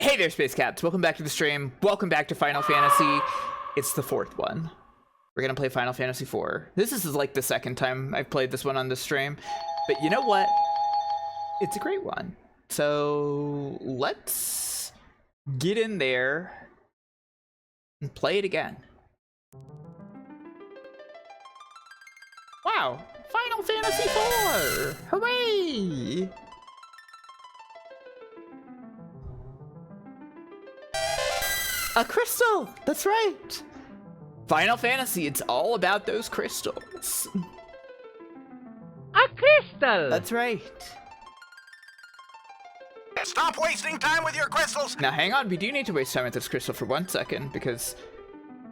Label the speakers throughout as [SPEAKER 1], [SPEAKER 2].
[SPEAKER 1] Hey there, Space Cats. Welcome back to the stream. Welcome back to Final Fantasy. It's the fourth one. We're gonna play Final Fantasy IV. This is like the second time I've played this one on this stream. But you know what? It's a great one. So let's get in there and play it again. Wow, Final Fantasy IV! Hooray! A crystal! That's right! Final Fantasy, it's all about those crystals.
[SPEAKER 2] A crystal!
[SPEAKER 1] That's right.
[SPEAKER 3] Stop wasting time with your crystals!
[SPEAKER 1] Now hang on, we do need to waste time with this crystal for 1 second, because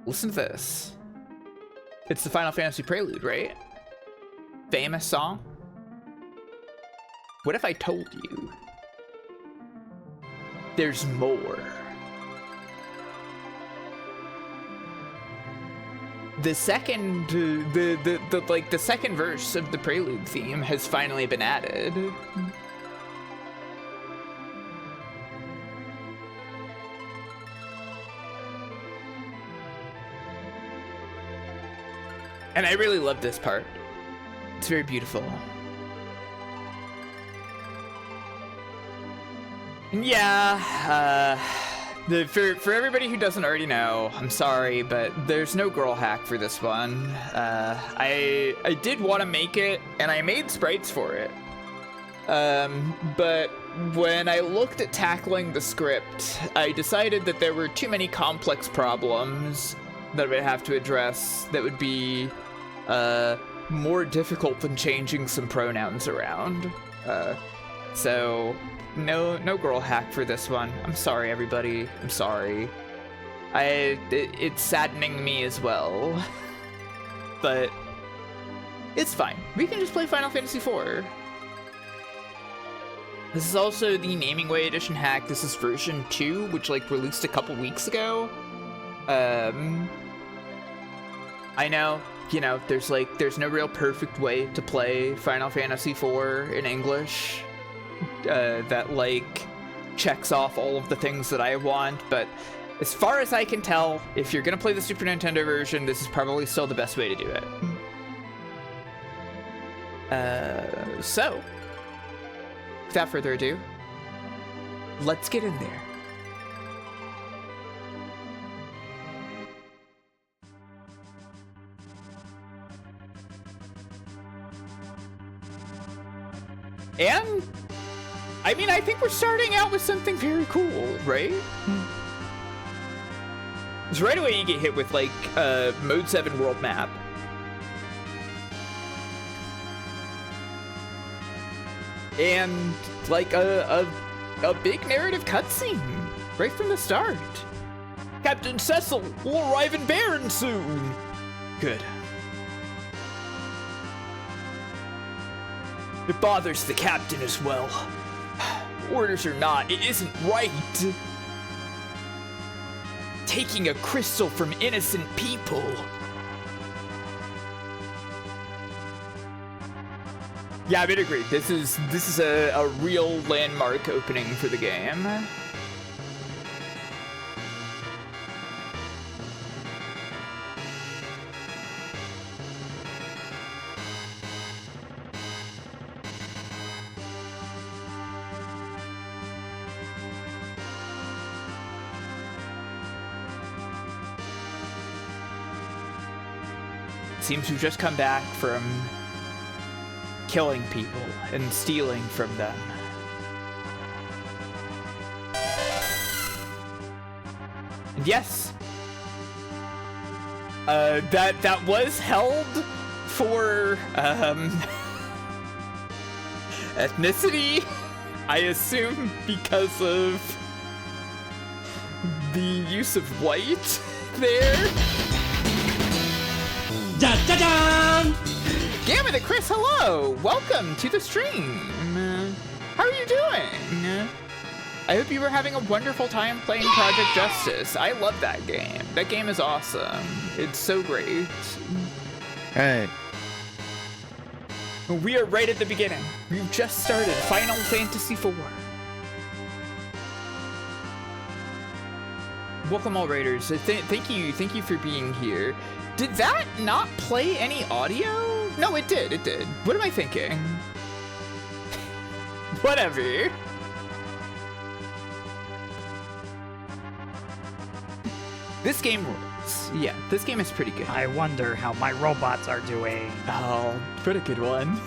[SPEAKER 1] listen to this. It's the Final Fantasy Prelude, right? Famous song. What if I told you there's more? The second, the second verse of the Prelude theme has finally been added. And I really love this part. It's very beautiful. Yeah, for everybody who doesn't already know, I'm sorry, but there's no girl hack for this one. I did want to make it, and I made sprites for it. But when I looked at tackling the script, I decided that there were too many complex problems that I would have to address that would be more difficult than changing some pronouns around. So no girl hack for this one. I'm sorry, everybody. I'm sorry. It's saddening me as well. But it's fine. We can just play Final Fantasy IV. This is also the Namingway Edition hack. This is version 2, which released a couple weeks ago. I know, there's no real perfect way to play Final Fantasy IV in English that checks off all of the things that I want, but as far as I can tell, if you're gonna play the Super Nintendo version, this is probably still the best way to do it. So without further ado, let's get in there. And I mean, I think we're starting out with something very cool, right? So right away you get hit with Mode 7 world map. And a big narrative cutscene right from the start. Captain Cecil will arrive in Baron soon. Good. It bothers the captain as well. Orders or not, it isn't right. Taking a crystal from innocent people. Yeah, I would agree. This is a real landmark opening for the game. Seems we've just come back from killing people and stealing from them. And yes, that was held for ethnicity, I assume, because of the use of white there.
[SPEAKER 2] Da da da!
[SPEAKER 1] Gamma the Chris, hello! Welcome to the stream. How are you doing? I hope you were having a wonderful time playing Project Justice. I love that game. That game is awesome. It's so great.
[SPEAKER 4] Hey.
[SPEAKER 1] We are right at the beginning. We've just started Final Fantasy IV. Welcome all raiders. Thank you for being here. Did that not play any audio? No, it did. What am I thinking? Whatever. This game rules. Yeah, this game is pretty good.
[SPEAKER 5] I wonder how my robots are doing.
[SPEAKER 1] Oh, pretty good one.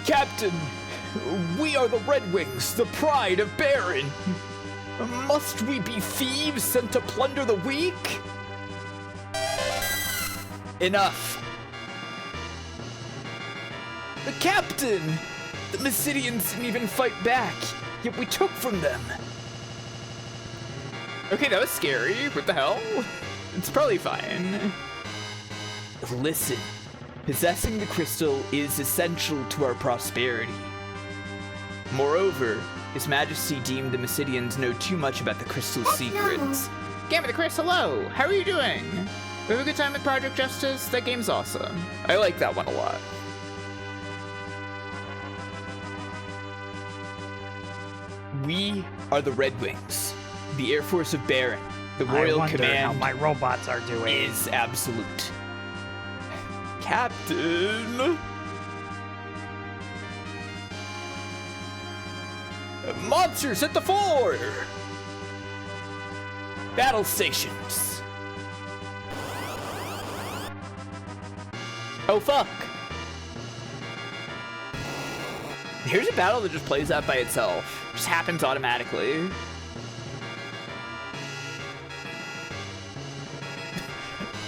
[SPEAKER 1] Captain, we are the Red Wings, the pride of Baron. Must we be thieves sent to plunder the weak? Enough. The Captain! The Mysidians didn't even fight back, yet we took from them. Okay, that was scary. What the hell? It's probably fine. Listen, possessing the crystal is essential to our prosperity. Moreover, His Majesty deemed the Mysidians know too much about the crystal's secrets. Game of the Crystal, hello! How are you doing? We have a good time with Project Justice? That game's awesome. I like that one a lot. We are the Red Wings, the Air Force of Baron. The Royal
[SPEAKER 5] I wonder
[SPEAKER 1] Command
[SPEAKER 5] how my robots are doing.
[SPEAKER 1] is absolute. Captain! Monsters at the fore! Battle stations. Oh fuck. Here's a battle that just plays out by itself. Just happens automatically.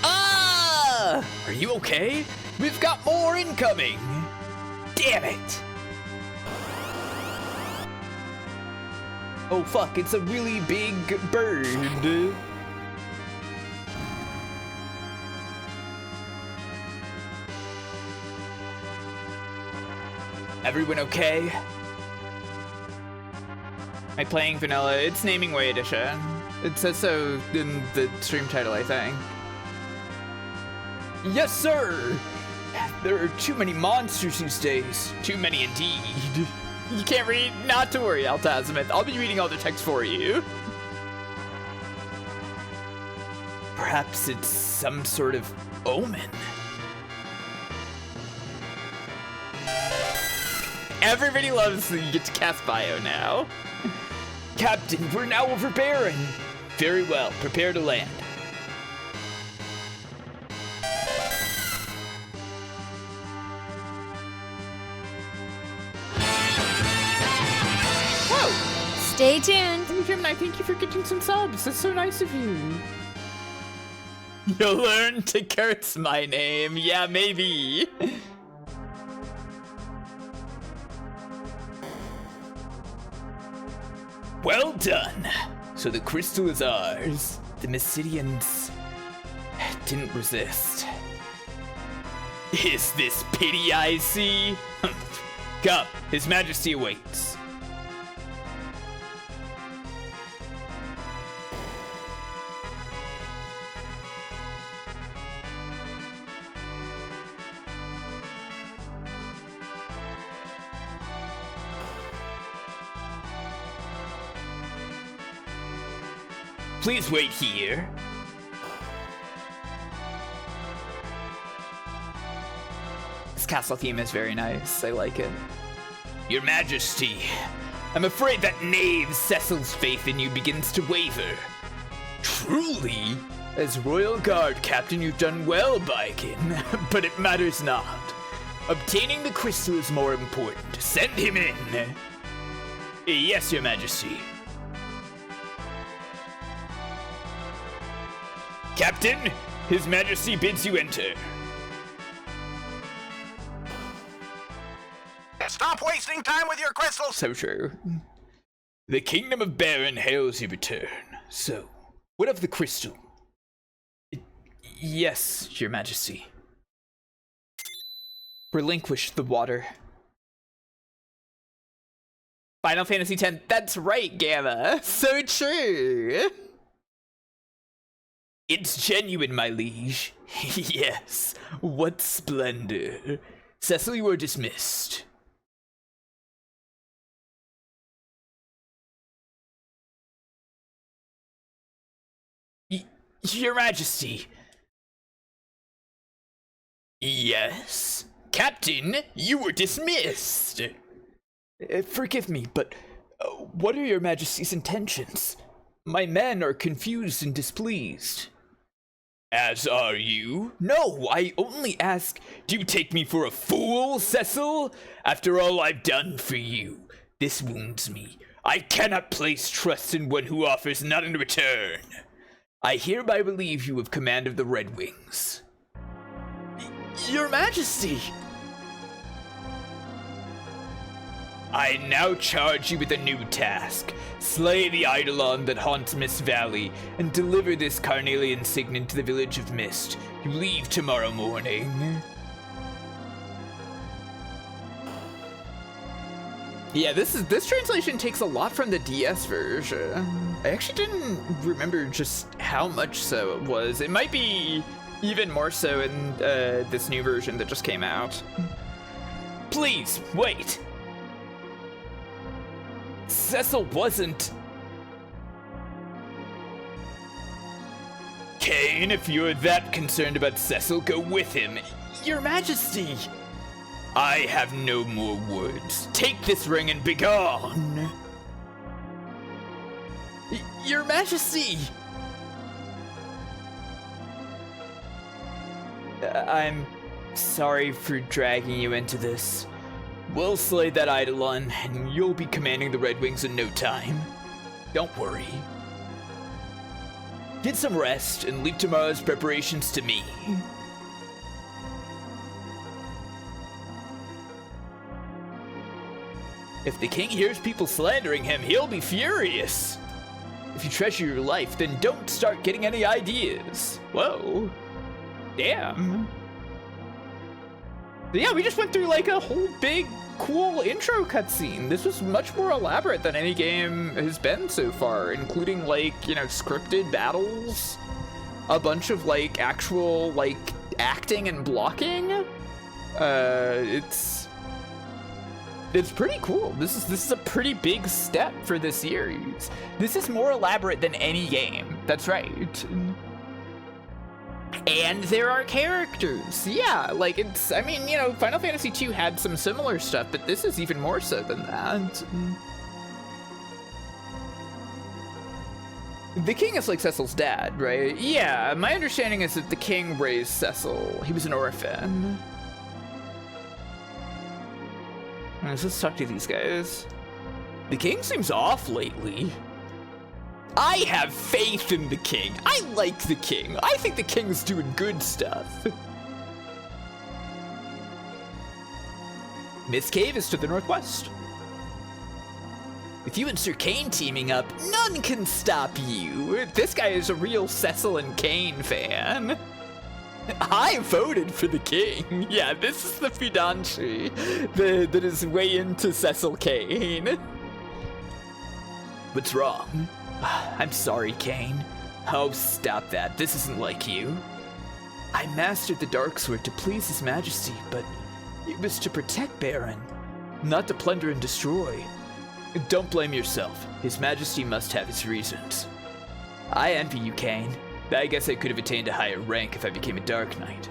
[SPEAKER 1] Ah! Are you okay? We've got more incoming! Damn it! Oh fuck, it's a really big bird. Everyone okay? Am I playing vanilla? It's Namingway Edition. It says so in the stream title, I think. Yes, sir! There are too many monsters these days. Too many indeed. You can't read? Not to worry, Altazimuth. I'll be reading all the text for you. Perhaps it's some sort of omen. Everybody loves that you get to cast bio now. Captain, we're now over Baron. Very well, prepare to land.
[SPEAKER 6] Stay tuned.
[SPEAKER 1] Hey, Gemini, thank you for getting some subs. That's so nice of you. You'll learn to curse my name. Yeah, maybe. Well done. So the crystal is ours. The Mysidians didn't resist. Is this pity I see? Come, His Majesty awaits. Please wait here. This castle theme is very nice. I like it. Your Majesty, I'm afraid that knave Cecil's faith in you begins to waver. Truly? As Royal Guard Captain, you've done well, Baikin, but it matters not. Obtaining the crystal is more important. Send him in. Yes, Your Majesty. Captain, His Majesty bids you enter.
[SPEAKER 3] Stop wasting time with your crystals!
[SPEAKER 1] So true. The Kingdom of Baron hails your return. So, what of the crystal? Yes, Your Majesty. Relinquish the water. Final Fantasy X. That's right, Gamma. So true. It's genuine, my liege. Yes, what splendor. Cecil, you are dismissed. Your Majesty. Yes? Captain, you were dismissed. Forgive me, but what are your Majesty's intentions? My men are confused and displeased. As are you? No, I only ask, do you take me for a fool, Cecil? After all I've done for you, this wounds me. I cannot place trust in one who offers none in return. I hereby relieve you of command of the Red Wings. Your Majesty! I now charge you with a new task. Slay the Eidolon that haunts Mist Valley, and deliver this carnelian signet to the village of Mist. You leave tomorrow morning. Yeah, this translation takes a lot from the DS version. I actually didn't remember just how much so it was. It might be even more so in this new version that just came out. Please, wait. Cecil wasn't... Kane, if you're that concerned about Cecil, go with him. Your Majesty! I have no more words. Take this ring and begone! Your Majesty! I'm sorry for dragging you into this. We'll slay that Eidolon, and you'll be commanding the Red Wings in no time. Don't worry. Get some rest, and leave tomorrow's preparations to me. If the king hears people slandering him, he'll be furious. If you treasure your life, then don't start getting any ideas. Whoa. Damn. Yeah, we just went through like a whole big, cool intro cutscene. This was much more elaborate than any game has been so far, including like, you know, scripted battles, a bunch of like actual like acting and blocking. It's pretty cool. This is a pretty big step for the series. This is more elaborate than any game. That's right. And there are characters. Yeah, like it's, I mean, you know, Final Fantasy II had some similar stuff, but this is even more so than that. The king is like Cecil's dad, right? Yeah, my understanding is that the king raised Cecil. He was an orphan. Let's talk to these guys. The king seems off lately. I have faith in the king. I like the king. I think the king's doing good stuff. Mist Cave is to the northwest. With you and Sir Kane teaming up, none can stop you. This guy is a real Cecil and Kane fan. I voted for the king. Yeah, this is the Fidanchi that is way into Cecil Kane. What's wrong? I'm sorry, Kane. Oh, stop that. This isn't like you. I mastered the dark sword to please His Majesty, but it was to protect Baron, not to plunder and destroy. Don't blame yourself. His Majesty must have his reasons. I envy you, Kane. I guess I could have attained a higher rank if I became a Dark Knight.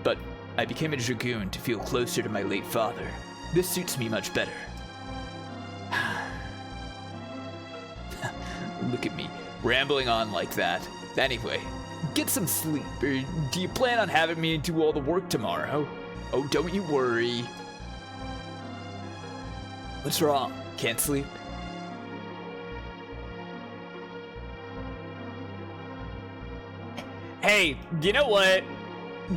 [SPEAKER 1] But I became a Dragoon to feel closer to my late father. This suits me much better. Look at me, rambling on like that. Anyway, get some sleep, or do you plan on having me do all the work tomorrow? Oh, don't you worry. What's wrong? Can't sleep? Hey, you know what?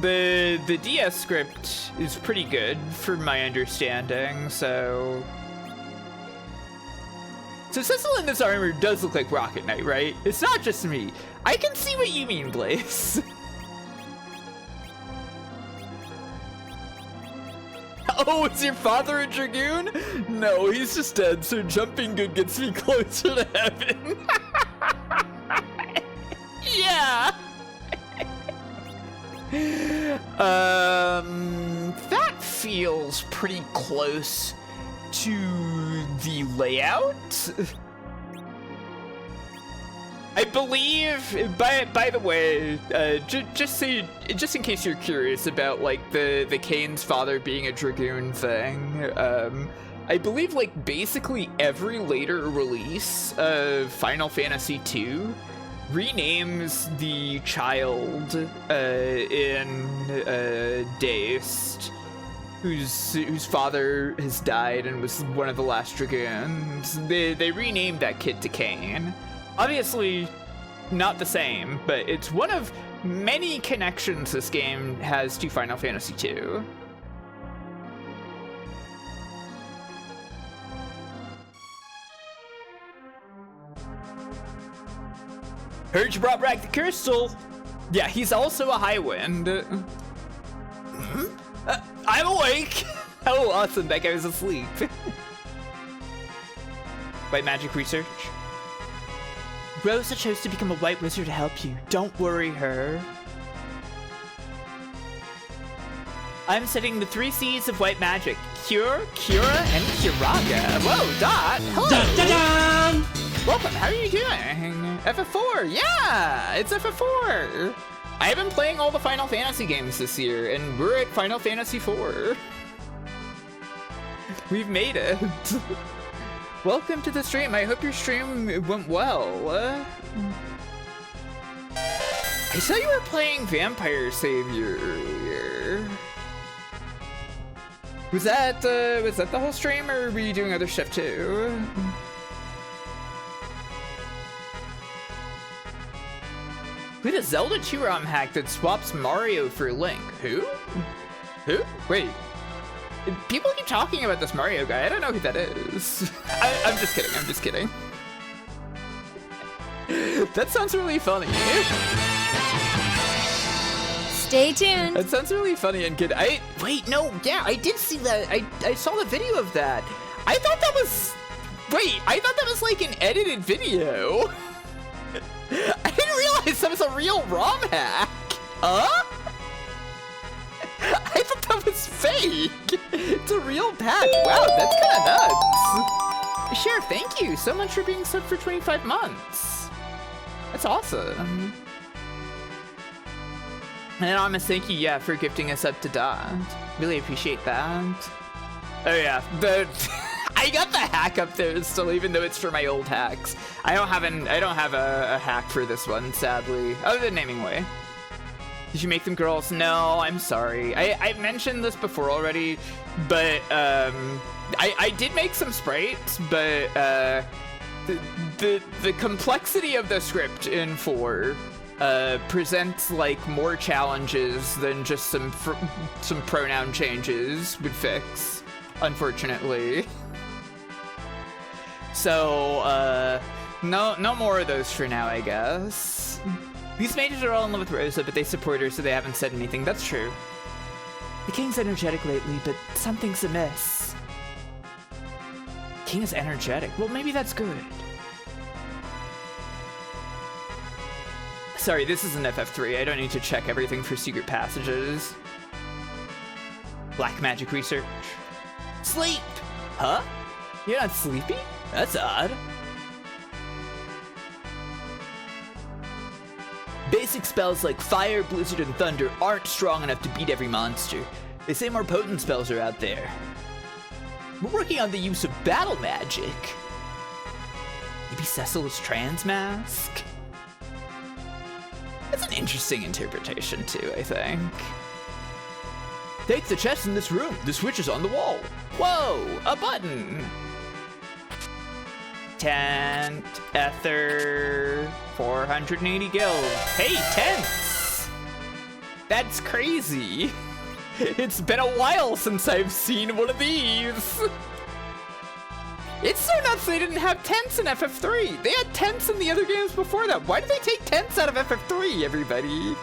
[SPEAKER 1] The DS script is pretty good from my understanding, so Cecil in this armor does look like Rocket Knight, right? It's not just me. I can see what you mean, Blaze. Oh, is your father a Dragoon? No, he's just dead, so jumping good gets me closer to heaven. Yeah. That feels pretty close to the layout. I believe, by the way, just in case you're curious about like the Kane's father being a dragoon thing, I believe like basically every later release of Final Fantasy II renames the child in Dazed, whose father has died and was one of the last dragoons. They renamed that kid to Kane. Obviously, not the same, but it's one of many connections this game has to Final Fantasy II. Heard you brought back the crystal. Yeah, he's also a high wind. I'm awake. Oh, awesome, that guy was asleep. White magic research. Rosa chose to become a white wizard to help you. Don't worry her. I'm studying the 3 C's of white magic. Cure, Cura, and Curaga. Whoa, Dot! Hello!
[SPEAKER 2] Dun-dun-dun!
[SPEAKER 1] Welcome, how are you doing? FF4, yeah! It's FF4! I've been playing all the Final Fantasy games this year, and we're at Final Fantasy IV. We've made it. Welcome to the stream. I hope your stream went well. I saw you were playing Vampire Savior earlier. Was that the whole stream, or were you doing other stuff too? We had a Zelda 2 ROM hack that swaps Mario for Link. Who? Who? Wait. People keep talking about this Mario guy. I don't know who that is. I'm just kidding. I'm just kidding. That sounds really funny.
[SPEAKER 6] Stay tuned.
[SPEAKER 1] That sounds really funny and good. Wait, no, yeah, I did see that. I saw the video of that. I thought that was like an edited video. I didn't realize that was a real ROM hack. Huh? I thought that was fake. It's a real patch. Wow, that's kind of nuts. Sure, thank you so much for being subbed for 25 months. That's awesome. And Anonymous, thank you, yeah, for gifting us up to Dot. Really appreciate that. Oh yeah, I got the hack up there still, even though it's for my old hacks. I don't have a hack for this one, sadly. Other than Namingway. Did you make them girls? No, I'm sorry. I mentioned this before already, but I did make some sprites, but the complexity of the script in 4 presents like more challenges than just some pronoun changes would fix, unfortunately. So no more of those for now, I guess. These mages are all in love with Rosa, but they support her, so they haven't said anything. That's true. The king's energetic lately, but something's amiss. King is energetic. Well, maybe that's good. Sorry, this is an FF3. I don't need to check everything for secret passages. Black magic research. Sleep! Huh? You're not sleepy? That's odd. Basic spells like Fire, Blizzard, and Thunder aren't strong enough to beat every monster. They say more potent spells are out there. We're working on the use of battle magic. Maybe Cecil's trans mask? That's an interesting interpretation too, I think. Take the chest in this room. The switch is on the wall. Whoa, a button. Tent, Ether, 480 gil. Hey, tents! That's crazy. It's been a while since I've seen one of these. It's so nuts they didn't have tents in FF3. They had tents in the other games before that. Why did they take tents out of FF3, everybody?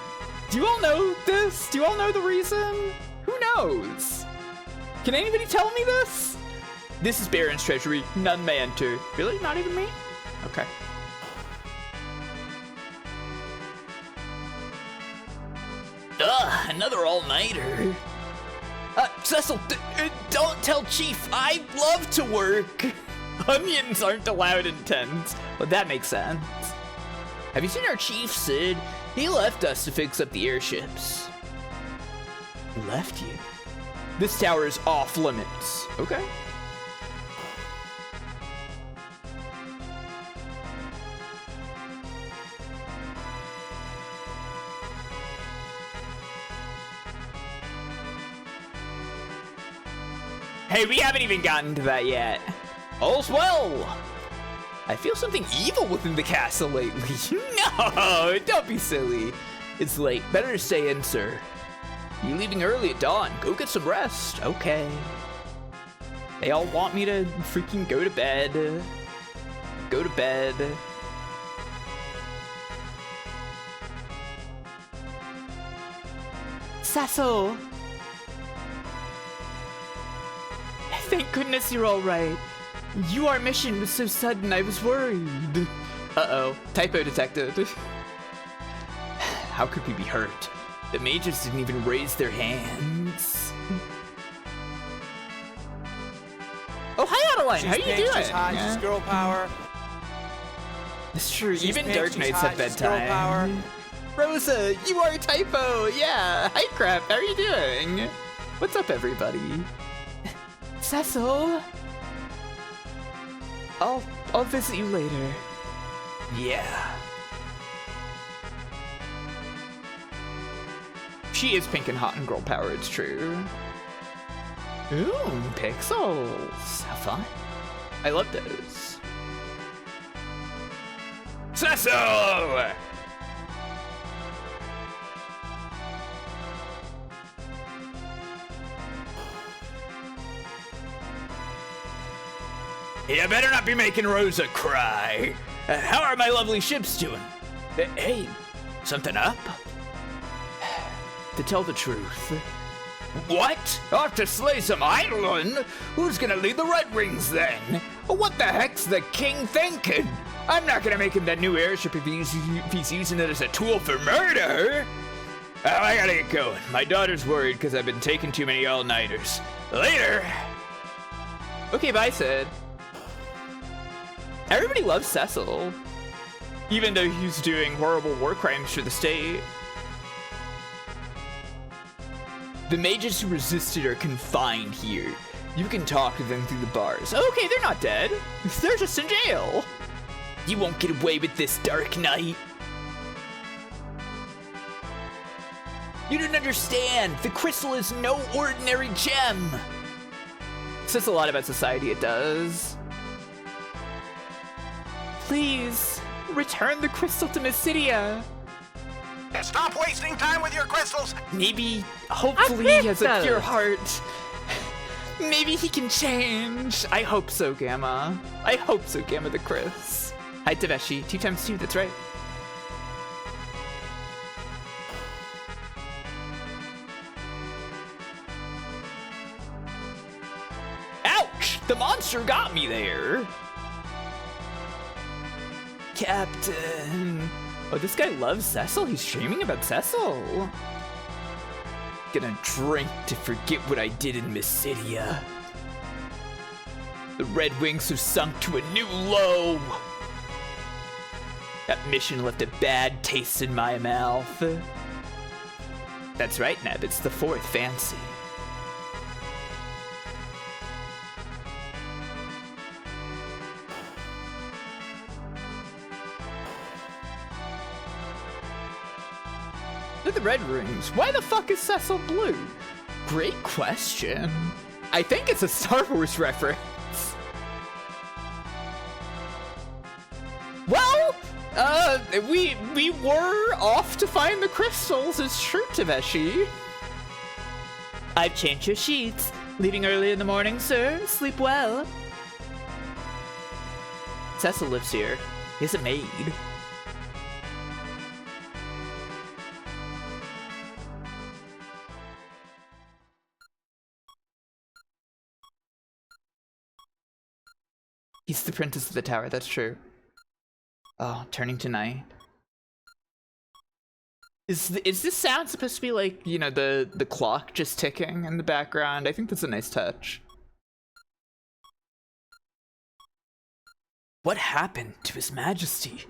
[SPEAKER 1] Do you all know this? Do you all know the reason? Who knows? Can anybody tell me this? This is Baron's treasury. None may enter. Really? Not even me? Okay. Ugh, another all-nighter. Cecil, don't tell Chief. I love to work. Onions aren't allowed in tents. Well, that makes sense. Have you seen our chief, Sid? He left us to fix up the airships. He left you? This tower is off limits. Okay. Hey, we haven't even gotten to that yet. All's well. I feel something evil within the castle lately. No, don't be silly. It's late. Better to stay in, sir. You leaving early at dawn. Go get some rest. Okay. They all want me to freaking go to bed. Go to bed. Cecil. Thank goodness you're all right. Our mission was so sudden, I was worried. Uh-oh, typo detected. How could we be hurt? The mages didn't even raise their hands. Oh, hi, Adeline. How are you doing?
[SPEAKER 3] She's high, she's girl power.
[SPEAKER 1] It's true,
[SPEAKER 3] She's
[SPEAKER 1] even
[SPEAKER 3] pink,
[SPEAKER 1] Dark
[SPEAKER 3] she's
[SPEAKER 1] Knights
[SPEAKER 3] high,
[SPEAKER 1] have
[SPEAKER 3] she's girl
[SPEAKER 1] bedtime.
[SPEAKER 3] power.
[SPEAKER 1] Rosa, you are a typo. Yeah. Hi, crap. How are you doing? What's up, everybody? Cecil. I'll visit you later. Yeah. She is pink and hot and girl power, it's true. Ooh, pixels. How fun. I love those. Cecil! You better not be making Rosa cry. How are my lovely ships doing? Hey, something up? To tell the truth. What? Off to slay some antlion? Who's gonna lead the Red Rings then? What the heck's the king thinking? I'm not gonna make him that new airship if he's using it as a tool for murder. Oh, I gotta get going. My daughter's worried because I've been taking too many all-nighters. Later. Okay, bye, Sid. Everybody loves Cecil, even though he's doing horrible war crimes for the state. The mages who resisted are confined here. You can talk to them through the bars. Okay, they're not dead. They're just in jail. You won't get away with this, Dark Knight. You don't understand. The crystal is no ordinary gem. It says a lot about society, it does. Please, return the crystal to mysidia.
[SPEAKER 3] Stop wasting time with your crystals.
[SPEAKER 1] Maybe, hopefully, he has a
[SPEAKER 2] crystal.
[SPEAKER 1] pure heart. Maybe he can change. I hope so, Gamma. I hope so, Gamma the Chris. Hi, Taveshi. 2 times 2, that's right. Ouch! The monster got me there. Captain. Oh, this guy loves Cecil. He's streaming about Cecil. Gonna drink to forget what I did in mysidia. The Red Wings have sunk to a new low. That mission left a bad taste in my mouth. That's right, Neb. It's the 4th fancy. Look at the Red Rings. Why the fuck is Cecil blue? Great question. I think it's a Star Wars reference. Well, we were off to find the crystals. It's true, Taveshi. I've changed your sheets. Leaving early in the morning, sir. Sleep well. Cecil lives here. He's a maid. He's the princess of the tower, that's true. Oh, turning to night. Is this sound supposed to be like, you know, the clock just ticking in the background? I think that's a nice touch. What happened to His Majesty?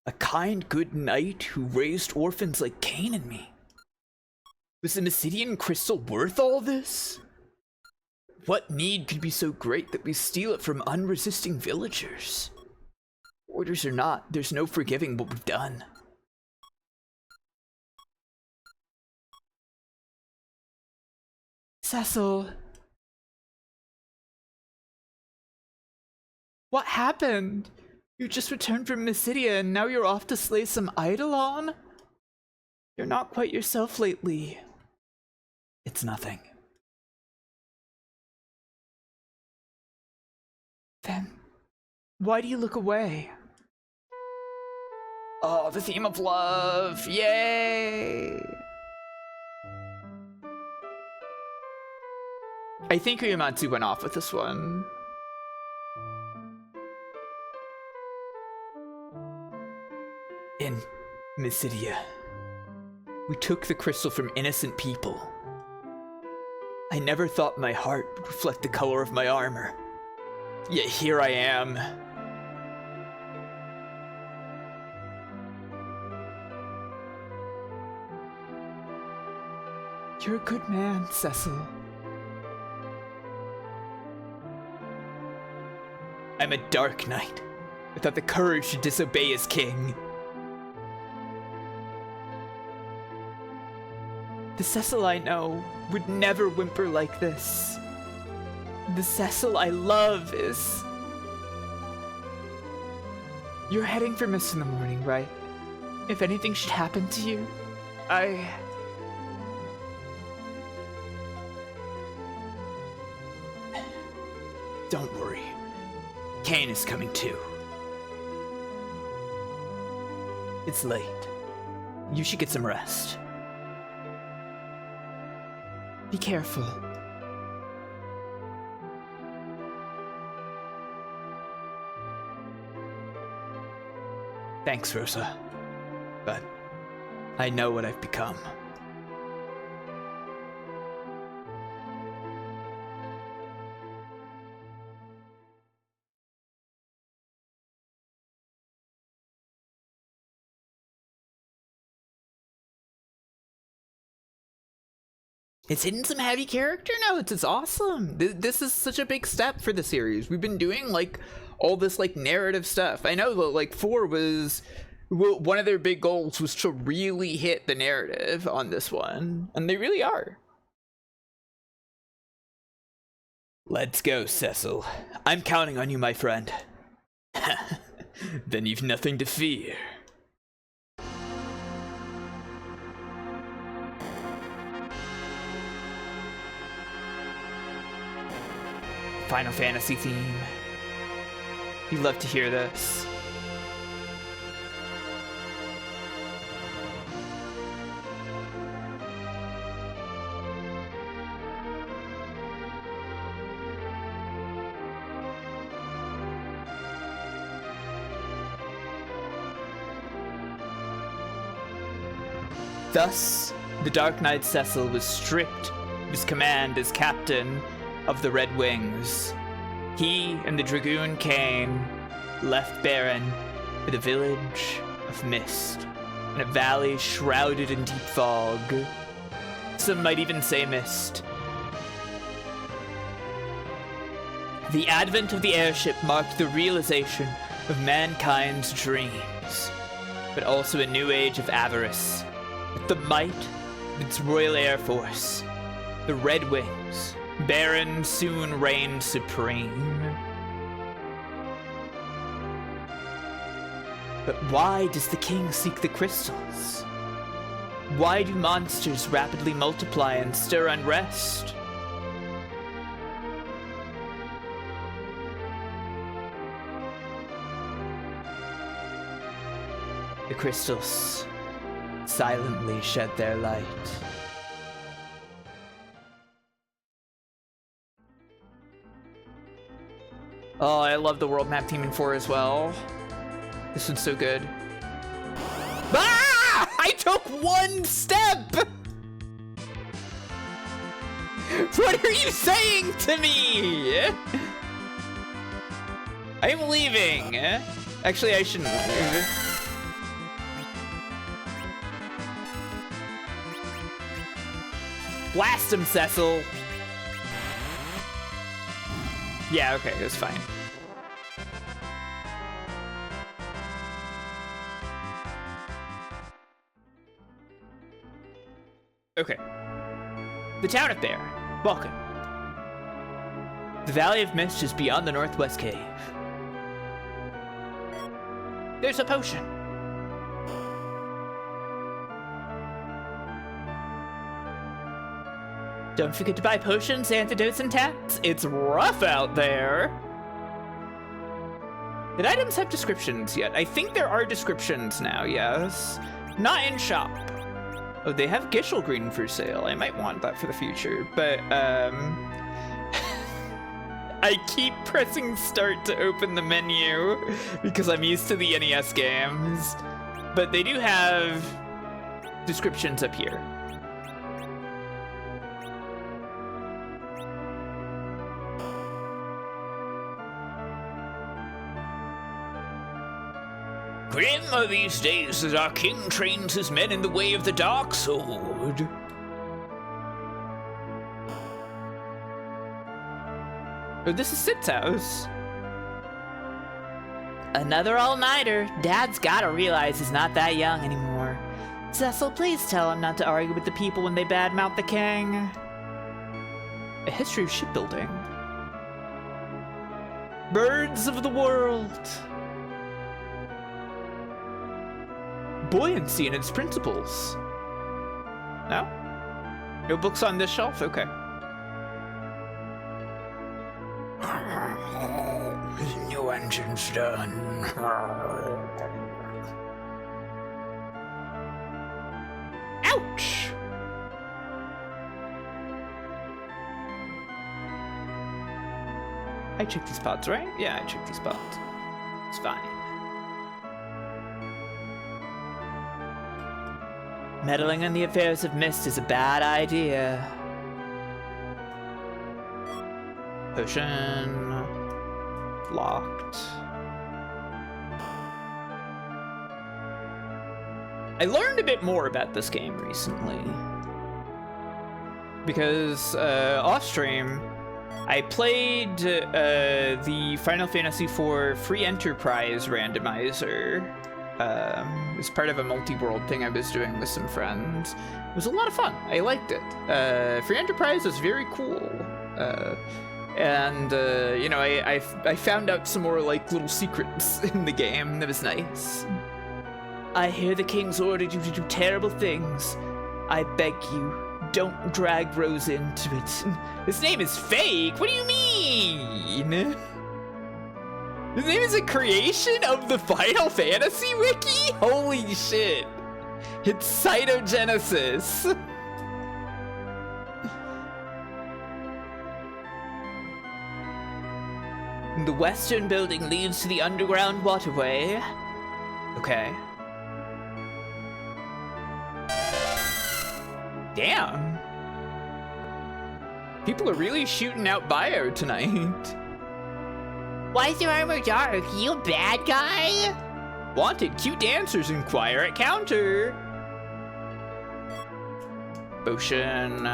[SPEAKER 1] A kind, good knight who raised orphans like Cain and me. Was the mysidian crystal worth all this? What need could be so great that we steal it from unresisting villagers? Orders or not, there's no forgiving what we've done. Cecil. What happened? You just returned from Mysidia and now you're off to slay some eidolon? You're not quite yourself lately. It's nothing. Then, why do you look away? Oh, the theme of love! Yay! I think Uematsu went off with this one. In Mysidia, we took the crystal from innocent people. I never thought my heart would reflect the color of my armor. Yet here I am. You're a good man, Cecil. I'm a dark knight, without the courage to disobey his king. The Cecil I know would never whimper like this. The Cecil I love is... You're heading for Mist in the morning, right? If anything should happen to you, Don't worry. Cain is coming too. It's late. You should get some rest. Be careful. Thanks, Rosa. But I know what I've become. It's hitting some heavy character notes. It's awesome. This is such a big step for the series. We've been doing like all this like narrative stuff. I know like 4 was one of their big goals was to really hit the narrative on this one, and they really are. Let's go, Cecil. I'm counting on you, my friend. Then you've nothing to fear. Final Fantasy theme. You love to hear this. Thus, the Dark Knight Cecil was stripped of his command as captain of the Red Wings. He and the Dragoon Cain left Baron for the village of Mist, in a valley shrouded in deep fog. Some might even say mist. The advent of the airship marked the realization of mankind's dreams, but also a new age of avarice. With the might of its Royal Air Force, the Red Wings, Baron soon reigned supreme. But why does the king seek the crystals? Why do monsters rapidly multiply and stir unrest? The crystals silently shed their light. Oh, I love the world map theme in 4 as well. This one's so good. Ah! I took one step! What are you saying to me? I'm leaving. Actually, I shouldn't leave. Blast him, Cecil! Yeah, okay, it was fine. Okay. The town up there. Welcome. The Valley of Mist is beyond the Northwest Cave. There's a potion. Don't forget to buy potions, antidotes, and taps. It's rough out there. Did items have descriptions yet? I think there are descriptions now, yes. Not in shop. Oh, they have Gishel Green for sale. I might want that for the future, but, I keep pressing start to open the menu because I'm used to the NES games. But they do have descriptions up here. Grim are these days as our king trains his men in the way of the dark sword. Oh, this is Sid's house. Another all-nighter. Dad's gotta realize he's not that young anymore. Cecil, please tell him not to argue with the people when they badmouth the king. A history of shipbuilding. Birds of the world. Buoyancy and its principles. No? No books on this shelf? Okay. New engine's done. Ouch! I checked these pods, right? Yeah, I checked these pods. It's fine. Meddling in the affairs of Mist is a bad idea. Potion. Locked. I learned a bit more about this game recently. Because off stream, I played the Final Fantasy IV Free Enterprise randomizer. As part of a multi-world thing I was doing with some friends. It was a lot of fun. I liked it. Free Enterprise is very cool. You know, I found out some more, like, little secrets in the game. That was nice. I hear the king's ordered you to do terrible things. I beg you, don't drag Rosa into it. His name is fake? What do you mean? His name is a creation of the Final Fantasy wiki? Holy shit. It's Cytogenesis. The western building leads to the underground waterway. Okay. Damn. People are really shooting out bio tonight. Why is your armor dark? You a bad guy? Wanted cute dancers inquire at counter. Potion.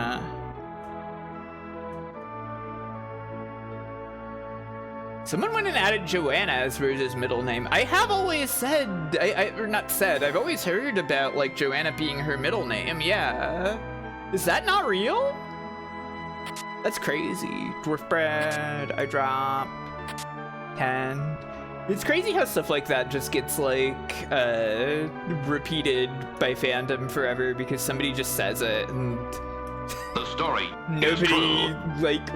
[SPEAKER 1] Someone went and added Joanna as Rosa's middle name. I have always said, or not said, I've always heard about, like, Joanna being her middle name, yeah. Is that not real? That's crazy. Dwarf bread, I drop 10. It's crazy how stuff like that just gets, like, repeated by fandom forever because somebody just says it and
[SPEAKER 3] The story
[SPEAKER 1] nobody, like,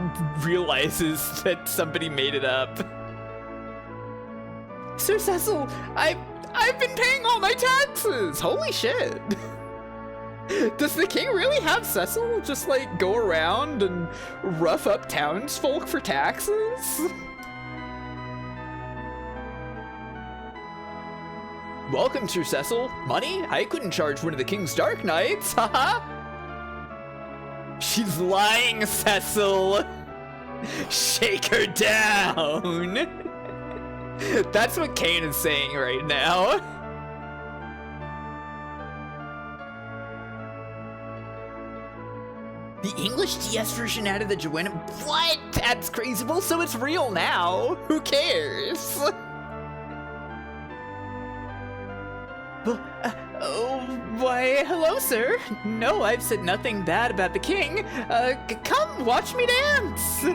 [SPEAKER 1] realizes that somebody made it up. Sir Cecil, I've been paying all my taxes! Holy shit! Does the king really have Cecil just, like, go around and rough up townsfolk for taxes? Welcome, Sir Cecil. Money? I couldn't charge one of the king's dark nights, haha! She's lying, Cecil! Shake her down! That's what Kane is saying right now. The English DS version added the Joanna. What? That's crazy. Well, so it's real now. Who cares? Oh, why, hello, sir. No, I've said nothing bad about the king. Come, watch me dance.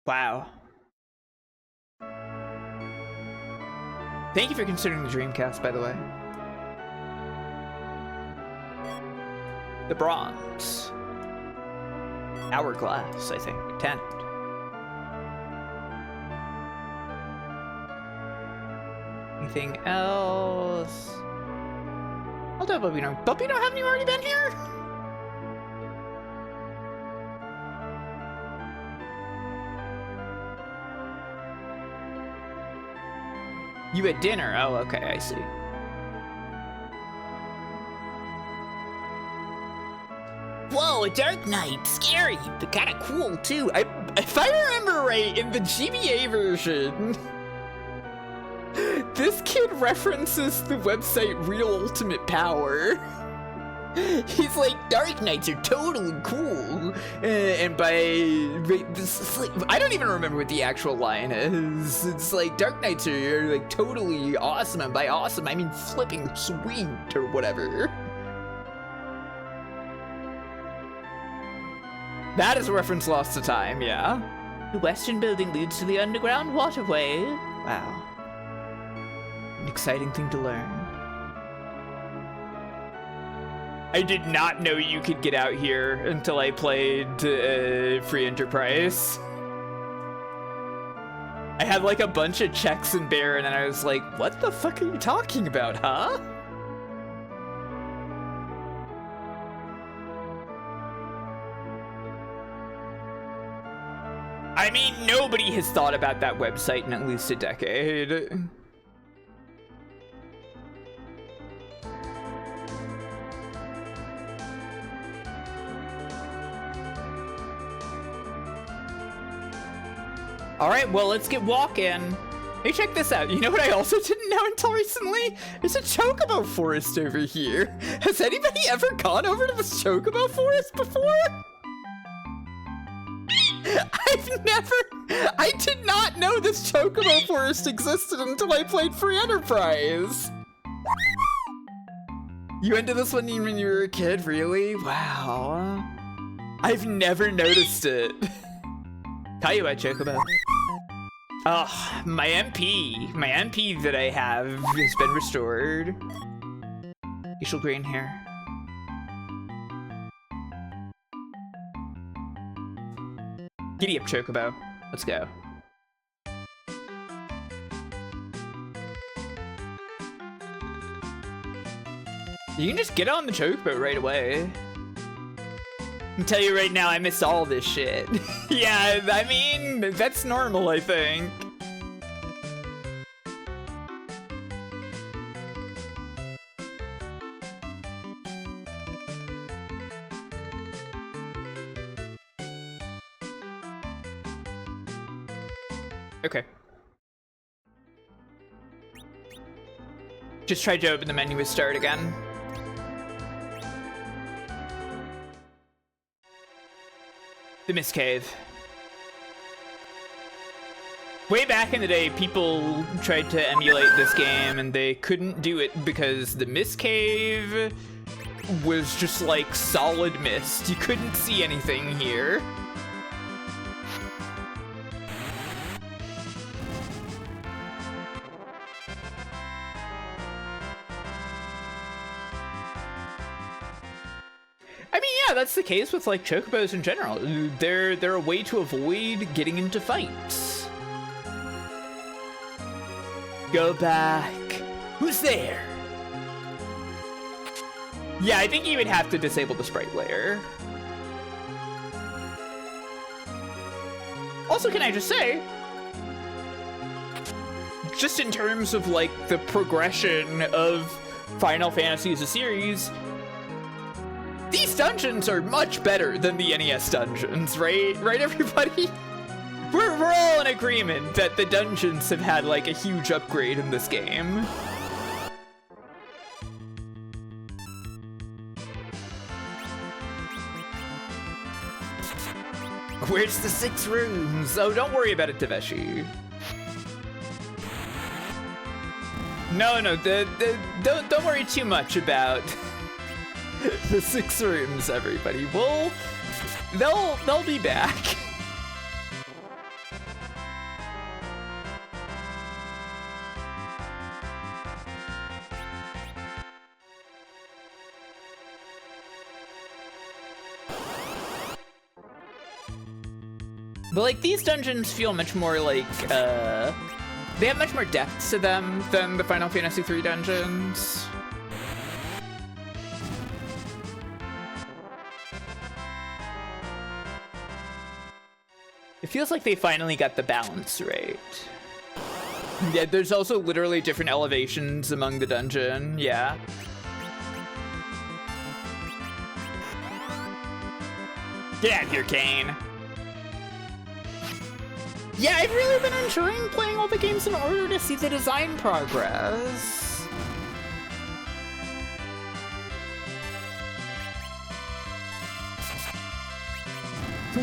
[SPEAKER 1] Wow. Thank you for considering the Dreamcast, by the way. The bronze. Hourglass, I think. 10. Anything else? Hold up, Bubino. Bubino, haven't you already been here? You had dinner. Oh, okay, I see. Whoa, a Dark Knight. Scary, but kind of cool, too. If I remember right, in the GBA version, this kid references the website Real Ultimate Power. He's like, Dark Knights are totally cool. And by this, I don't even remember what the actual line is. It's like, Dark Knights are like totally awesome. And by awesome, I mean flipping sweet or whatever. That is a reference lost to time, yeah. The western building leads to the underground waterway. Wow. An exciting thing to learn. I did not know you could get out here until I played Free Enterprise. I had like a bunch of checks in Bear, and then I was like, what the fuck are you talking about, huh? I mean, nobody has thought about that website in at least a decade. All right, well, let's get walking. Hey, check this out. You know what I also didn't know until recently? There's a chocobo forest over here. Has anybody ever gone over to this chocobo forest before? I did not know this chocobo forest existed until I played Free Enterprise. You into this one when you were a kid, really? Wow. I've never noticed it. Kaipo chocobo. Oh, my MP that I have has been restored. Facial green hair. Giddy up, chocobo. Let's go. You can just get on the chocobo right away. I can tell you right now, I missed all this shit. Yeah, I mean, that's normal, I think. Okay. Just tried to open the menu with start again. The Mist Cave. Way back in the day, people tried to emulate this game and they couldn't do it because the Mist Cave was just like solid mist. You couldn't see anything here. That's the case with like chocobos in general. They're a way to avoid getting into fights. Go back. Who's there? Yeah, I think you would have to disable the sprite layer. Also, can I just say, just in terms of like the progression of Final Fantasy as a series, These dungeons are much better than the NES dungeons, right? Right, everybody? We're all in agreement that the dungeons have had, like, a huge upgrade in this game. Where's the 6 rooms? Oh, don't worry about it, Deveshi. No, don't worry too much about the 6 rooms, everybody. They'll be back. But, like, these dungeons feel much more like, they have much more depth to them than the Final Fantasy III dungeons. It feels like they finally got the balance right. Yeah, there's also literally different elevations among the dungeon, yeah. Get out of here, Kane. Yeah, I've really been enjoying playing all the games in order to see the design progress.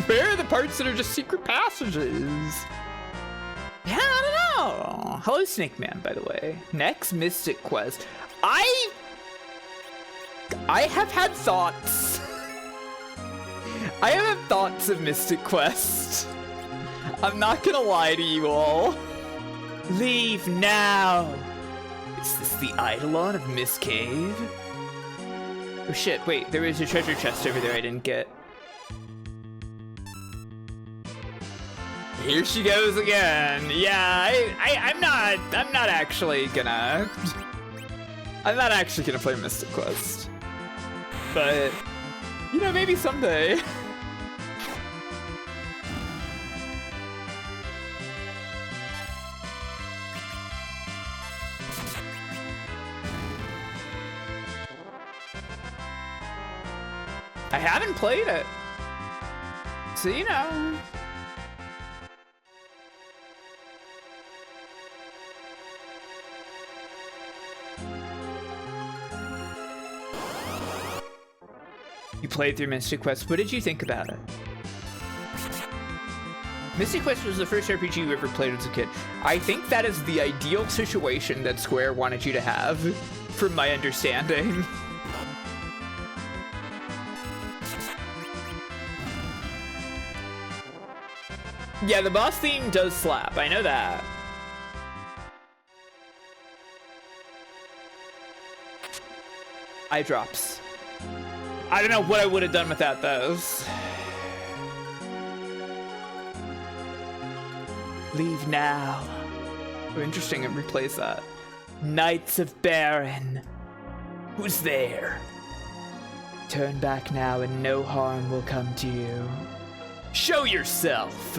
[SPEAKER 1] Where are the parts that are just secret passages? Yeah, I don't know. Hello, Snake Man, by the way. Next Mystic Quest. I have had thoughts. I have had thoughts of Mystic Quest. I'm not gonna lie to you all. Leave now. Is this the Eidolon of Miss Cave? Oh shit, wait, there is a treasure chest over there I didn't get. Here she goes again. Yeah, I'm not actually gonna play Mystic Quest. But, you know, maybe someday. I haven't played it, so you know. You played through Mystic Quest. What did you think about it? Mystic Quest was the first RPG you ever played as a kid. I think that is the ideal situation that Square wanted you to have, from my understanding. Yeah, the boss theme does slap. I know that. Eye drops. I don't know what I would have done without those. Leave now. Oh, interesting, it replays that. Knights of Baron. Who's there? Turn back now and no harm will come to you. Show yourself!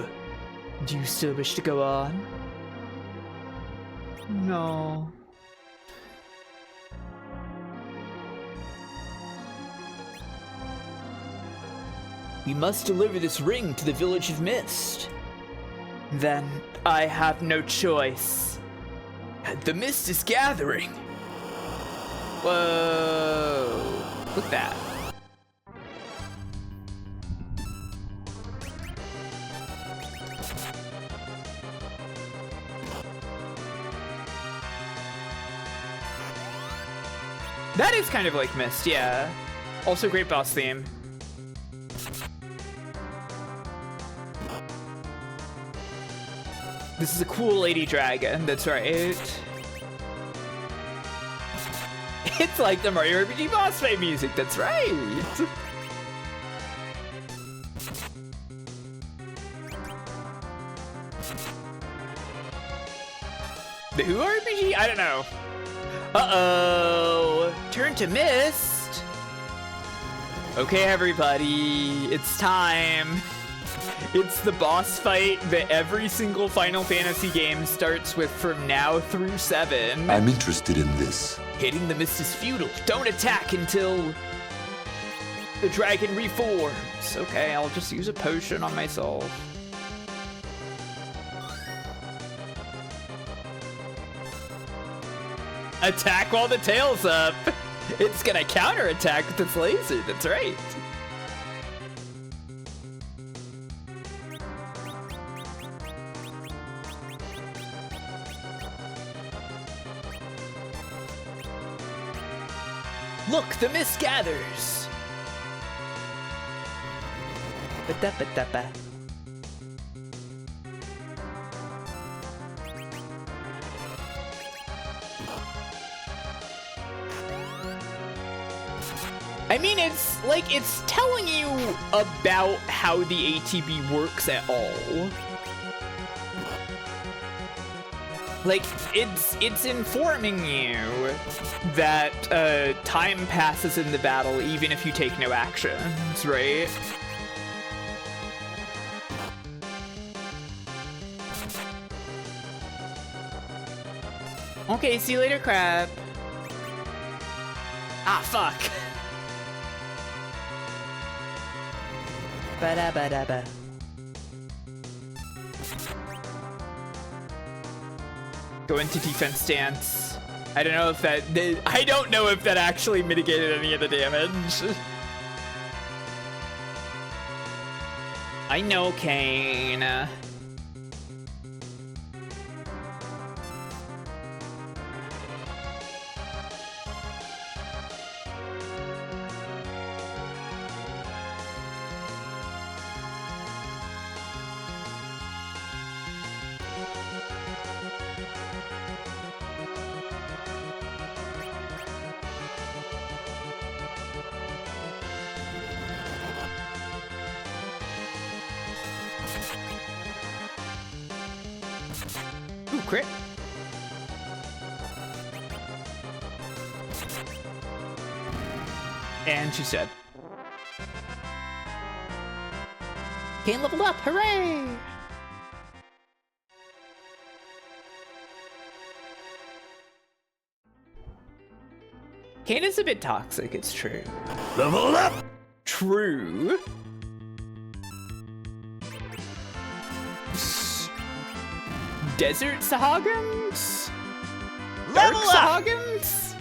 [SPEAKER 1] Do you still wish to go on? No. We must deliver this ring to the Village of Mist. Then I have no choice. The mist is gathering. Whoa. Look at that. That is kind of like Mist, yeah. Also great boss theme. This is a cool lady dragon, that's right. It's like the Mario RPG boss fight music, that's right. The Who RPG? I don't know. Uh-oh. Turn to Mist. Okay, everybody, it's time. It's the boss fight that every single Final Fantasy game starts with from now through 7.
[SPEAKER 7] I'm interested in this.
[SPEAKER 1] Hitting the mist is futile. Don't attack until... The dragon reforms. Okay, I'll just use a potion on myself. Attack while the tail's up. It's gonna counterattack with its laser, that's right. Look, the mist gathers. Ba-da-ba-da-ba. I mean, it's like, it's telling you about how the ATB works at all. Like, it's informing you that time passes in the battle even if you take no actions, right? Okay, see you later, crab. Ah, fuck. Ba-da-ba-da-ba. Go into defense stance. I don't know if that actually mitigated any of the damage. I know, Kane. Ooh, crit. And she's dead. Kane leveled up, hooray! Kane is a bit toxic, it's true.
[SPEAKER 3] Level up!
[SPEAKER 1] True. Desert Sahagins? Dark
[SPEAKER 3] Level up!
[SPEAKER 1] Sahagins?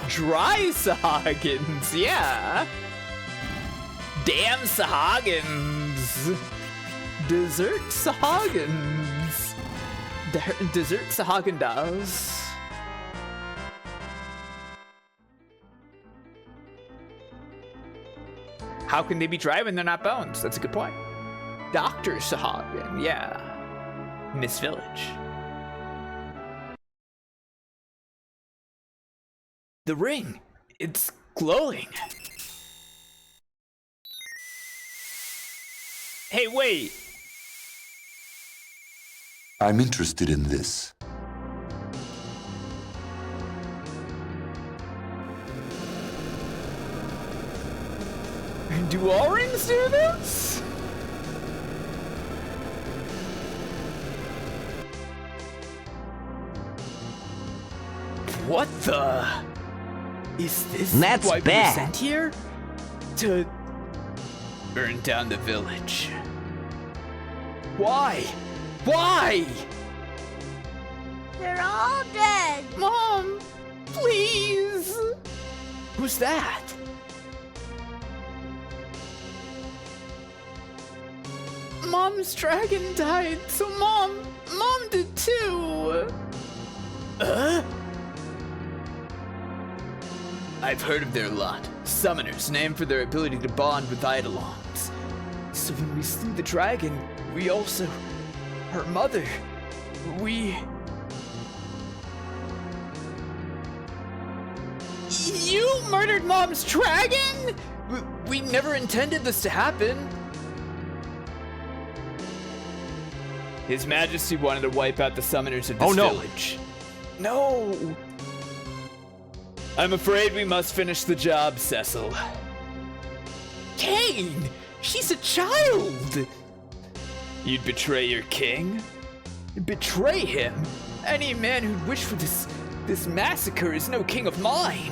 [SPEAKER 1] Dry Sahagins, yeah. Damn Sahagins. Dessert Sahagins. Dessert Sahagendas. How can they be dry when they're not bones? That's a good point. Dr. Sahagin, yeah. Miss Village. The ring, it's glowing. Hey, wait.
[SPEAKER 7] I'm interested in this.
[SPEAKER 1] Do all rings do this? What the? Is this
[SPEAKER 2] That's
[SPEAKER 1] why we were
[SPEAKER 2] bad.
[SPEAKER 1] sent here? To burn down the village. Why? Why?
[SPEAKER 6] They're all dead.
[SPEAKER 1] Mom, please. Who's that? Mom's dragon died, so Mom did too. I've heard of their lot. Summoners, named for their ability to bond with eidolons. So when we slew the dragon, we also... her mother... we... You murdered Mom's dragon? We never intended this to happen. His Majesty wanted to wipe out the summoners of this village. No! I'm afraid we must finish the job, Cecil. Kane! She's a child! You'd betray your king? Betray him? Any man who'd wish for this massacre is no king of mine.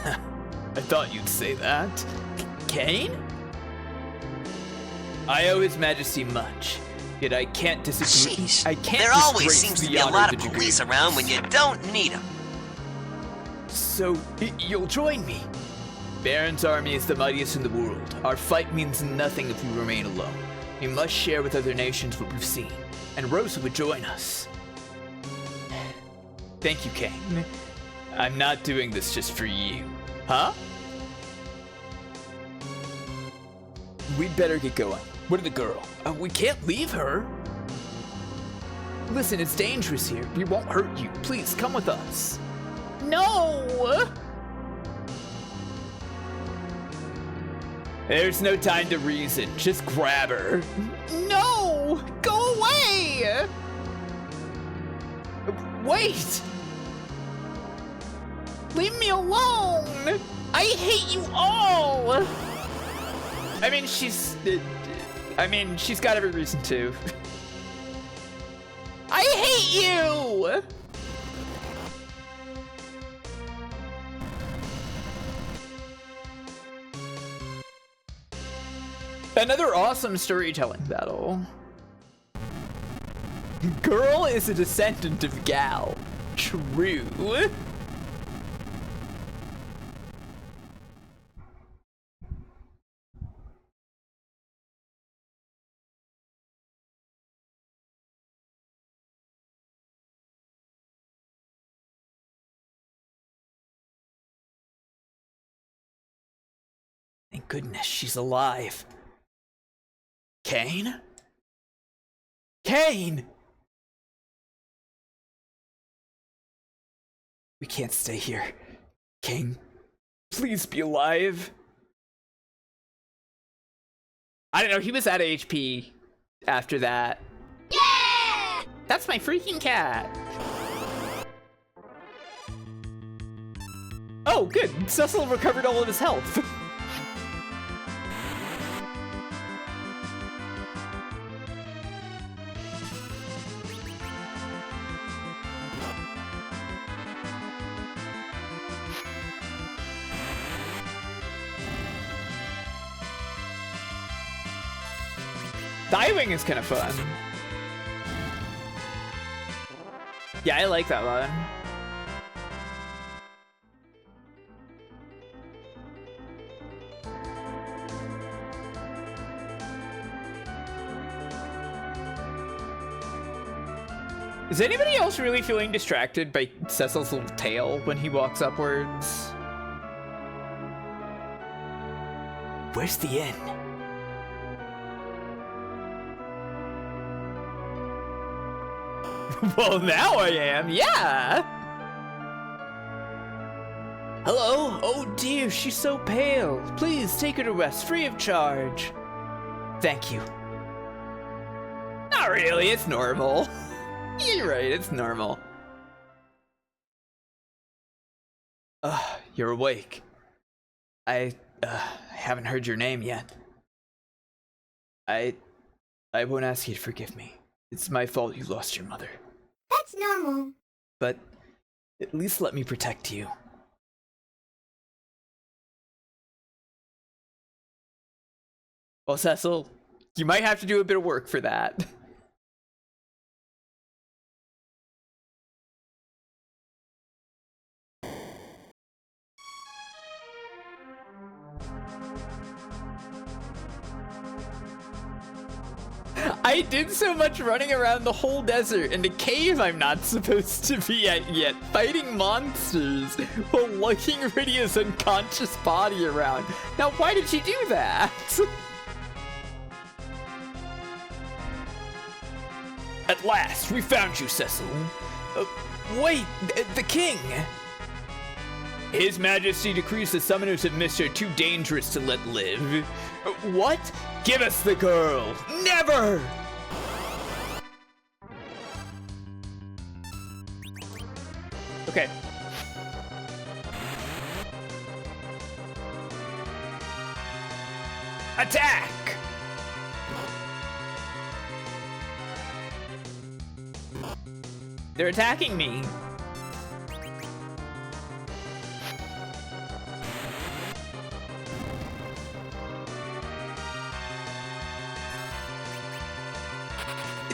[SPEAKER 1] I thought you'd say that. Cain? I owe His Majesty much, yet I can't disagree.
[SPEAKER 8] Sheesh.
[SPEAKER 1] I can't
[SPEAKER 8] There always
[SPEAKER 1] disgrace
[SPEAKER 8] seems to
[SPEAKER 1] the
[SPEAKER 8] be a
[SPEAKER 1] honor
[SPEAKER 8] lot
[SPEAKER 1] of
[SPEAKER 8] of
[SPEAKER 1] the
[SPEAKER 8] police
[SPEAKER 1] degree.
[SPEAKER 8] around when you don't need them.
[SPEAKER 1] So, you'll join me. Baron's army is the mightiest in the world. Our fight means nothing if we remain alone. We must share with other nations what we've seen, and Rosa would join us. Thank you, Cain. I'm not doing this just for you. Huh? We'd better get going. What of the girl? We can't leave her. Listen, it's dangerous here. We won't hurt you. Please, come with us. No! There's no time to reason. Just grab her. No! Go away! Wait! Leave me alone! I hate you all! I mean, she's got every reason to. I hate you! Another awesome storytelling battle. Girl is a descendant of Gal. True. Thank goodness she's alive. Cain? Cain! We can't stay here. Cain, please be alive. I don't know, he was at HP after that. Yeah! That's my freaking cat. Oh, good. Cecil recovered all of his health. Diving is kind of fun. Yeah, I like that one. Is anybody else really feeling distracted by Cecil's little tail when he walks upwards? Where's the inn? Well, now I am, yeah! Hello? Oh dear, she's so pale. Please take her to rest free of charge. Thank you. Not really, it's normal. You're right, it's normal. You're awake. I haven't heard your name yet. I won't ask you to forgive me. It's my fault you lost your mother.
[SPEAKER 6] That's normal.
[SPEAKER 1] But at least let me protect you. Well, Cecil, you might have to do a bit of work for that. I did so much running around the whole desert in a cave I'm not supposed to be at yet, fighting monsters while lugging Rydia's unconscious body around. Now, why did she do that? At last, we found you, Cecil. Wait, the king! His Majesty decrees the summoners of Mist are too dangerous to let live. What? Give us the girl! Never! Okay. Attack! They're attacking me.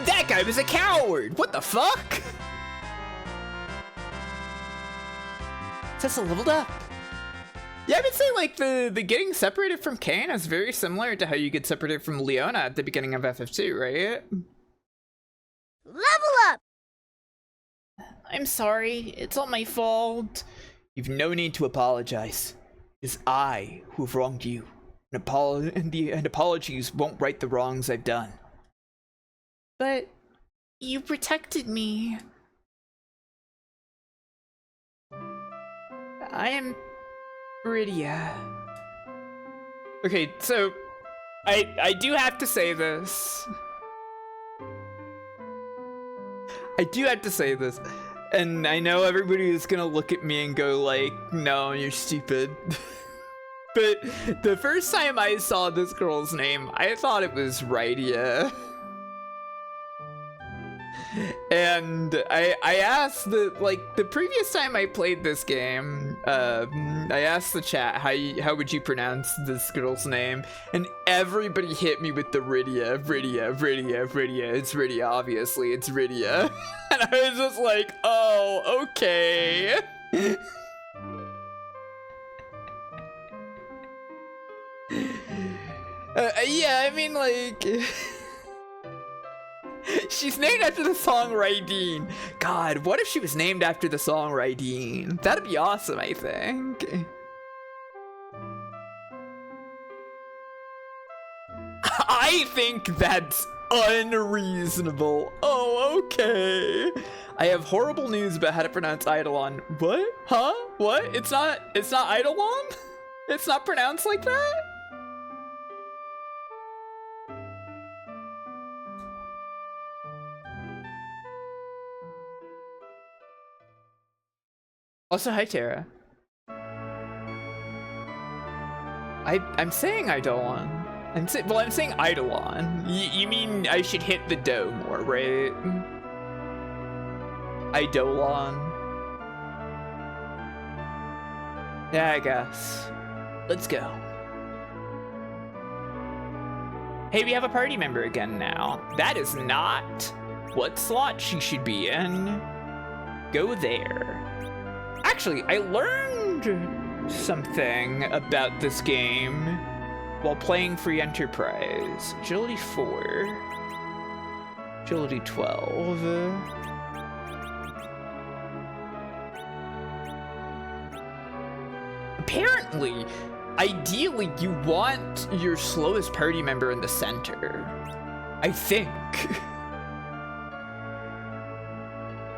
[SPEAKER 1] That guy was a coward! What the fuck? Cecil leveled up. Yeah, I would say like the getting separated from Cain is very similar to how you get separated from Leona at the beginning of FF2, right?
[SPEAKER 6] Level up!
[SPEAKER 1] I'm sorry, it's all my fault. You've no need to apologize. It's I who have wronged you. And apologies won't right the wrongs I've done. But you protected me. I am Rydia. Okay, so I do have to say this. I do have to say this. And I know everybody is gonna look at me and go like, no, you're stupid. But the first time I saw this girl's name, I thought it was Rydia. And I asked the previous time I played this game, I asked the chat how would you pronounce this girl's name, and everybody hit me with the Rydia. It's Rydia, obviously, it's Rydia. And I was just like, oh, okay. Yeah, I mean, like... She's named after the song Rydia. God, what if she was named after the song Rydia? That'd be awesome, I think. I think that's unreasonable. Oh, okay. I have horrible news about how to pronounce Eidolon. What? Huh? What? It's not Eidolon? It's not pronounced like that? Also, hi, Tara. I'm saying Eidolon. I'm saying Eidolon. You mean I should hit the dough more, right? Eidolon. Yeah, I guess. Let's go. Hey, we have a party member again now. That is not what slot she should be in. Go there. Actually, I learned something about this game while playing Free Enterprise. Agility 4. Agility 12. Apparently, ideally, you want your slowest party member in the center. I think.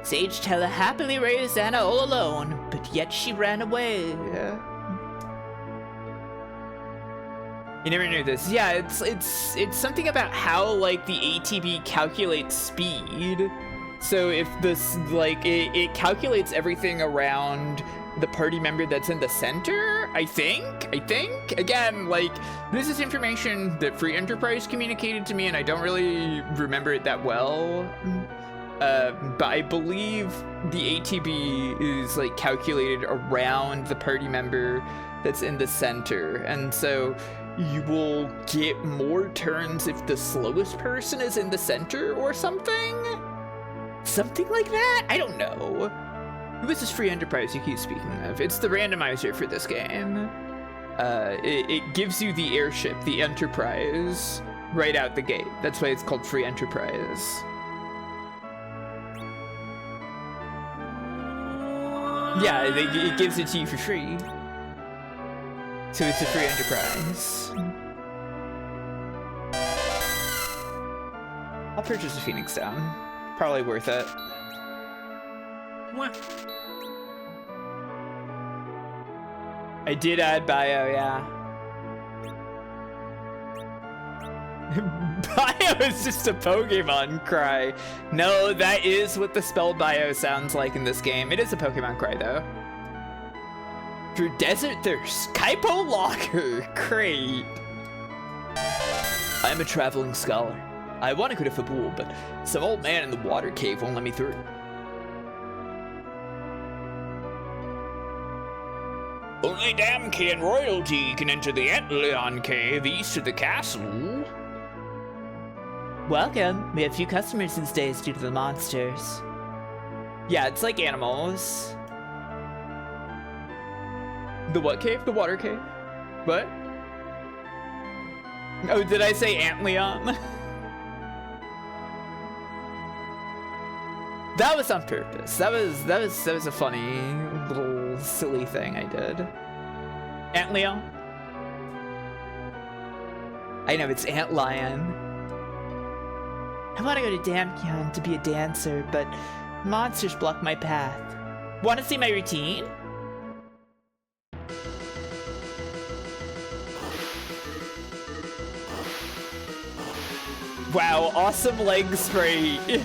[SPEAKER 1] Sage Tellah happily raised Anna all alone, but yet she ran away. You never knew this. Yeah, it's something about how like the ATB calculates speed. So if this like it calculates everything around the party member that's in the center, I think. Again, like this is information that Free Enterprise communicated to me and I don't really remember it that well. But I believe the ATB is like calculated around the party member that's in the center, and so you will get more turns if the slowest person is in the center or something like that. I don't know. Who is this Free Enterprise you keep speaking of? It's the randomizer for this game. It gives you the airship, the Enterprise, right out the gate. That's why it's called Free Enterprise. Yeah, it gives it to you for free. So it's a Free Enterprise. I'll purchase a Phoenix Down. Probably worth it.
[SPEAKER 2] What?
[SPEAKER 1] I did add bio, yeah. Bio is just a Pokemon cry. No, that is what the spell bio sounds like in this game. It is a Pokemon cry, though. For Desert Thirst, Kaipo Locker, great. I'm a traveling scholar. I want to go to Fabul, but some old man in the water cave won't let me through. Only Damkin royalty can enter the Antlion cave east of the castle. Welcome. We have few customers these days due to the monsters. Yeah, it's like animals. The what cave? The water cave? What? Oh, did I say Antlion? That was on purpose. That was a funny little silly thing I did. Antlion? I know, it's Antlion. I want to go to Damkion to be a dancer, but monsters block my path. Want to see my routine? Wow, awesome leg straight.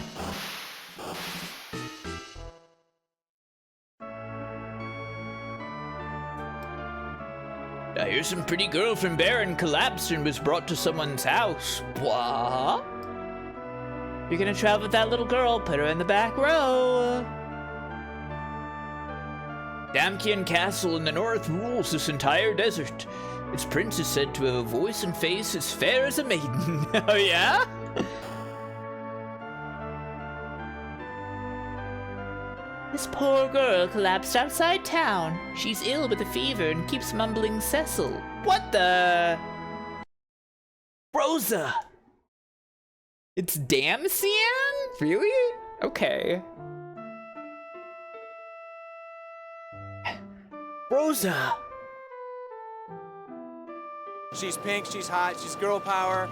[SPEAKER 1] I hear some pretty girl from Baron collapsed and was brought to someone's house. What? You're gonna travel with that little girl, put her in the back row. Damkian Castle in the north rules this entire desert. Its prince is said to have a voice and face as fair as a maiden. Oh yeah? This poor girl collapsed outside town. She's ill with a fever and keeps mumbling Cecil. What the? Rosa! It's Damsian? Really? Okay. Rosa!
[SPEAKER 8] She's pink, she's hot, she's girl power.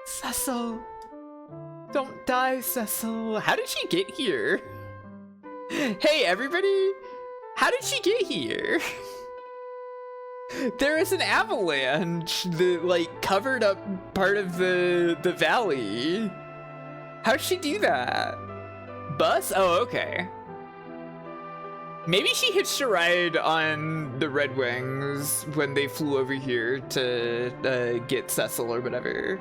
[SPEAKER 1] Cecil. Don't die, Cecil. How did she get here? Hey, everybody! How did she get here? There is an avalanche that, like, covered up part of the valley. How'd she do that? Bus? Oh, okay. Maybe she hitched a ride on the Red Wings when they flew over here to get Cecil or whatever.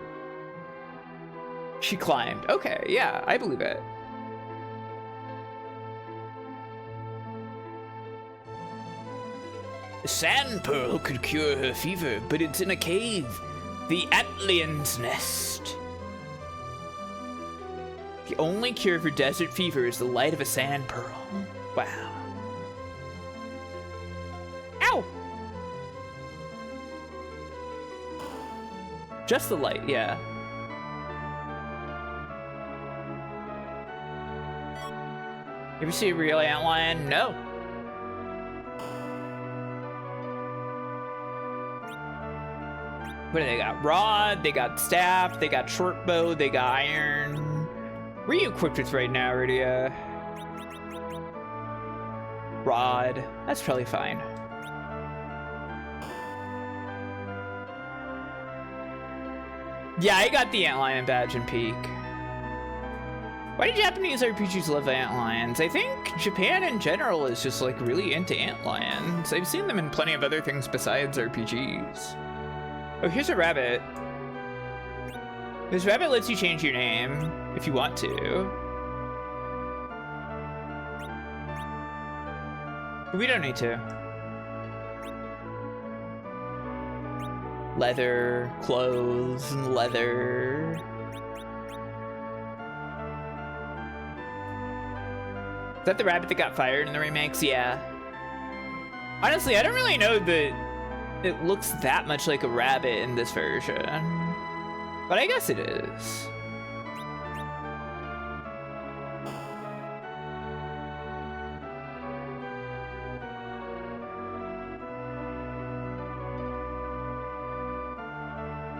[SPEAKER 1] She climbed. Okay, yeah, I believe it. A sand pearl could cure her fever, but it's in a cave. The antlion's nest. The only cure for desert fever is the light of a sand pearl. Wow. Ow! Just the light, yeah. You ever see a real antlion? No. What do they got? Rod, they got staff, they got short bow, they got iron. What are you equipped with right now, Rydia? Rod. That's probably fine. Yeah, I got the antlion badge in Peak. Why do Japanese RPGs love antlions? I think Japan in general is just like really into antlions. I've seen them in plenty of other things besides RPGs. Oh, here's a rabbit. This rabbit lets you change your name if you want to. But we don't need to. Leather, clothes, and leather. Is that the rabbit that got fired in the remakes? Yeah. Honestly, I don't really know that it looks that much like a rabbit in this version. But I guess it is.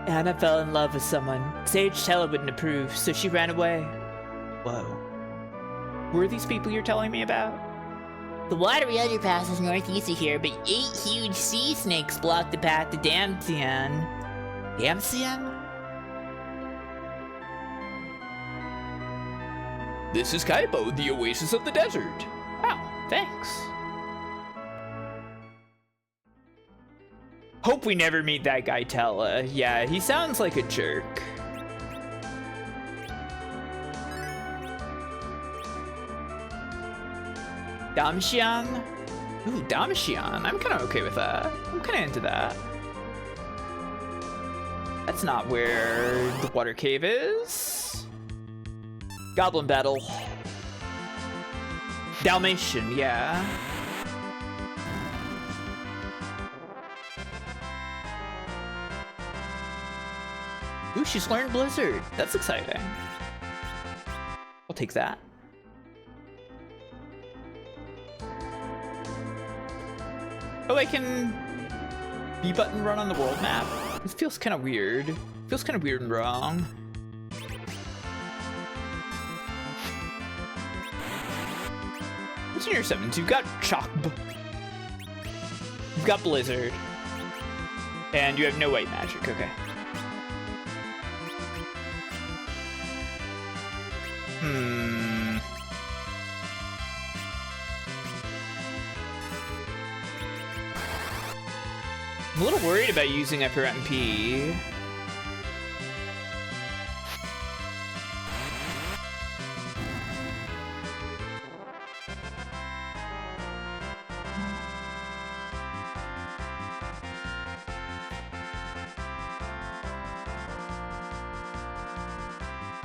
[SPEAKER 1] Anna fell in love with someone. Sage Tellah wouldn't approve, so she ran away. Whoa. Who are these people you're telling me about? The watery underpass is northeast of here, but 8 huge sea snakes block the path to Damsian. Damsian? This is Kaipo, the oasis of the desert. Oh, thanks. Hope we never meet that guy Tellah. Yeah, he sounds like a jerk. Damsian? Ooh, Damashion. I'm kind of okay with that. I'm kind of into that. That's not where the water cave is. Goblin battle. Dalmatian, yeah. Ooh, she's learned Blizzard. That's exciting. I'll take that. Oh, I can B button run on the world map. This feels kind of weird. Feels kind of weird and wrong. What's in your sevens? You've got Chocb. You've got Blizzard. And you have no white magic, okay. I'm a little worried about using FRMP.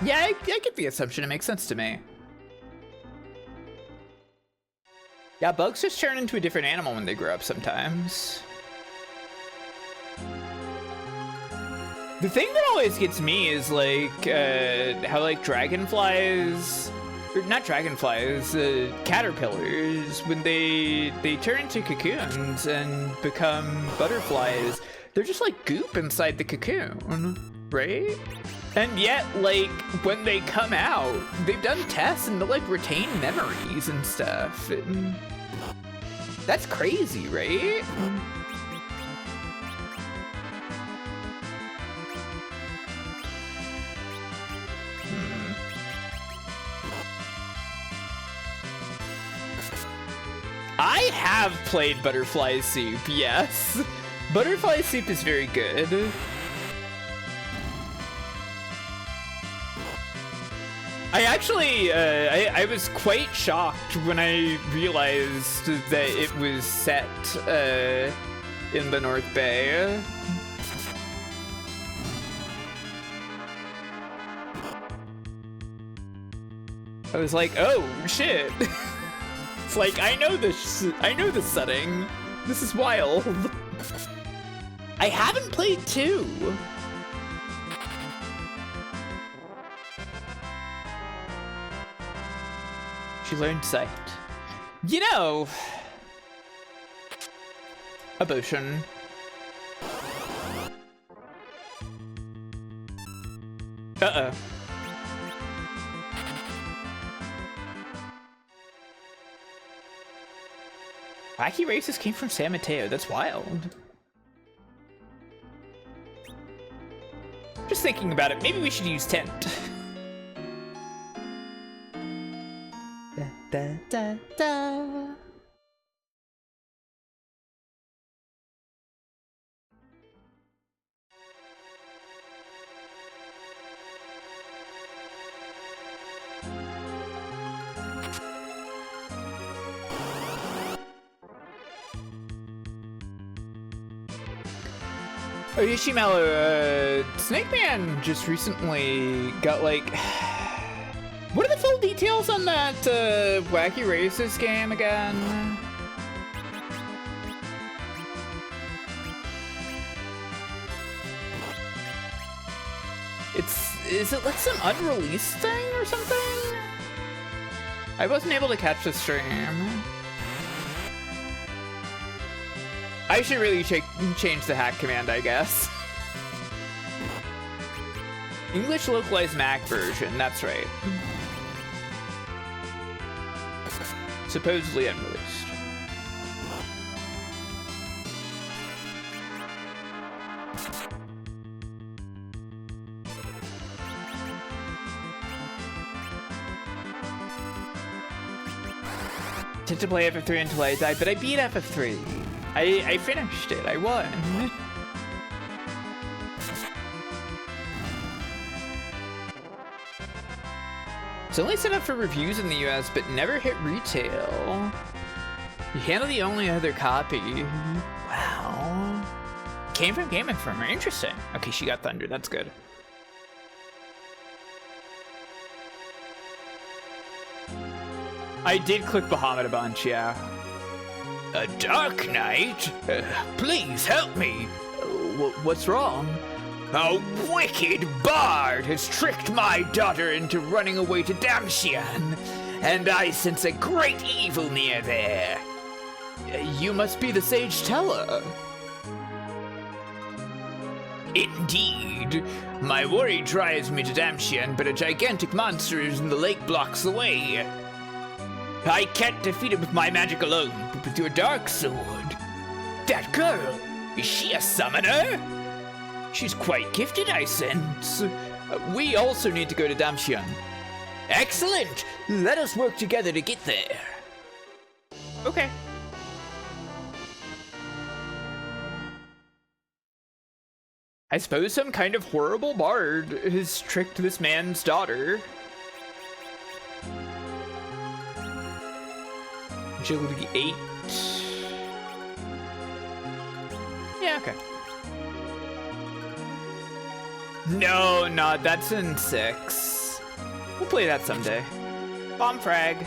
[SPEAKER 1] Yeah, I get the assumption. It makes sense to me. Yeah, bugs just turn into a different animal when they grow up sometimes. The thing that always gets me is like how like dragonflies, or not dragonflies, caterpillars, when they turn into cocoons and become butterflies, they're just like goop inside the cocoon, right? And yet, like, when they come out, they've done tests and they'll like retain memories and stuff. And that's crazy, right? I have played Butterfly Soup, yes. Butterfly Soup is very good. I actually, I was quite shocked when I realized that it was set in the North Bay. I was like, oh shit. It's like, I know this setting. This is wild. I haven't played 2. She learned sight. You know, Abotion. Uh-oh. Wacky races came from San Mateo. That's wild. Just thinking about it, maybe we should use Tent. Da, da, da, da. Oh, Yoshimello, Snake Man just recently got like... What are the full details on that Wacky Races game again? Is it like some unreleased thing or something? I wasn't able to catch the stream. I should really change the hack command, I guess. English localized Mac version, that's right. Supposedly unreleased. Tend to play FF3 until I died, but I beat FF3. I finished it, I won. It's only set up for reviews in the US, but never hit retail. You handle the only other copy. Wow. Came from Game Informer. Interesting. Okay, she got Thunder. That's good. I did click Bahamut a bunch, yeah. A Dark Knight? Please help me. What's wrong? A wicked bard has tricked my daughter into running away to Damshian, and I sense a great evil near there. You must be the sage Tellah. Indeed. My worry drives me to Damshian, but a gigantic monster is in the lake blocks the way. I can't defeat it with my magic alone, but with your dark sword. That girl, is she a summoner? She's quite gifted, I sense. We also need to go to Damshian. Excellent! Let us work together to get there. Okay. I suppose some kind of horrible bard has tricked this man's daughter. Agility 8. Yeah, okay. No, that's in 6. We'll play that someday. Bomb frag.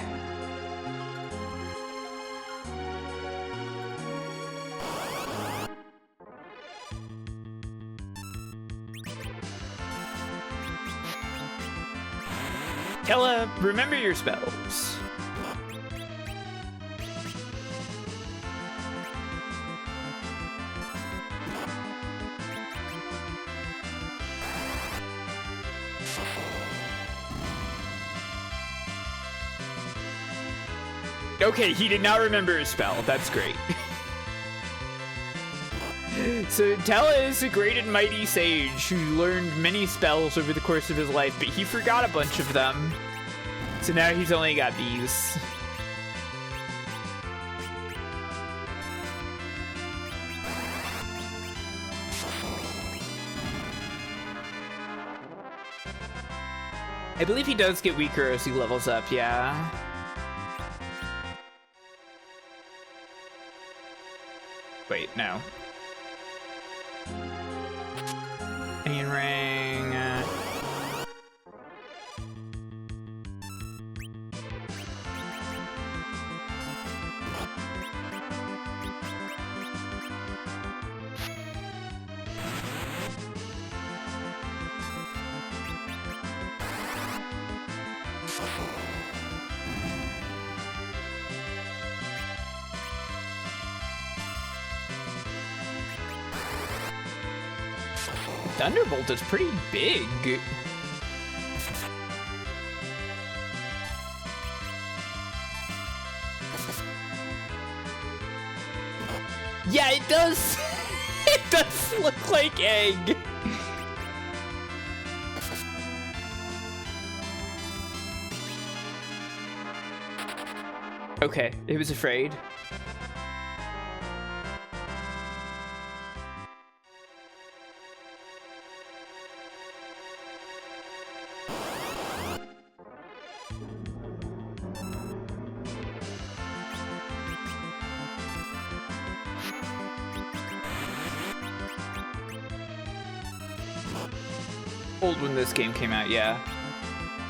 [SPEAKER 1] Tellah, remember your spells. Okay, he did not remember his spell. That's great. So Tellah is a great and mighty sage who learned many spells over the course of his life, but he forgot a bunch of them. So now he's only got these. I believe he does get weaker as he levels up, yeah. Wait, no. Onion ring. Thunderbolt is pretty big. Yeah, it does. It does look like egg. Okay, it was afraid. Old when this game came out, yeah.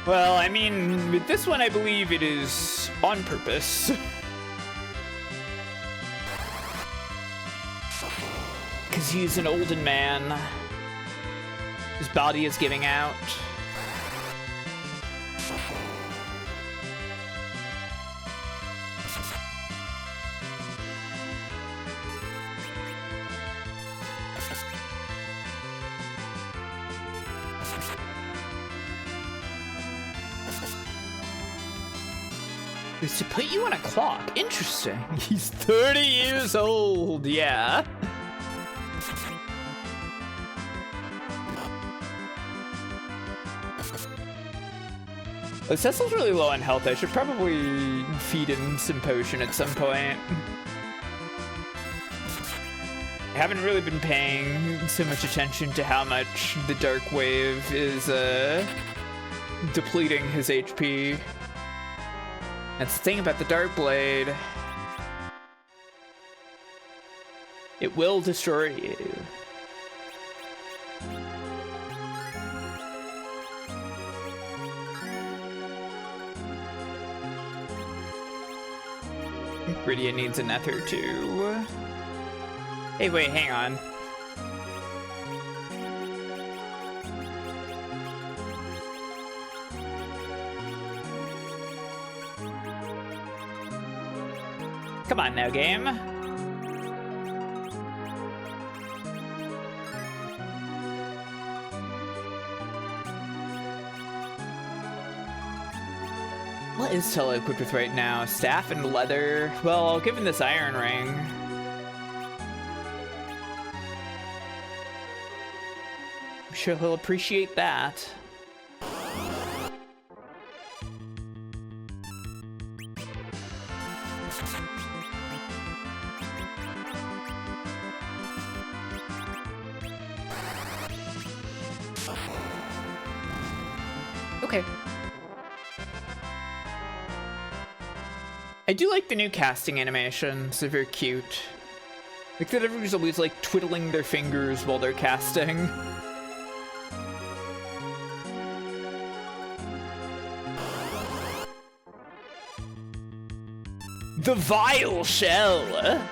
[SPEAKER 1] Well, I mean, with this one, I believe it is on purpose. Because he's an olden man. His body is giving out. Is to put you on a clock. Interesting. He's 30 years old, yeah. Well, Cecil's really low on health. I should probably feed him some potion at some point. I haven't really been paying so much attention to how much the Dark Wave is depleting his HP. That's the thing about the Dark Blade. It will destroy you. Rydia needs a nether too. Hey, wait, hang on. Come on now, game. What is tellah equipped with right now? Staff and leather. Well, I'll give him this iron ring. I'm sure he'll appreciate that. Okay. I do like the new casting animations. They're very cute. Like that everybody's always like twiddling their fingers while they're casting. The vile shell!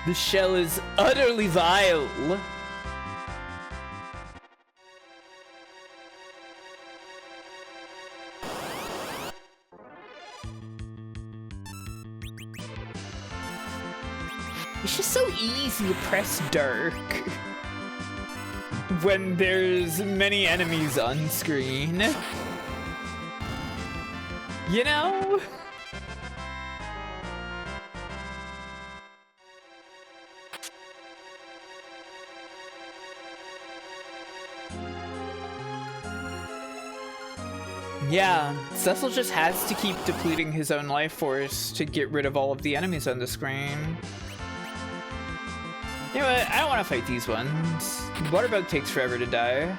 [SPEAKER 1] The shell is utterly vile. It's just so easy to press dark when there's many enemies on screen. You know? Yeah, Cecil just has to keep depleting his own life force to get rid of all of the enemies on the screen. You know what? I don't want to fight these ones. Waterbug takes forever to die.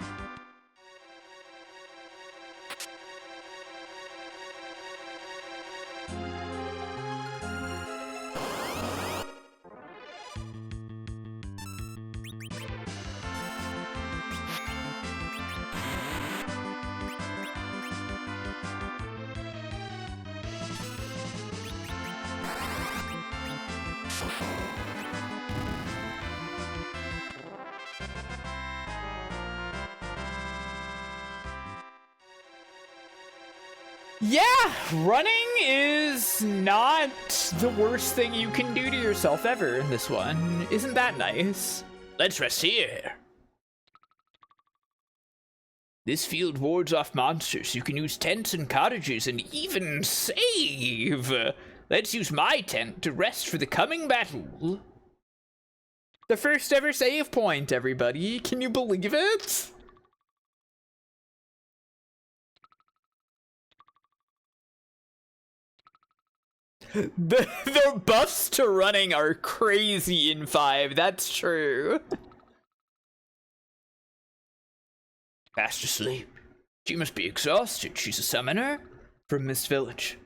[SPEAKER 1] Yeah, running is not the worst thing you can do to yourself ever in this one. Isn't that nice? Let's rest here. This field wards off monsters. You can use tents and cottages and even save. Let's use my tent to rest for the coming battle. The first ever save point, everybody. Can you believe it? The buffs to running are crazy in 5, that's true. Fast asleep. She must be exhausted. She's a summoner from Mist Village.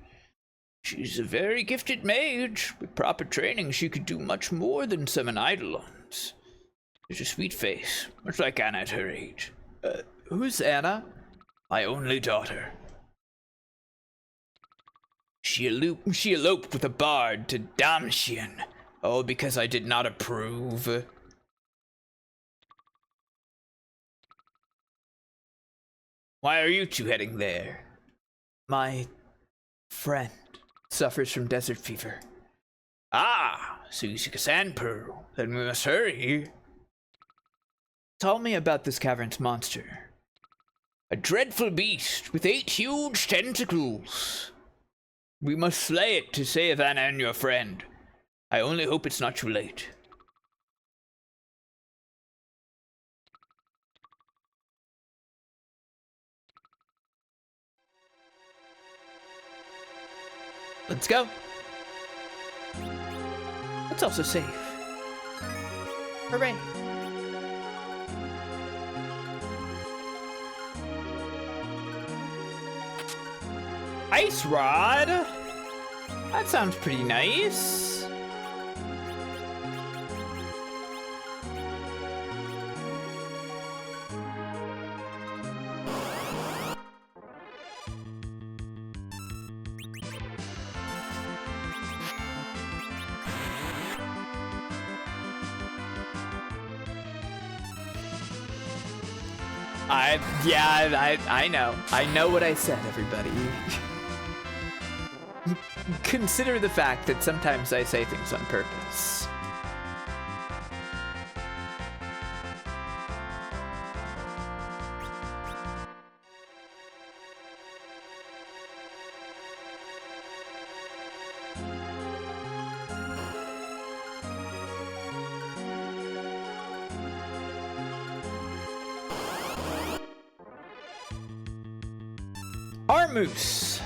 [SPEAKER 1] She's a very gifted mage. With proper training, she could do much more than summon eidolons. There's a sweet face, much like Anna at her age. Who's Anna? My only daughter. She eloped with a bard to Damshian, all because I did not approve. Why are you two heading there? My friend suffers from desert fever. Ah, so you seek a sand pearl. Then we must hurry. Tell me about this cavern's monster. A dreadful beast with 8 huge tentacles. We must slay it to save Anna and your friend. I only hope it's not too late. Let's go. It's also safe. Hooray. Ice rod. That sounds pretty nice. I know. I know what I said, everybody. Consider the fact that sometimes I say things on purpose. Our moose.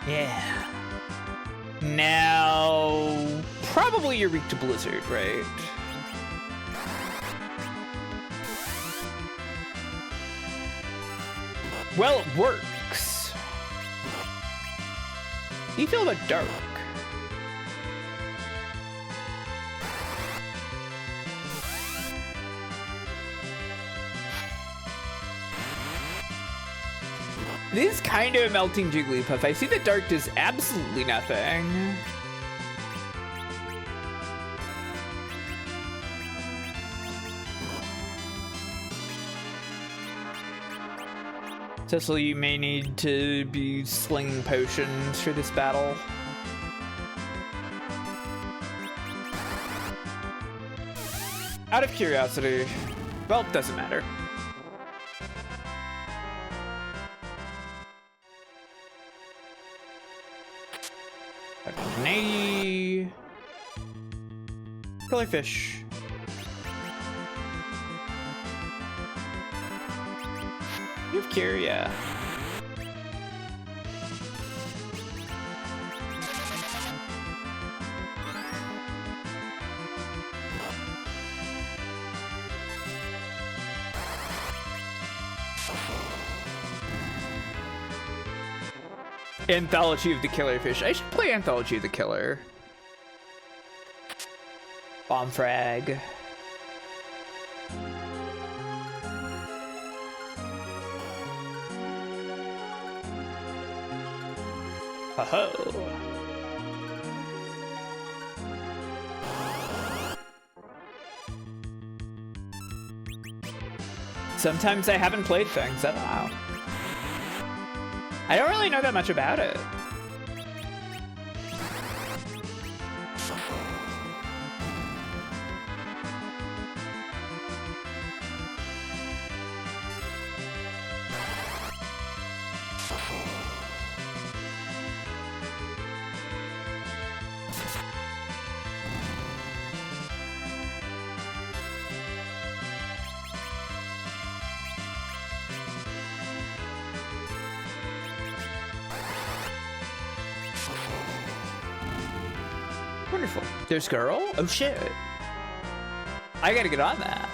[SPEAKER 1] Yeah. Now, probably you're weak to blizzard, right? Well, it works. How do you feel about dark? It is kind of a melting Jigglypuff. I see that dark does absolutely nothing. Cecil, you may need to be slinging potions for this battle. Out of curiosity. Well, it doesn't matter. Killerfish. You have cure, yeah. Anthology of the Killerfish. I should play Anthology of the Killer. Bomb frag. Ho-ho. Sometimes I haven't played things, I don't know. I don't really know that much about it. Wonderful. There's girl? Oh shit. I gotta get on that.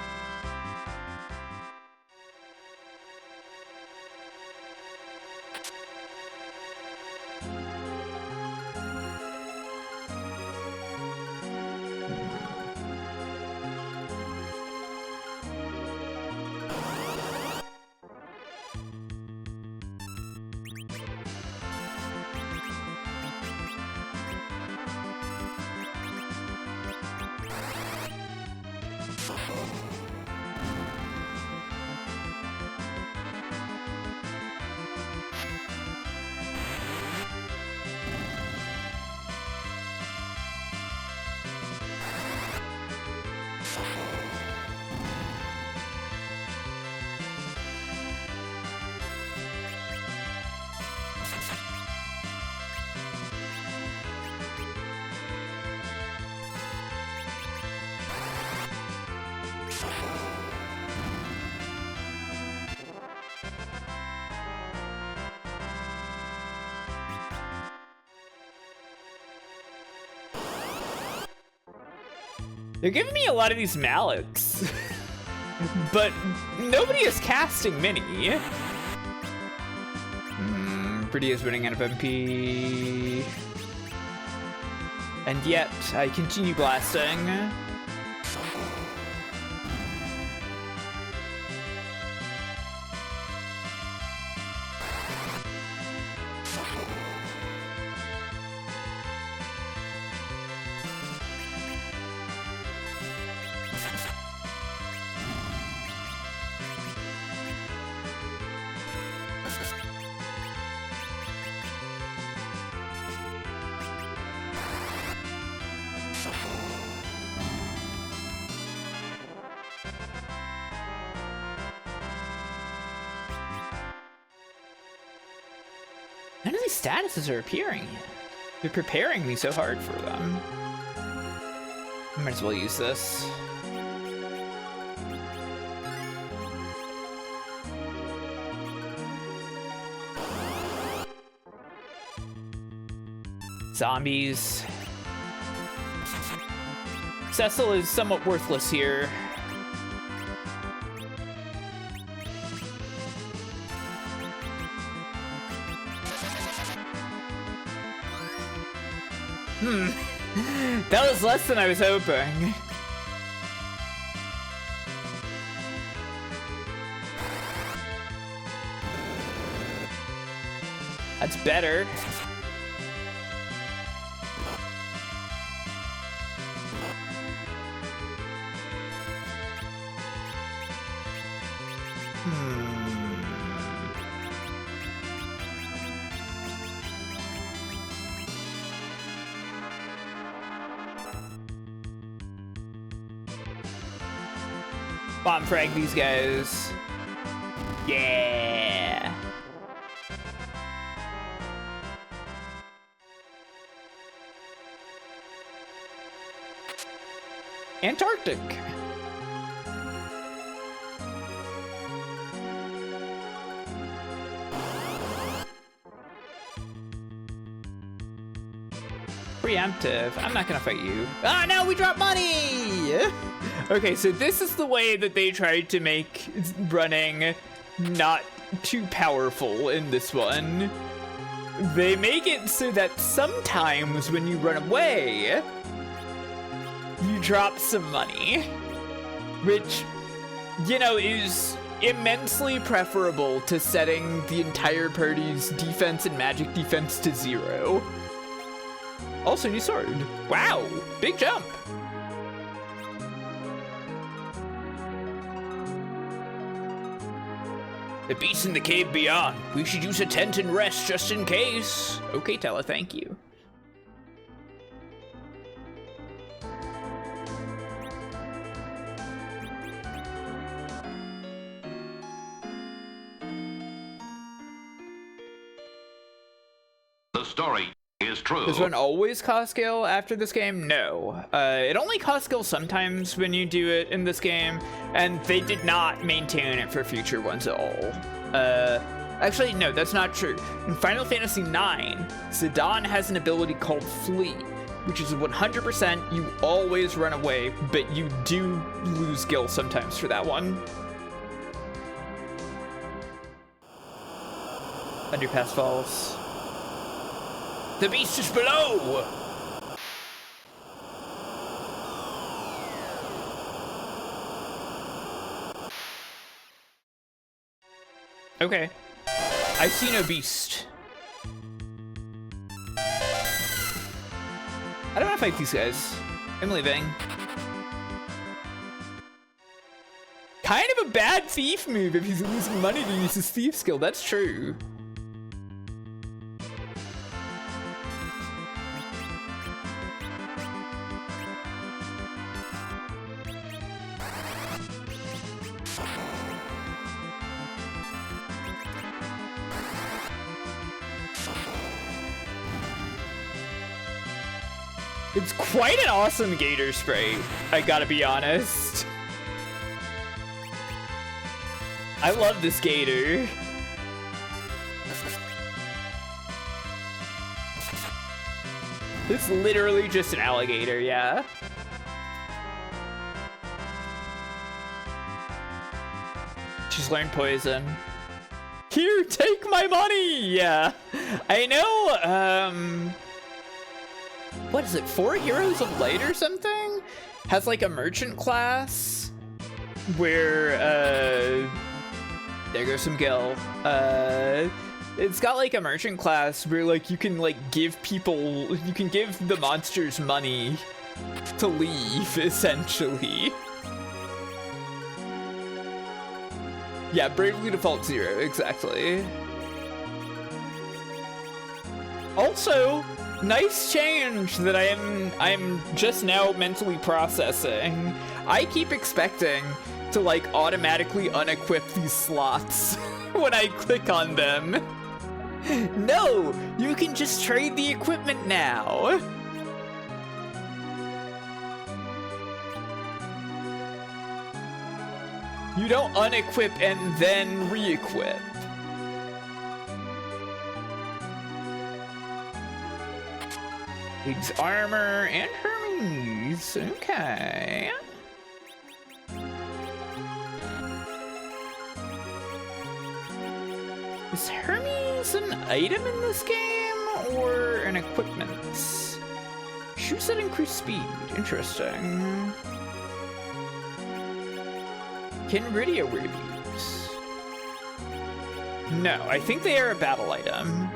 [SPEAKER 1] They're giving me a lot of these mallets. but nobody is casting Mini. Rydia is winning out of MP. And yet, I continue blasting. None of these statuses are appearing yet. They're preparing me so hard for them. I might as well use this. Zombies. Cecil is somewhat worthless here. That was less than I was hoping. That's better. Bomb frag these guys. Yeah. Antarctic. Preemptive. I'm not gonna fight you. Ah, no, we dropped money! Okay, so this is the way that they tried to make running not too powerful in this one. They make it so that sometimes when you run away, you drop some money, which, you know, is immensely preferable to setting the entire party's defense and magic defense to 0. Also, new sword. Wow, big jump. The beast in the cave beyond. We should use a tent and rest just in case. Okay, Tellah, thank you.
[SPEAKER 3] The story is true.
[SPEAKER 1] Does one always cost skill after this game? No. It only costs skill sometimes when you do it in this game, and they did not maintain it for future ones at all. Actually, no, that's not true. In Final Fantasy IX, Zidane has an ability called Flee, which is 100% you always run away, but you do lose skill sometimes for that one. Underpass falls. The beast is below! Okay. I see no beast. I don't want to fight these guys. I'm leaving. Kind of a bad thief move if he's losing money to use his thief skill. That's true. It's quite an awesome gator spray, I gotta be honest. I love this gator. It's literally just an alligator, yeah. She's learned poison. Here, take my money! Yeah. I know, what is it, 4 Heroes of Light or something? Has like a merchant class where, there goes some Gil. It's got like a merchant class where like you can like give people, you can give the monsters money to leave, essentially. Yeah, Bravely Default 0, exactly. Also, nice change that I'm just now mentally processing. I keep expecting to like automatically unequip these slots when I click on them. No, you can just trade the equipment now. You don't unequip and then re-equip. Higgs armor and Hermes. Okay. Is Hermes an item in this game or an equipment? Shoes that increase speed. Interesting. Can Rydia wear these? No, I think they are a battle item.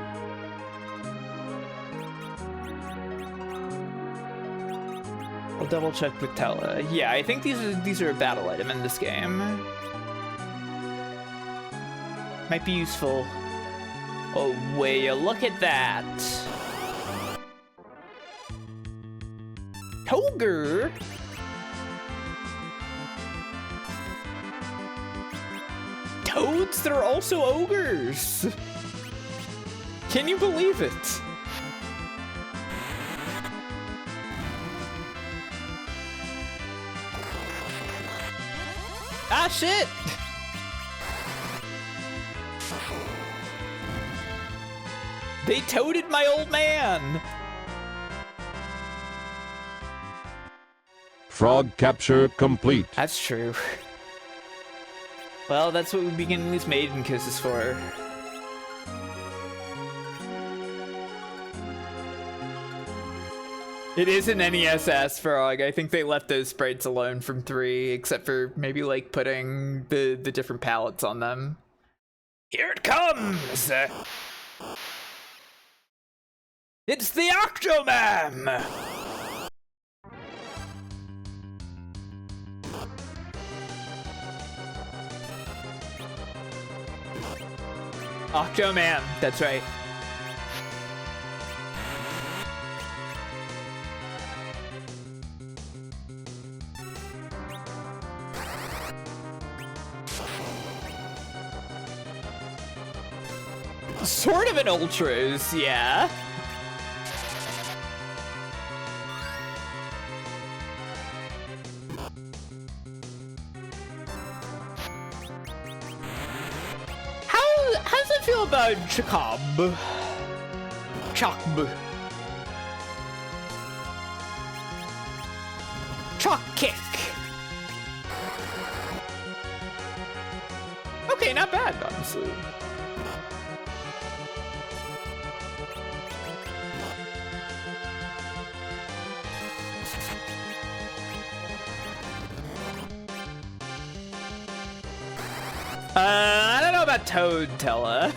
[SPEAKER 1] I'll double check with Tellah. Yeah, I think these are a battle item in this game. Might be useful. Oh, will you look at that? Toger? Toads? They're also ogres! Can you believe it? Ah, shit! They toaded my old man!
[SPEAKER 9] Frog capture complete.
[SPEAKER 1] That's true. Well, that's what we begin these maiden kisses for. It is an NESS frog. I think they left those sprites alone from 3, except for maybe like putting the different palettes on them. Here it comes! It's the Octomam! Octomam, that's right. Sort of an Ultras, yeah. How does it feel about Chakab? Chakb. Chalk kick. Okay, not bad, honestly. I don't know about Toad, Tellah.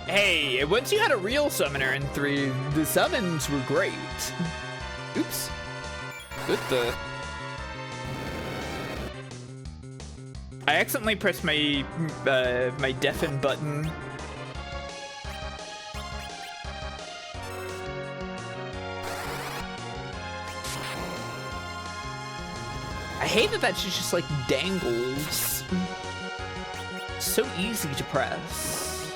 [SPEAKER 1] Hey, once you had a real summoner in 3, the summons were great. Oops. Good the... I accidentally pressed my my deafen button. I hate that she just like dangles. So easy to press.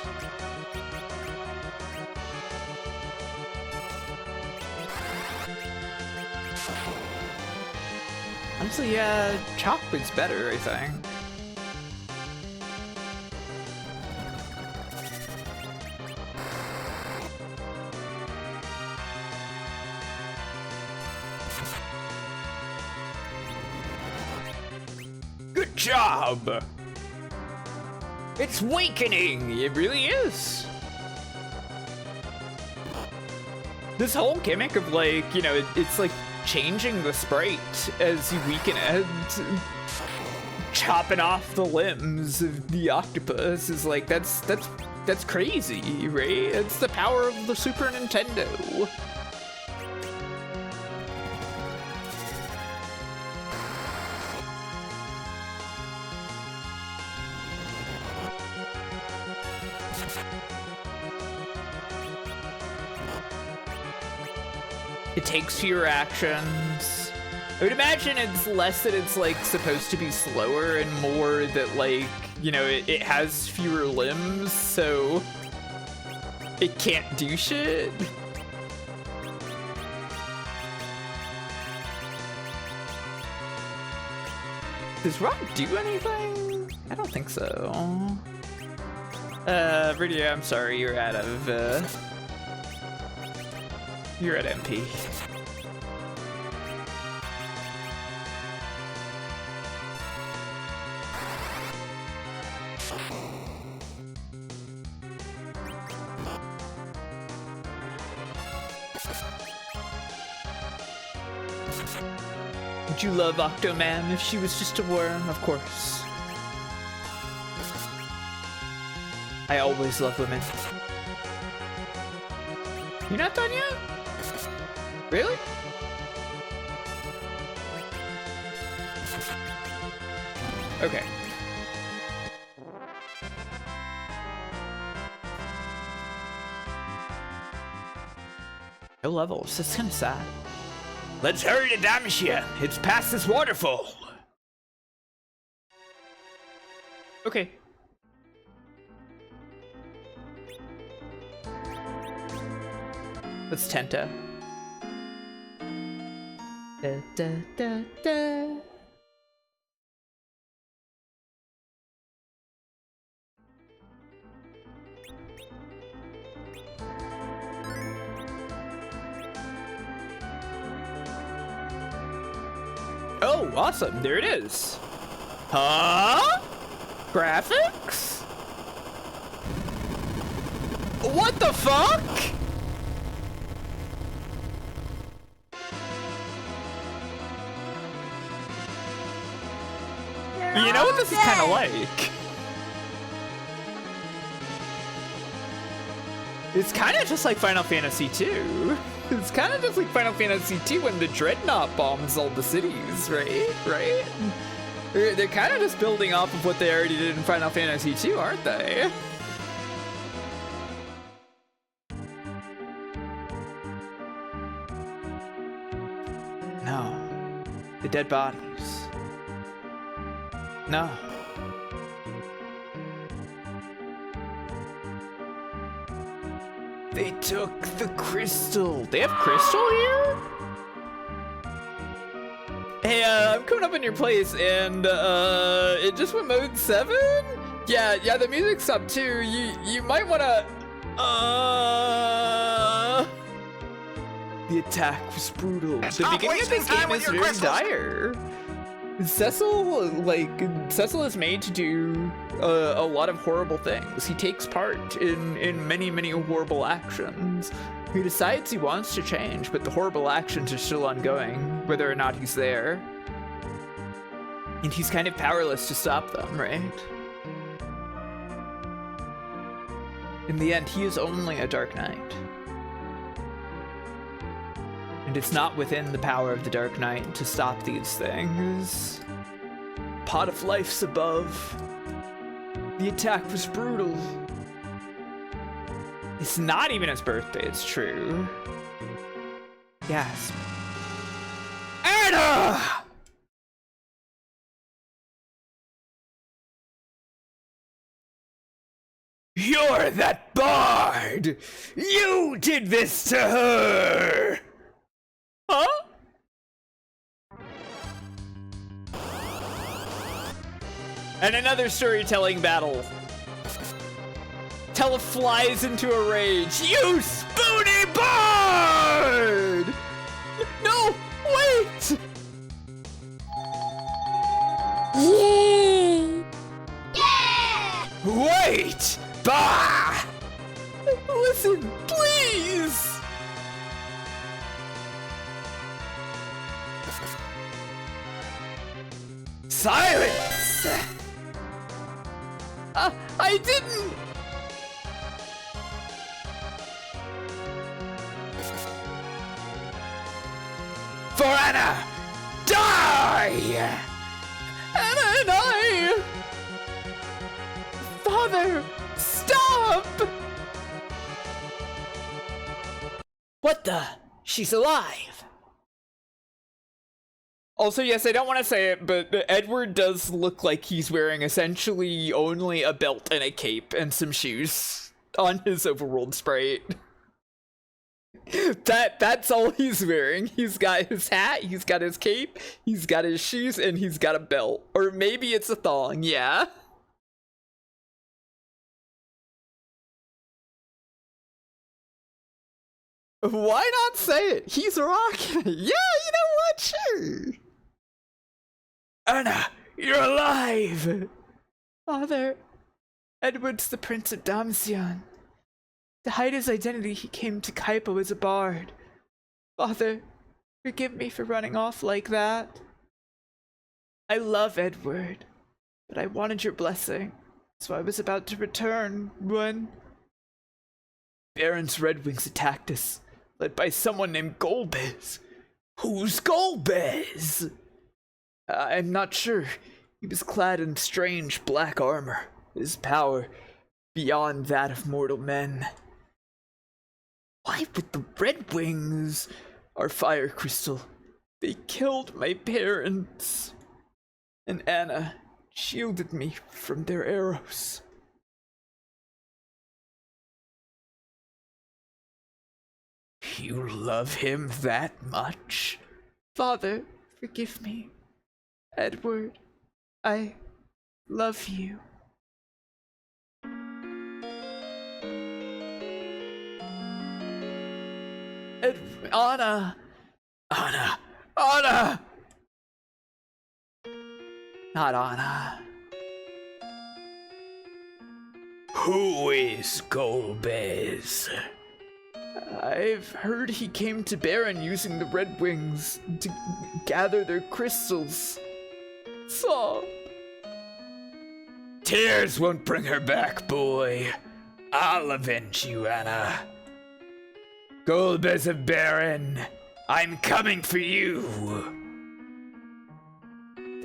[SPEAKER 1] Honestly, yeah, Chop is better, I think. job. It's weakening. It really is. This whole gimmick of like, you know, it's like changing the sprite as you weaken it, chopping off the limbs of the octopus is like, that's crazy, right? It's the power of the Super Nintendo. It takes fewer actions. I would imagine it's less that it's like supposed to be slower and more that like, you know, it has fewer limbs, so it can't do shit. Does Rock do anything? I don't think so. Rydia, I'm sorry, you're out of, you're at MP. Would you love Octomam if she was just a worm? Of course. I always love women. You're not done yet? Really? Okay. No levels. That's kind of sad. Let's hurry to Damashia. It's past this waterfall. Okay. Let's Tenta. Da, da, da, da. Oh, awesome. There it is. Huh? Graphics? What the fuck? You know what this is kind of like? It's kind of just like Final Fantasy II. It's kind of just like Final Fantasy II when the Dreadnought bombs all the cities, right? Right? They're kind of just building off of what they already did in Final Fantasy II, aren't they? No. The dead bodies. No. They took the crystal. They have crystal here? Hey, I'm coming up in your place and it just went mode 7? Yeah, the music's up too. You might wanna The attack was brutal. The beginning of this game is very dire. Cecil is made to do a lot of horrible things. He takes part in many, many horrible actions. He decides he wants to change, but the horrible actions are still ongoing, whether or not he's there. And he's kind of powerless to stop them, right? In the end, he is only a Dark Knight. And it's not within the power of the Dark Knight to stop these things. Pot of life's above. The attack was brutal. It's not even his birthday, it's true. Yes. Anna! You're that bard! You did this to her! Huh? And another storytelling battle. Tellah flies into a rage. You spoony bard! No, wait!
[SPEAKER 6] Yeah!
[SPEAKER 1] Wait! Bah! Listen, please! Silence! I didn't! For Anna! Die! Anna and I! Father! Stop! What the? She's alive! Also, yes, I don't want to say it, but Edward does look like he's wearing essentially only a belt and a cape and some shoes on his overworld sprite. That's all he's wearing. He's got his hat, he's got his cape, he's got his shoes, and he's got a belt. Or maybe it's a thong, yeah? Why not say it? He's rocking it. Yeah, you know what? Sure. Anna, you're alive! Father, Edward's the Prince of Damsion. To hide his identity, he came to Kaipo as a bard. Father, forgive me for running off like that. I love Edward, but I wanted your blessing, so I was about to return when Baron's Red Wings attacked us, led by someone named Golbez. Who's Golbez? I'm not sure. He was clad in strange black armor, his power beyond that of mortal men. Why would the Red Wings? Our fire crystal. They killed my parents. And Anna shielded me from their arrows. You love him that much? Father, forgive me. Edward, I love you. Anna! Anna! Anna! Not Anna. Who is Golbez? I've heard he came to Baron using the Red Wings to gather their crystals. So tears won't bring her back, boy. I'll avenge you, Anna. Golbez of Baron, I'm coming for you.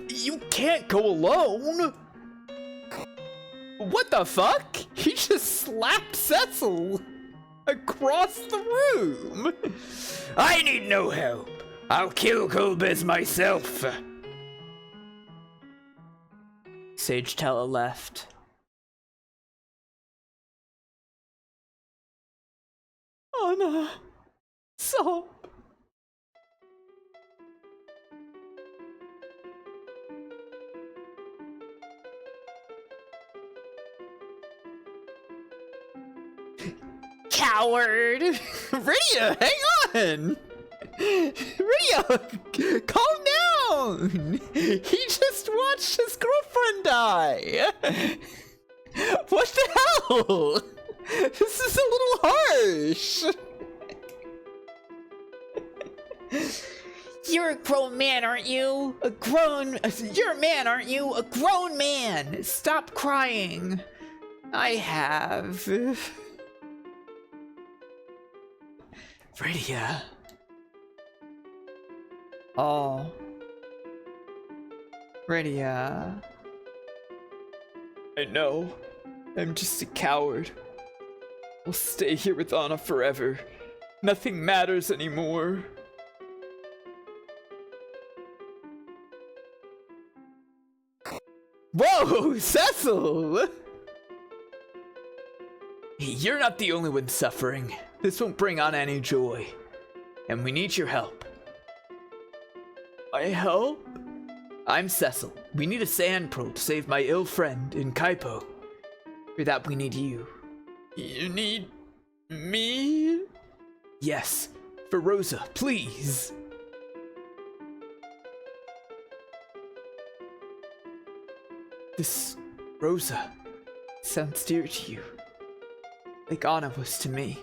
[SPEAKER 1] You can't go alone. What the fuck? He just slapped Cecil across the room. I need no help. I'll kill Golbez myself. Sage Tellah left. Anna, stop. Coward! Rydia, hang on! Rydia, calm down! He just watched his girlfriend die! What the hell? This is a little harsh! You're a grown man, aren't you? You're a man, aren't you? A grown man! Stop crying. I have. Rydia. Oh. Rydia. I know. I'm just a coward. I'll stay here with Anna forever. Nothing matters anymore. Whoa, Cecil! You're not the only one suffering. This won't bring on any joy. And we need your help. My help? I'm Cecil. We need a sand pearl to save my ill friend in Kaipo. For that we need you. You need me? Yes, for Rosa, please. This Rosa, sounds dear to you, like Anna was to me.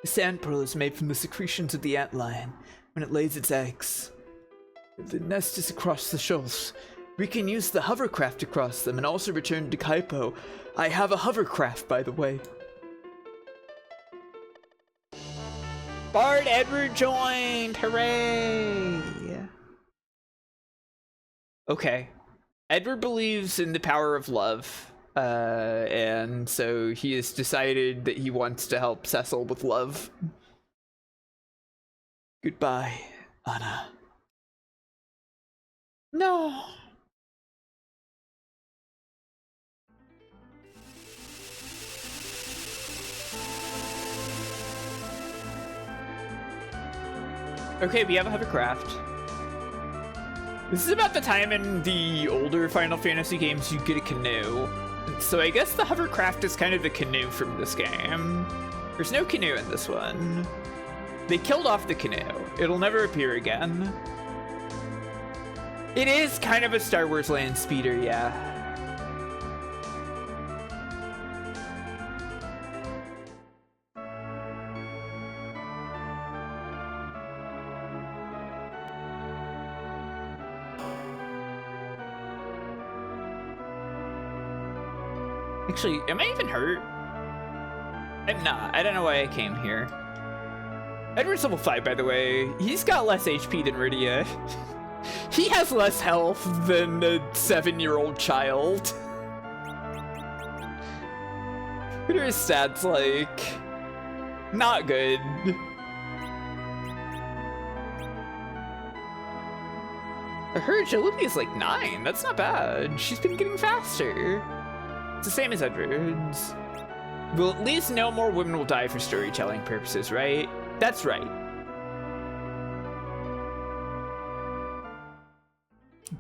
[SPEAKER 1] The sand pearl is made from the secretions of the antlion when it lays its eggs. The nest is across the shoals. We can use the hovercraft to cross them and also return to Kaipo. I have a hovercraft, by the way. Bard Edward joined! Hooray! Okay. Edward believes in the power of love. And so he has decided that he wants to help Cecil with love. Goodbye, Anna. No. Okay, we have a hovercraft. This is about the time in the older Final Fantasy games you get a canoe. So I guess the hovercraft is kind of the canoe from this game. There's no canoe in this one. They killed off the canoe. It'll never appear again. It is kind of a Star Wars land speeder, yeah. Actually, am I even hurt? I'm not. I don't know why I came here. Edward's level 5, by the way. He's got less HP than Rydia. He has less health than a 7-year-old child. What are his stats like? Not good. I heard Jalibia's like 9. That's not bad. She's been getting faster. It's the same as Edward's. Well, at least no more women will die for storytelling purposes, right? That's right.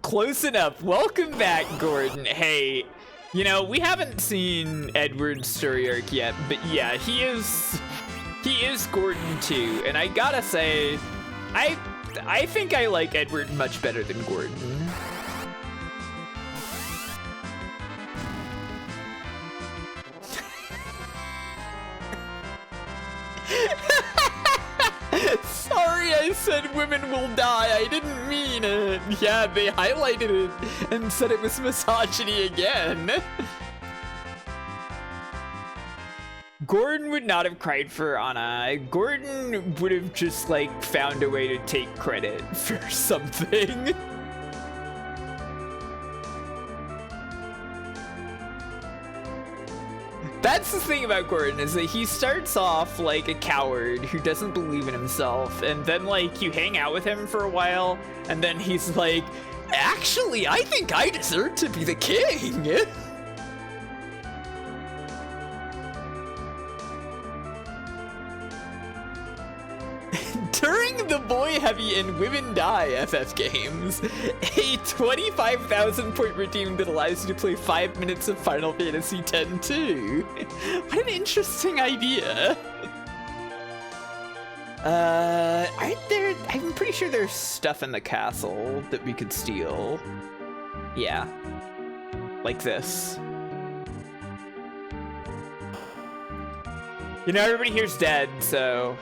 [SPEAKER 1] Close enough. Welcome back, Gordon. Hey, you know, we haven't seen Edward's story arc yet, but yeah, he is Gordon too. And I gotta say, I think I like Edward much better than Gordon. Sorry, I said women will die. I didn't mean it. Yeah, they highlighted it and said it was misogyny again. Gordon would not have cried for Anna. Gordon would have just, like, found a way to take credit for something. That's the thing about Gordon, is that he starts off like a coward who doesn't believe in himself, and then, like, you hang out with him for a while, and then he's like, actually, I think I deserve to be the king. During the boy heavy and women die FF games, a 25,000 point redeem that allows you to play 5 minutes of Final Fantasy X too. What an interesting idea. Aren't there, I'm pretty sure there's stuff in the castle that we could steal. Yeah, like this. You know, everybody here's dead, so.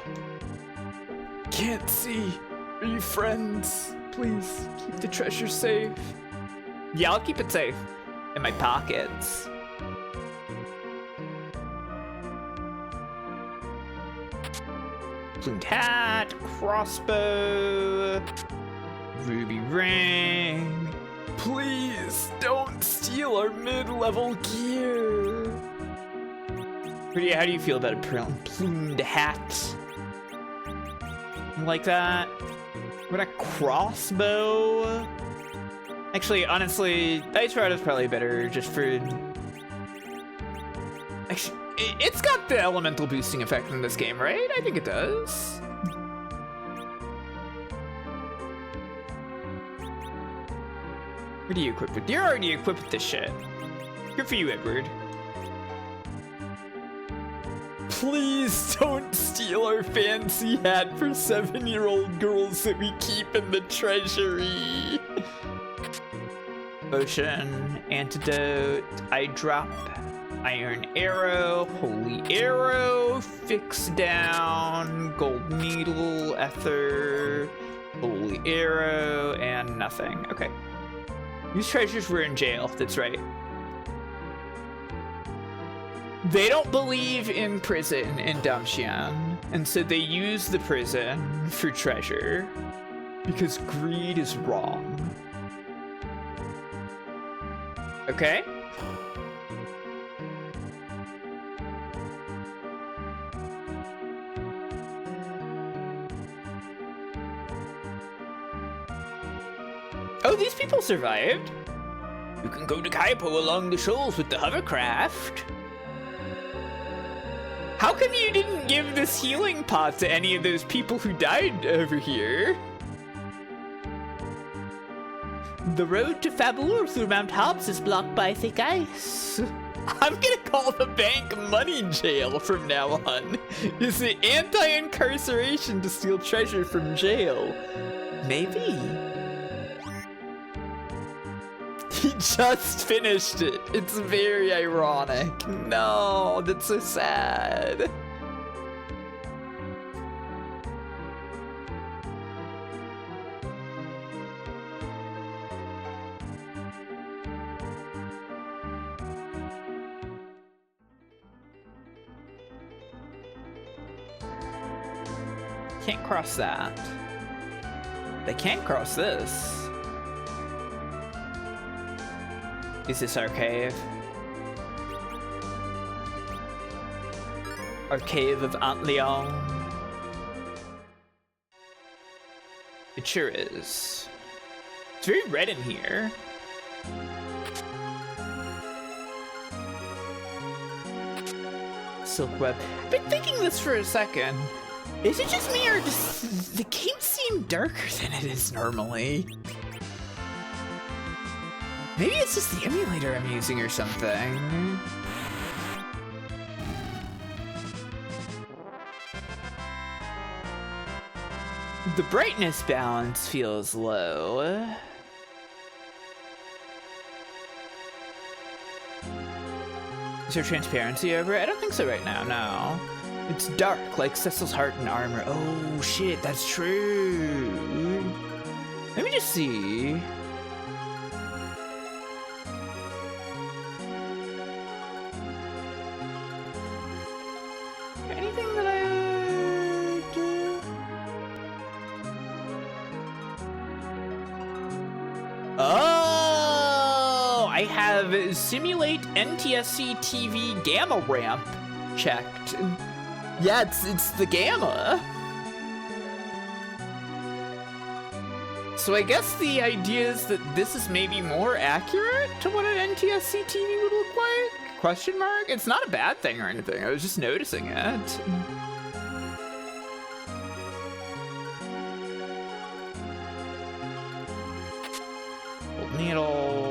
[SPEAKER 1] Can't see. Are you friends? Please keep the treasure safe. Yeah, I'll keep it safe in my pockets. Plumed hat, crossbow, ruby ring. Please don't steal our mid-level gear. Rydia, how do you feel about a plumed hat? Like that? What a crossbow? Actually, honestly, Dice Rod is probably better just for... Actually, it's got the elemental boosting effect in this game, right? I think it does. What do you equip with? You're already equipped with this shit. Good for you, Edward. Please don't steal our fancy hat for 7-year-old girls that we keep in the treasury. Ocean, antidote, eye drop, iron arrow, holy arrow, fix down, gold needle, ether, holy arrow, and nothing. Okay. These treasures were in jail, that's right. They don't believe in prison in Damxian, and so they use the prison for treasure, because greed is wrong. Okay? Oh, these people survived. You can go to Kaipo along the shoals with the hovercraft. How come you didn't give this healing pot to any of those people who died over here? The road to Fabul through Mount Hobs is blocked by thick ice. I'm gonna call the bank money jail from now on. Is it anti-incarceration to steal treasure from jail? Maybe. He just finished it. It's very ironic. No, that's so sad. Can't cross that. They can't cross this. Is this our cave? Our cave of Antlion? It sure is. It's very red in here. Silk web. I've been thinking this for a second. Is it just me, or does the game seem darker than it is normally? Maybe it's just the emulator I'm using or something. The brightness balance feels low. Is there transparency over it? I don't think so right now, no. It's dark, like Cecil's heart and armor. Oh shit, that's true. Let me just see. Anything that I do? Oh, I have simulate NTSC TV gamma ramp checked. Yeah, it's the gamma. So I guess the idea is that this is maybe more accurate to what an NTSC TV would look like? Question mark? It's not a bad thing or anything. I was just noticing it. Gold needle.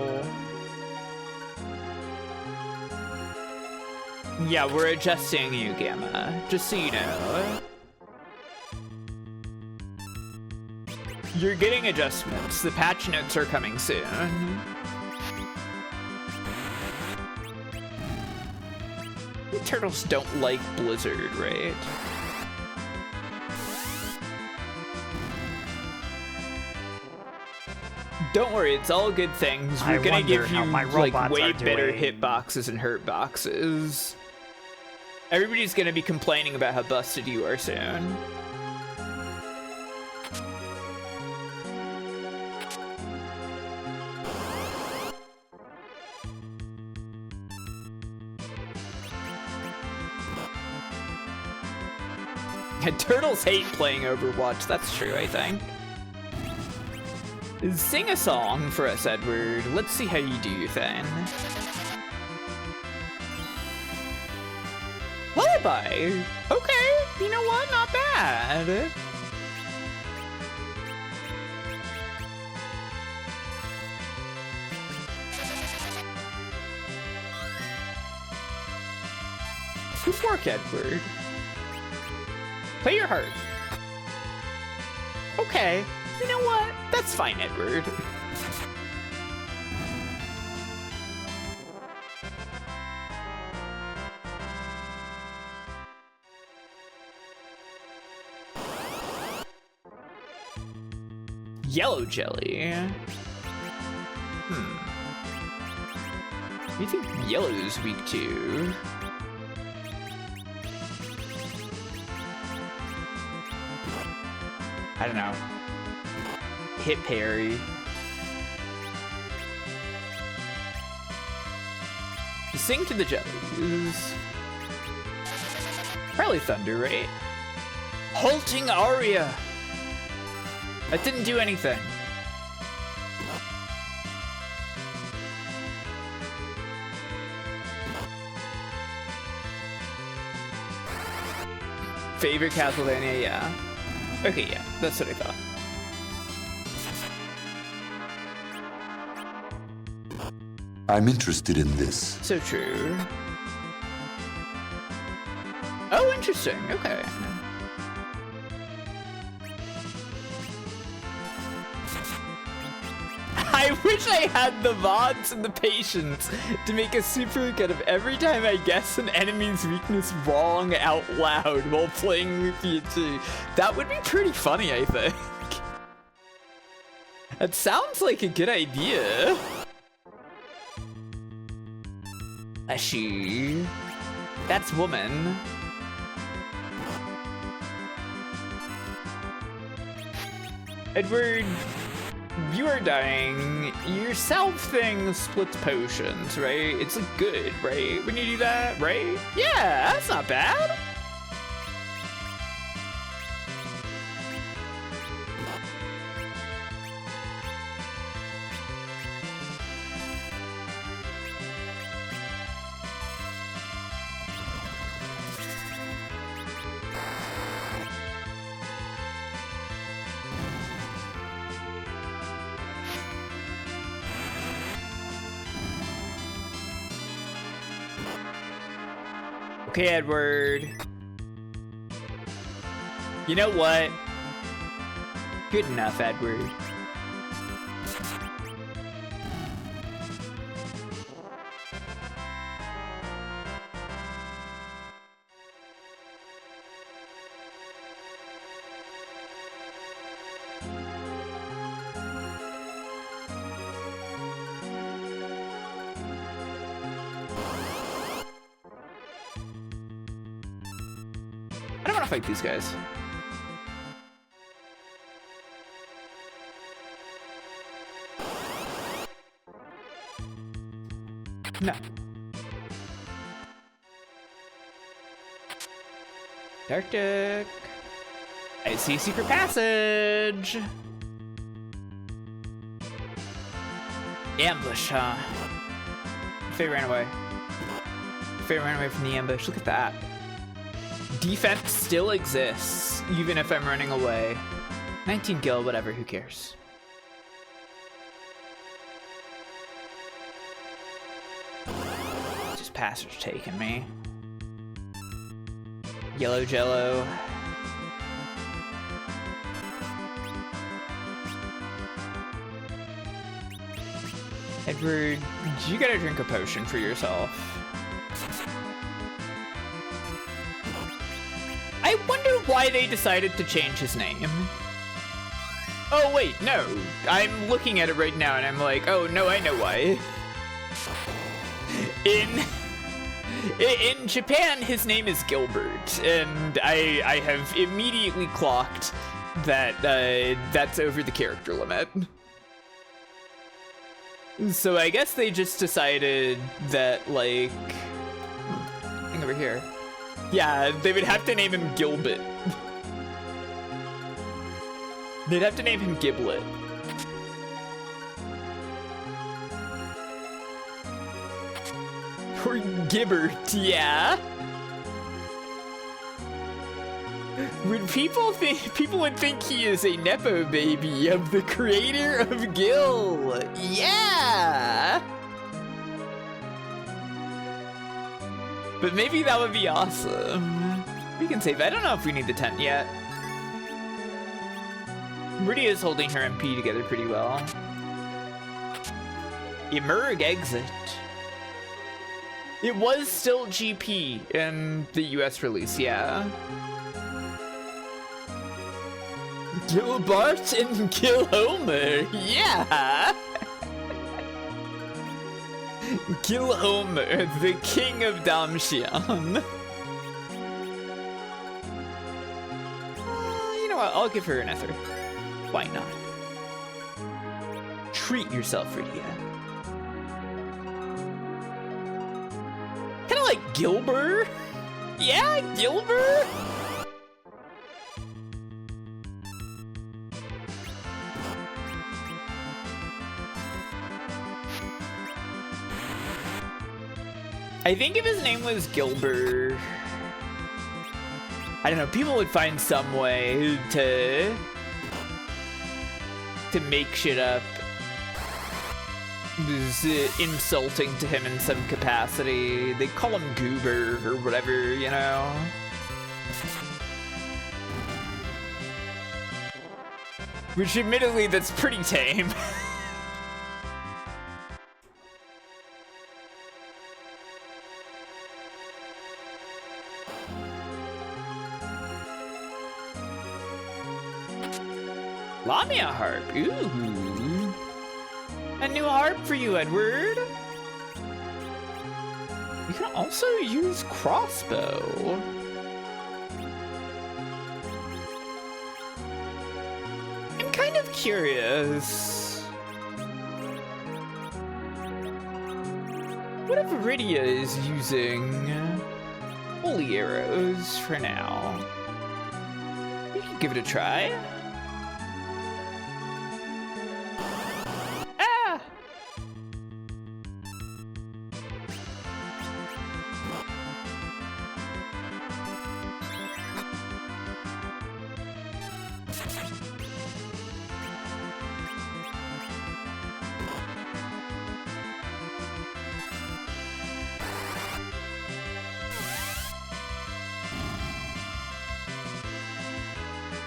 [SPEAKER 1] Yeah, we're adjusting you, Gamma, just so you know. You're getting adjustments. The patch notes are coming soon. Turtles don't like Blizzard, right? Don't worry, it's all good things. We're gonna give you like way better hitboxes and hurt boxes. Everybody's gonna be complaining about how busted you are soon. Turtles hate playing Overwatch, that's true, I think. Sing a song for us, Edward. Let's see how you do then. Lullaby! Okay, you know what? Not bad. Good work, Edward. Play your heart. Okay, you know what? That's fine, Edward. Yellow jelly. What do you think yellow's weak to? I don't know. Hit parry. Sing to the jellies. Probably thunder, right? Halting aria. That didn't do anything. Favorite Castlevania, yeah. Okay, yeah, that's what I thought.
[SPEAKER 7] I'm interested in this.
[SPEAKER 1] So true. Oh, interesting. Okay. I wish I had the mods and the patience to make a super good of every time I guess an enemy's weakness wrong out loud while playing with you too. That would be pretty funny, I think. That sounds like a good idea. A she. That's woman. Edward, you are dying. Your self thing splits potions, right? It's like good, right? When you do that, right? Yeah, that's not bad. Okay, Edward. You know what? Good enough, Edward. I don't want to fight these guys. No. Dark. I see secret passage. Ambush, huh? Faye ran away. Faye ran away from the ambush. Look at that. Defense still exists, even if I'm running away. 19 gil, whatever, who cares? Just passage taking me. Yellow jello. Edward, you gotta drink a potion for yourself. I wonder why they decided to change his name. Oh wait, no. I'm looking at it right now and I'm like, oh no, I know why. In Japan, his name is Gilbert, and I have immediately clocked that that's over the character limit. So I guess they just decided that, like, hang over here. Yeah, they would have to name him Gilbert. They'd have to name him Giblet. Or Gibbert, yeah. People would think he is a Nepo baby of the creator of Gil. Yeah. But maybe that would be awesome. We can save. I don't know if we need the tent yet. Rydia is holding her MP together pretty well. Emerg exit. It was still GP in the US release, yeah. Gilbert and Gilhomer, yeah! Gilhomer, the king of Damshian. You know what, I'll give her an ether. Why not? Treat yourself, Rydia. Kinda like Gilbert? Yeah, Gilbert? I think if his name was Gilbert, I don't know, people would find some way to make shit up. It was insulting to him in some capacity. They call him Goober or whatever, you know? Which admittedly, that's pretty tame. Lamia harp, ooh. A new harp for you, Edward. You can also use crossbow. I'm kind of curious. What if Rydia is using holy arrows for now? We can give it a try.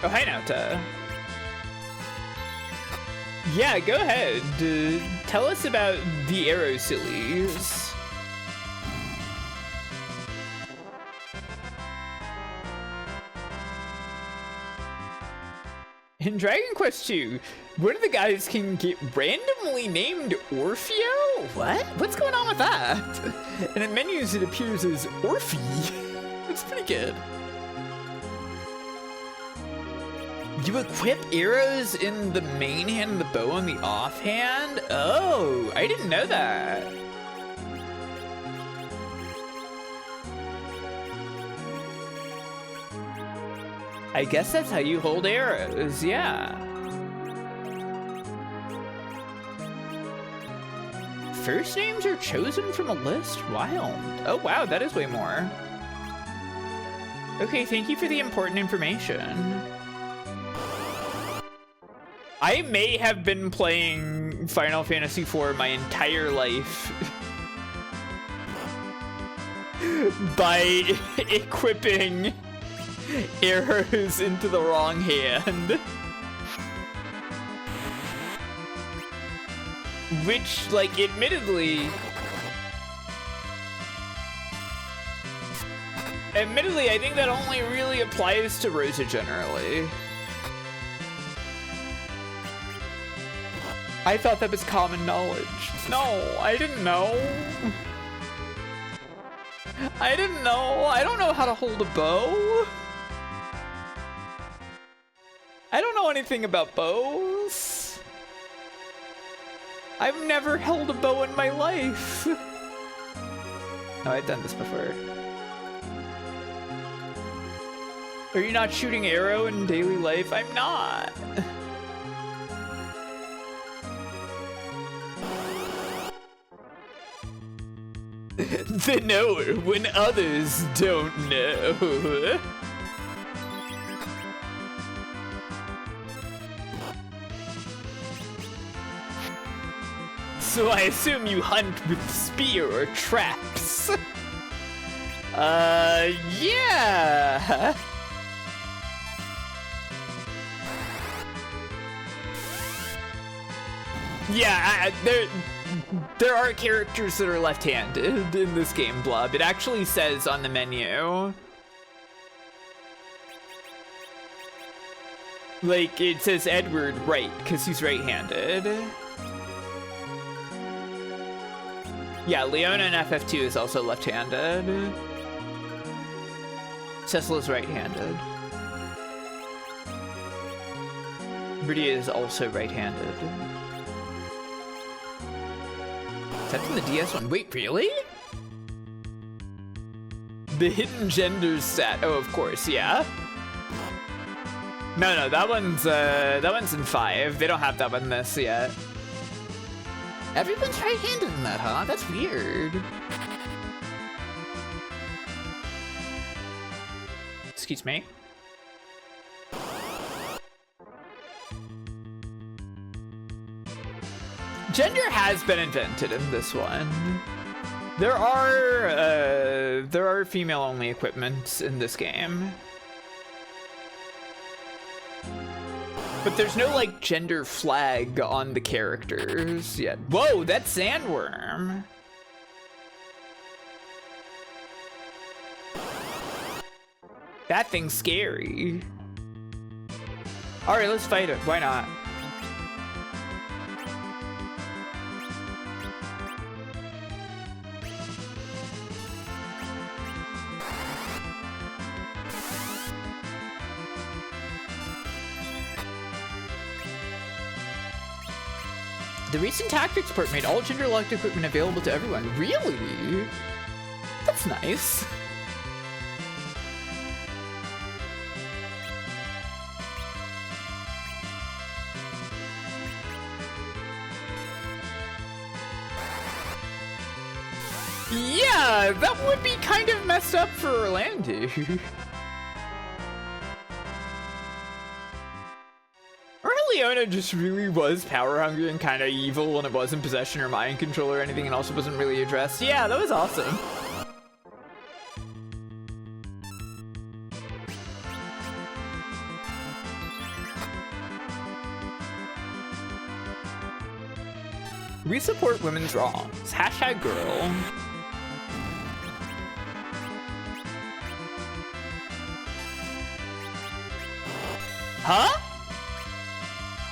[SPEAKER 1] Oh, hi, Nauta. Yeah, go ahead. Tell us about the arrow sillies. In Dragon Quest II, one of the guys can get randomly named Orfeo? What? What's going on with that? And in menus, it appears as Orphe. That's pretty good. You equip arrows in the main hand and the bow in the offhand? Oh, I didn't know that. I guess that's how you hold arrows, yeah. First names are chosen from a list? Wild. Oh wow, that is way more. Okay, thank you for the important information. I may have been playing Final Fantasy IV my entire life by equipping arrows into the wrong hand. Which, like, admittedly, I think that only really applies to Rosa generally. I thought that was common knowledge. No, I didn't know. I didn't know. I don't know how to hold a bow. I don't know anything about bows. I've never held a bow in my life. No, I've done this before. Are you not shooting arrow in daily life? I'm not. The knower when others don't know. So I assume you hunt with spear or traps. Yeah. Yeah, there are characters that are left-handed in this game, Blub. It actually says on the menu. Like, it says Edward right, because he's right-handed. Yeah, Leona in FF2 is also left-handed. Cecil is right-handed. Rydia is also right-handed. Except in the DS one. Wait, really? The hidden gender stat. Oh, of course, yeah. No, that one's in 5. They don't have that one in this yet. Everyone's right-handed in that, huh? That's weird. Excuse me. Gender has been invented in this one. There are female-only equipment in this game. But there's no, like, gender flag on the characters yet. Whoa, that's Sandworm. That thing's scary. Alright, let's fight it. Why not? The recent tactics port made all gender-locked equipment available to everyone. Really? That's nice. Yeah, that would be kind of messed up for Orlando. Leona just really was power hungry and kind of evil, and it wasn't possession or mind control or anything, and also wasn't really addressed. Yeah, that was awesome. We support women's wrongs. Hashtag girl. Huh?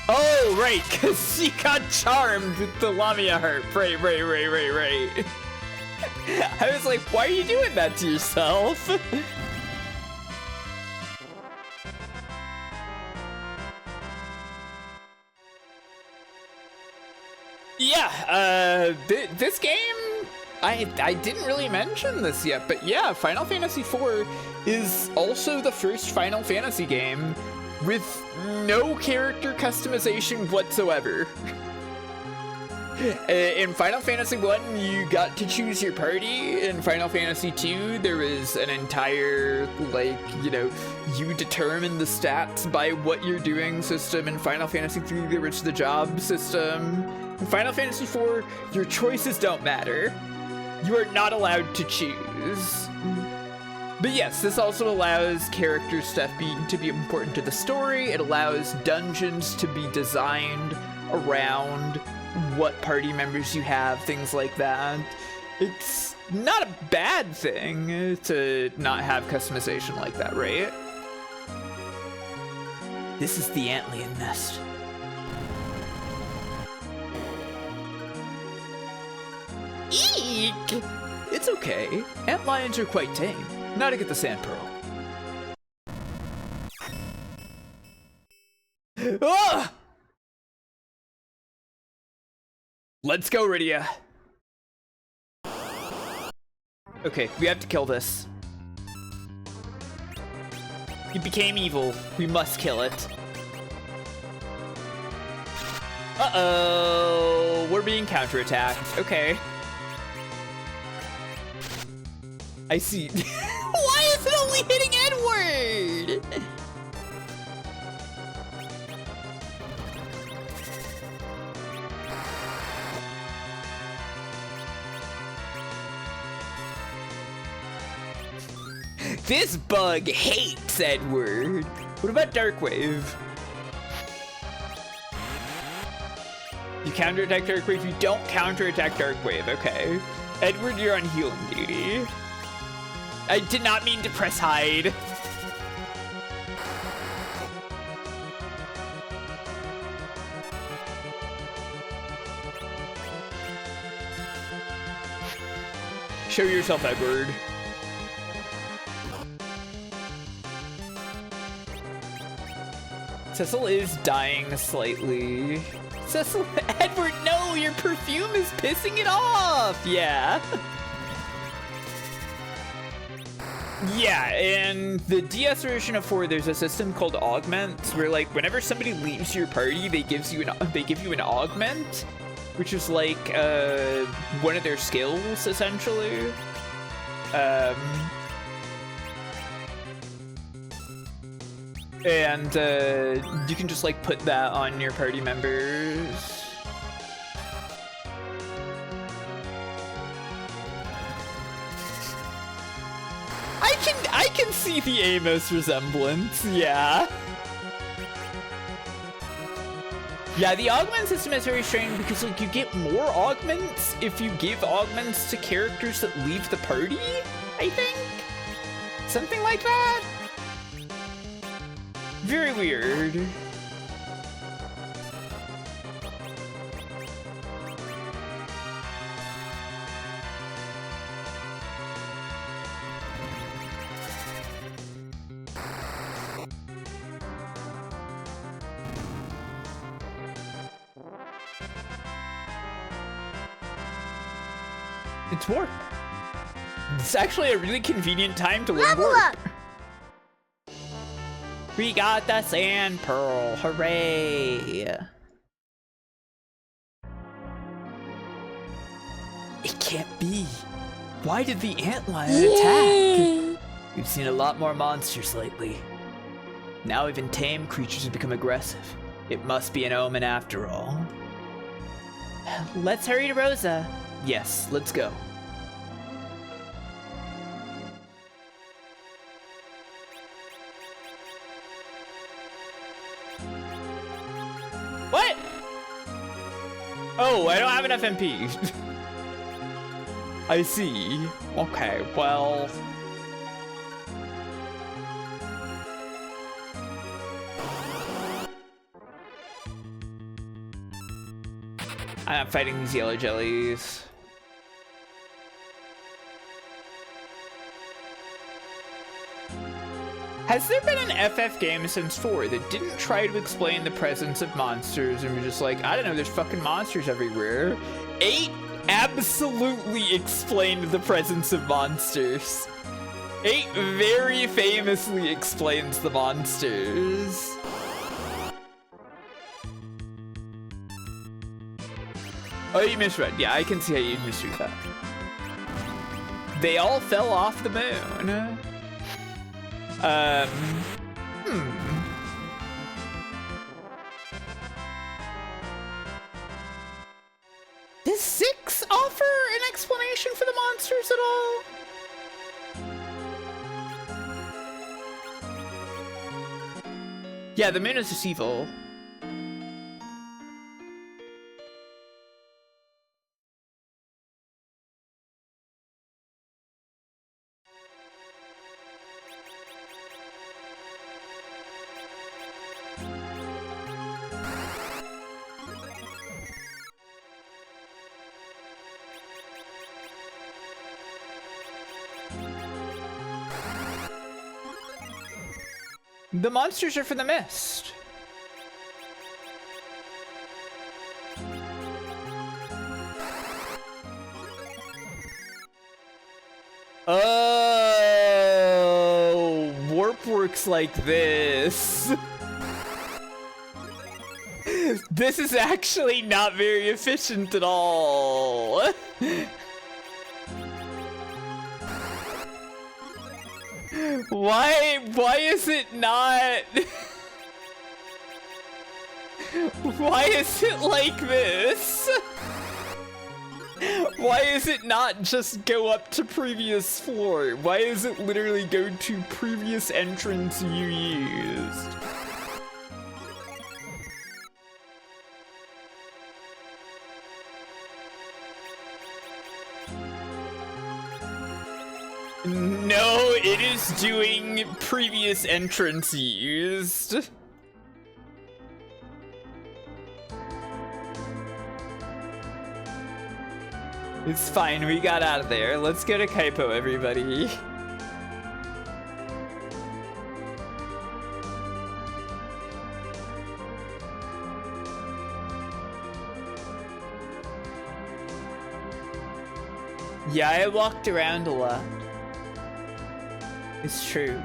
[SPEAKER 1] Oh, right, because she got charmed with the Lamia heart. Right. I was like, why are you doing that to yourself? Yeah, this game, I didn't really mention this yet, but yeah, Final Fantasy IV is also the first Final Fantasy game with no character customization whatsoever. In Final Fantasy 1, you got to choose your party. In Final Fantasy 2, there was an entire, like, you determine the stats by what you're doing system. In Final Fantasy 3, there was the job system. In Final Fantasy 4, your choices don't matter. You are not allowed to choose. But yes, this also allows character stuff to be important to the story. It allows dungeons to be designed around what party members you have, things like that. It's not a bad thing to not have customization like that, right? This is the antlion nest. Eek! It's okay. Ant lions are quite tame. Now to get the sand pearl. Ah! Let's go, Rydia. Okay, we have to kill this. He became evil. We must kill it. Uh-oh. We're being counterattacked. Okay. I see. Why is it only hitting Edward? This bug hates Edward. What about Darkwave? You counterattack Darkwave, you don't counterattack Darkwave, okay. Edward, you're on healing duty. I did not mean to press hide. Show yourself, Edward. Cecil is dying slightly. Cecil, Edward, no, your perfume is pissing it off. Yeah. Yeah, in the DS version of 4, there's a system called augments, where like whenever somebody leaves your party, they give you an augment, which is like one of their skills essentially. And you can just like put that on your party members. I can see the Amos resemblance, yeah. Yeah, the augment system is very strange because like you get more augments if you give augments to characters that leave the party, I think? Something like that? Very weird. It's war. It's actually a really convenient time to learn war. We got the sand pearl, hooray! It can't be. Why did the antlion attack? We've seen a lot more monsters lately. Now even tame creatures have become aggressive. It must be an omen after all. Let's hurry to Rosa. Yes, let's go. What? Oh, I don't have enough MP. I see. Okay, well... I'm not fighting these yellow jellies. Has there been an FF game since 4 that didn't try to explain the presence of monsters and was just like, I don't know, there's fucking monsters everywhere? 8 absolutely explained the presence of monsters. 8 very famously explains the monsters. Oh, you misread. Yeah, I can see how you misread that. They all fell off the moon. Does 6 offer an explanation for the monsters at all? Yeah, the moon is just evil. The monsters are from the mist. Oh, warp works like this. This is actually not very efficient at all. Why is it not? Why is it like this? Why is it not just go up to previous floor? Why is it literally go to previous entrance you used? No, it is doing previous entrance used. It's fine, we got out of there. Let's go to Kaipo, everybody. Yeah, I walked around a lot. It's true.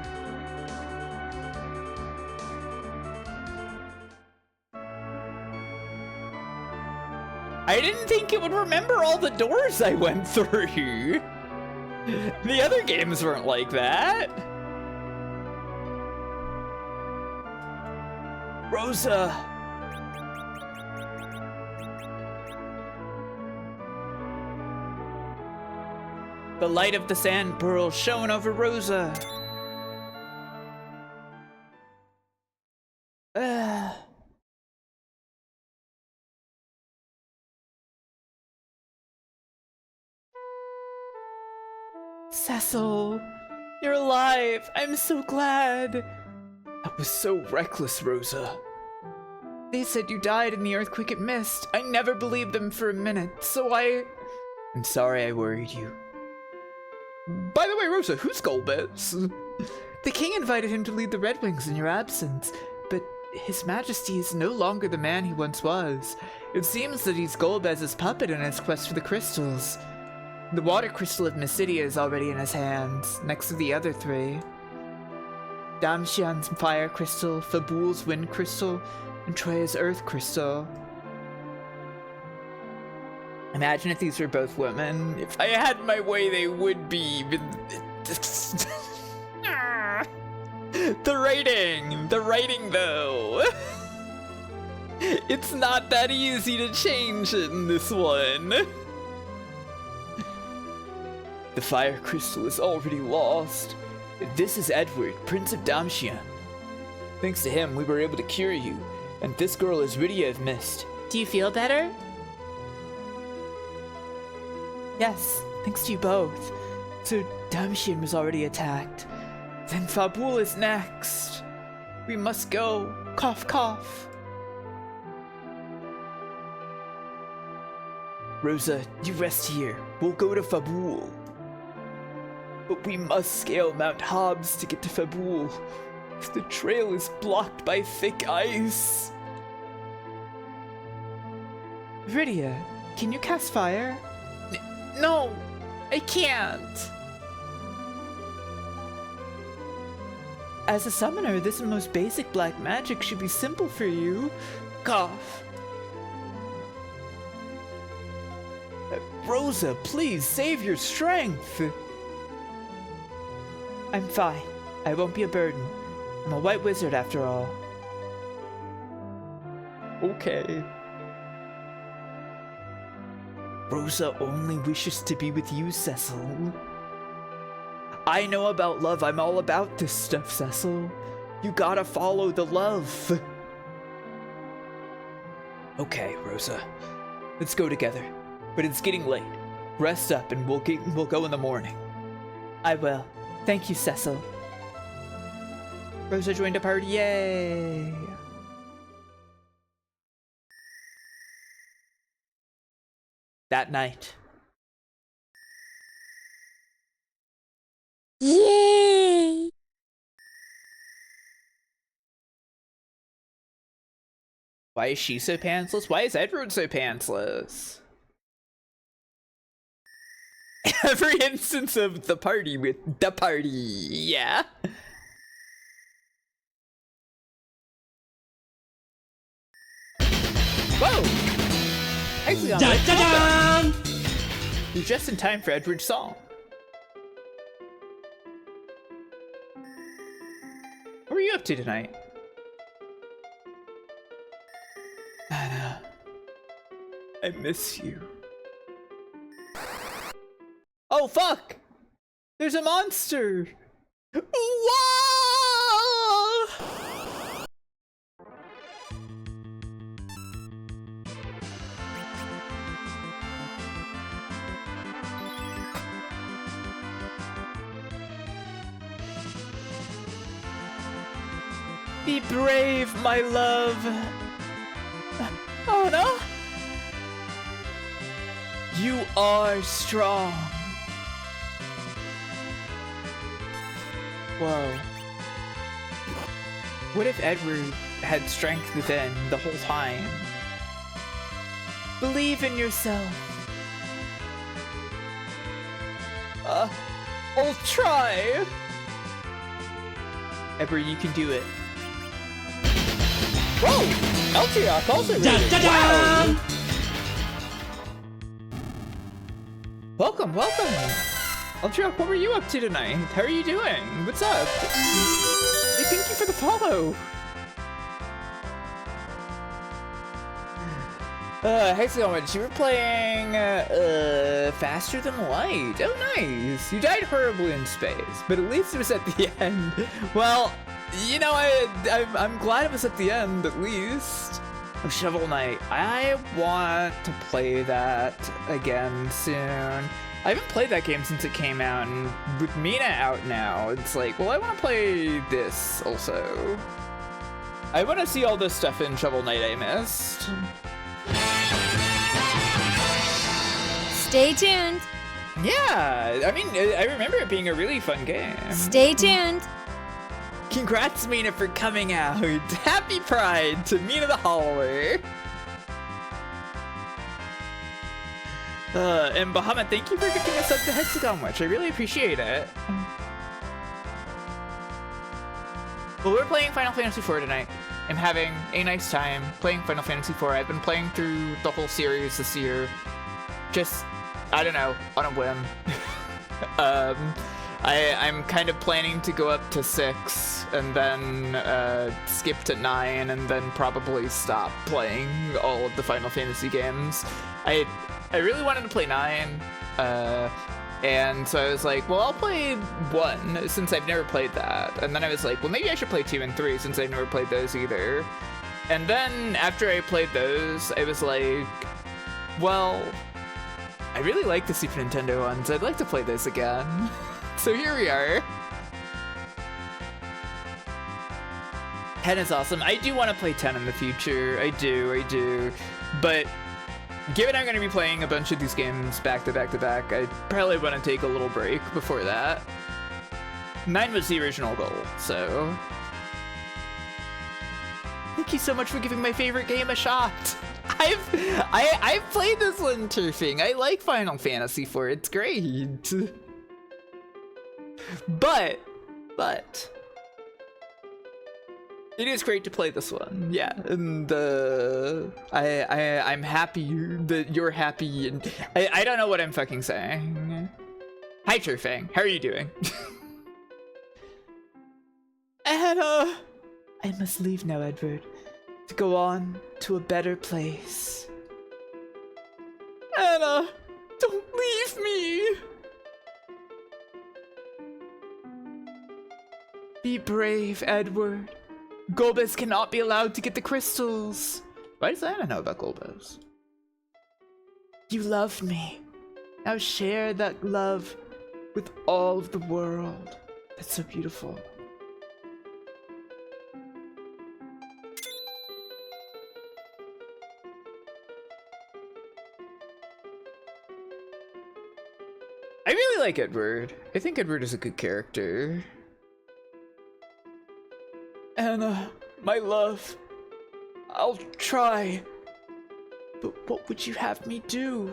[SPEAKER 1] I didn't think it would remember all the doors I went through. The other games weren't like that. Rosa. The light of the sand pearl shone over Rosa. Cecil, you're alive. I'm so glad. That was so reckless, Rosa. They said you died in the earthquake at Mist. I never believed them for a minute, so I'm sorry I worried you. By the way, Rosa, who's Golbez? The king invited him to lead the Red Wings in your absence, but His Majesty is no longer the man he once was. It seems that he's Golbez's puppet in his quest for the crystals. The water crystal of mysidia is already in his hands, next to the other three. Damxian's fire crystal, Fabul's wind crystal, and Troya's earth crystal. Imagine if these were both women. If I had my way, they would be. The writing though. It's not that easy to change it in this one. The fire crystal is already lost. This is Edward, Prince of Damxian. Thanks to him, we were able to cure you. And this girl is Rydia of Mist. Do you feel better? Yes, thanks to you both. So Damxian was already attacked. Then Fabul is next. We must go. Cough, cough. Rosa, you rest here. We'll go to Fabul. But we must scale Mount Hobs to get to Fabul. The trail is blocked by thick ice. Rydia, can you cast fire? No, I can't. As a summoner, this most basic black magic should be simple for you. Cough. Rosa, please save your strength. I'm fine. I won't be a burden. I'm a white wizard after all. Okay. Rosa only wishes to be with you, Cecil. I know about love. I'm all about this stuff, Cecil. You gotta follow the love. Okay, Rosa. Let's go together. But it's getting late. Rest up and we'll go in the morning. I will. Thank you, Cecil. Rosa joined a party. Yay! That night.
[SPEAKER 6] Yay!
[SPEAKER 1] Why is she so pantsless? Why is Edward so pantsless? Every instance of the party with the party, yeah. Whoa! Actually, on
[SPEAKER 2] Dun-dun-dun!
[SPEAKER 1] You're just in time for Edward's song. What are you up to tonight? Anna, I miss you. Oh fuck! There's a monster! Whoa! Be brave, my love. Oh no! You are strong. Whoa. What if Edward had strength within the whole time? Believe in yourself. I'll try. Edward, you can do it. Whoa! Eltirock also rated. Wow. Welcome. Eltirock, what were you up to tonight? How are you doing? What's up? Hey, thank you for the follow. Hexagon, you were playing Faster Than Light. Oh, nice. You died horribly in space, but at least it was at the end. Well, you know, I'm glad it was at the end, at least. Oh, Shovel Knight. I want to play that again soon. I haven't played that game since it came out, and with Mina out now, it's like, well, I want to play this also. I want to see all this stuff in Shovel Knight I missed.
[SPEAKER 6] Stay tuned.
[SPEAKER 1] Yeah, I mean, I remember it being a really fun game.
[SPEAKER 6] Stay tuned.
[SPEAKER 1] Congrats, Mina, for coming out. Happy Pride to Mina the Hauler. And Bahamut, thank you for giving us up to Hexagon Witch. I really appreciate it. Well, we're playing Final Fantasy IV tonight. I'm having a nice time playing Final Fantasy IV. I've been playing through the whole series this year. Just, I don't know, on a whim. I'm kind of planning to go up to 6 and then skip to 9 and then probably stop playing all of the Final Fantasy games. I really wanted to play 9, and so I was like, well, I'll play 1 since I've never played that. And then I was like, well, maybe I should play 2 and 3 since I've never played those either. And then after I played those, I was like, well, I really like the Super Nintendo ones. I'd like to play this again. So here we are. 10 is awesome. I do want to play 10 in the future. I do. But given I'm going to be playing a bunch of these games back to back to back, I probably want to take a little break before that. 9 was the original goal, so thank you so much for giving my favorite game a shot. I've played this one turfing. I like Final Fantasy IV. It's great. But it is great to play this one, yeah, and I'm happy that you're happy, and I don't know what I'm fucking saying. Hi, Turfang, how are you doing? And I must leave now, Edward, to go on to a better place. Anna, don't leave me. Be brave, Edward. Golbez cannot be allowed to get the crystals. Why does Anna know about Golbez? You loved me. Now share that love with all of the world. That's so beautiful. I really like Edward. I think Edward is a good character. Anna, my love, I'll try, but what would you have me do?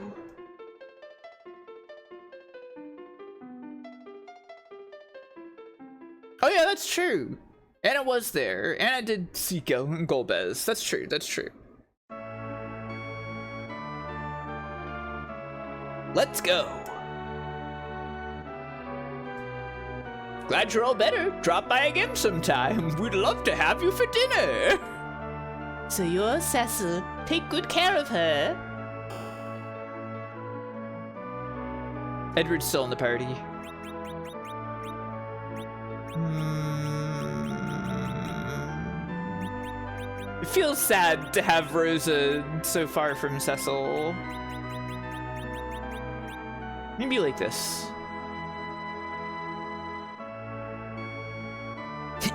[SPEAKER 1] Oh yeah, that's true. Anna was there. Anna did see Golbez. That's true, that's true. Let's go. Glad you're all better. Drop by again sometime. We'd love to have you for dinner. So you're Cecil. Take good care of her. Edward's still in the party. It feels sad to have Rosa so far from Cecil. Maybe like this.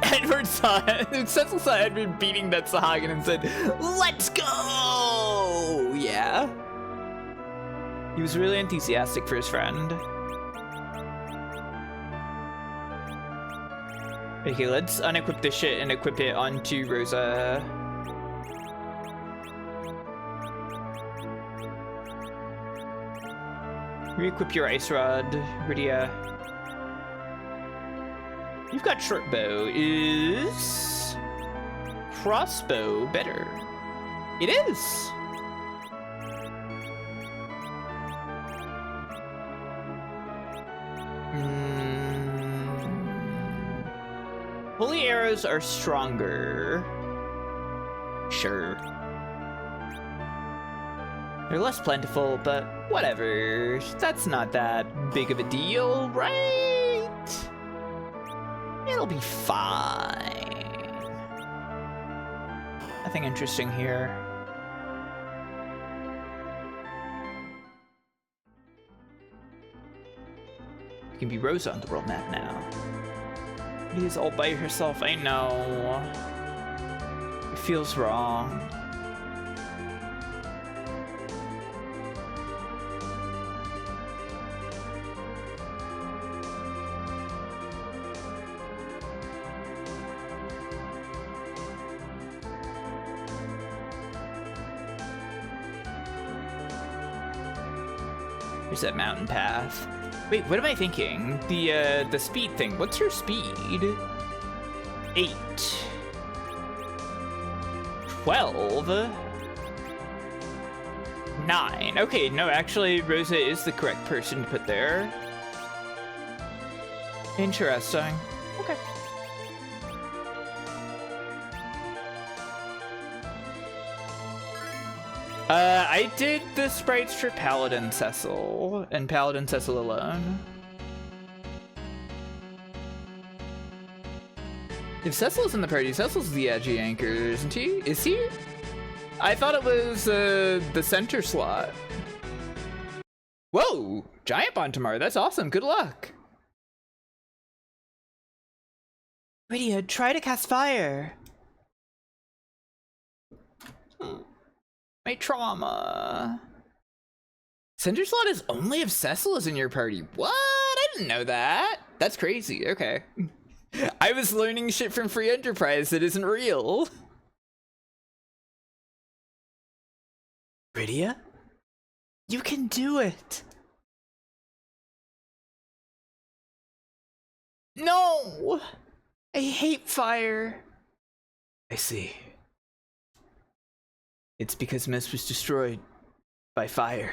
[SPEAKER 1] Edward saw it. Cecil saw Edward beating that Sahagin and said, "Let's go!" Yeah. He was really enthusiastic for his friend. Okay, let's unequip this shit and equip it onto Rosa. Re-equip your ice rod, Rydia. You've got short bow. Is crossbow better? It is. Holy arrows are stronger. Sure. They're less plentiful, but whatever. That's not that big of a deal, right? It'll be fine. Nothing interesting here. You can be Rosa on the world map now. She's all by herself, I know. It feels wrong. There's that mountain path. Wait, what am I thinking? The speed thing. What's your speed? 8. 12. 9. Okay, no, actually, Rosa is the correct person to put there. Interesting. Okay. I did the sprites for Paladin Cecil, and Paladin Cecil alone. If Cecil's in the party, Cecil's the edgy anchor, isn't he? Is he? I thought it was the center slot. Whoa! Giant Bond tomorrow, that's awesome, good luck! Rydia, try to cast fire! My trauma. Center slot is only if Cecil is in your party. What? I didn't know that. That's crazy. Okay. I was learning shit from Free Enterprise that isn't real. Rydia? You can do it. No! I hate fire. I see. It's because Mess was destroyed by fire.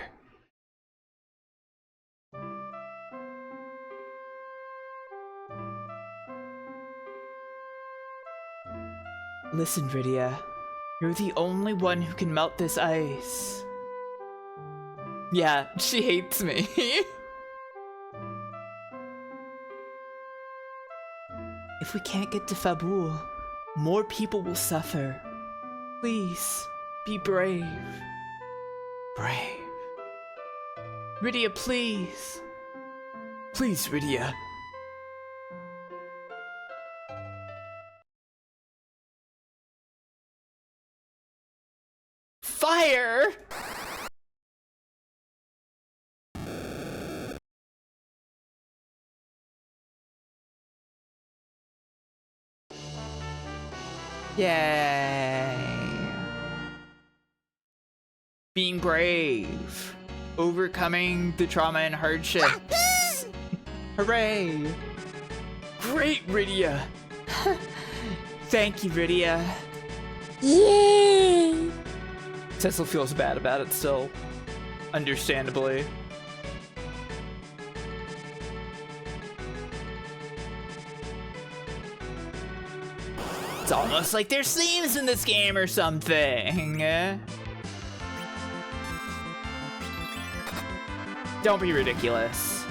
[SPEAKER 1] Listen, Rydia. You're the only one who can melt this ice. Yeah, she hates me. If we can't get to Fabul, more people will suffer. Please. Be brave. Brave. Rydia, please. Please, Rydia. Fire! Yay. Being brave. Overcoming the trauma and hardships. Hooray. Great, Rydia. Thank you, Rydia.
[SPEAKER 6] Yay!
[SPEAKER 1] Cecil feels bad about it still. Understandably. It's almost like there's themes in this game or something. Don't be ridiculous.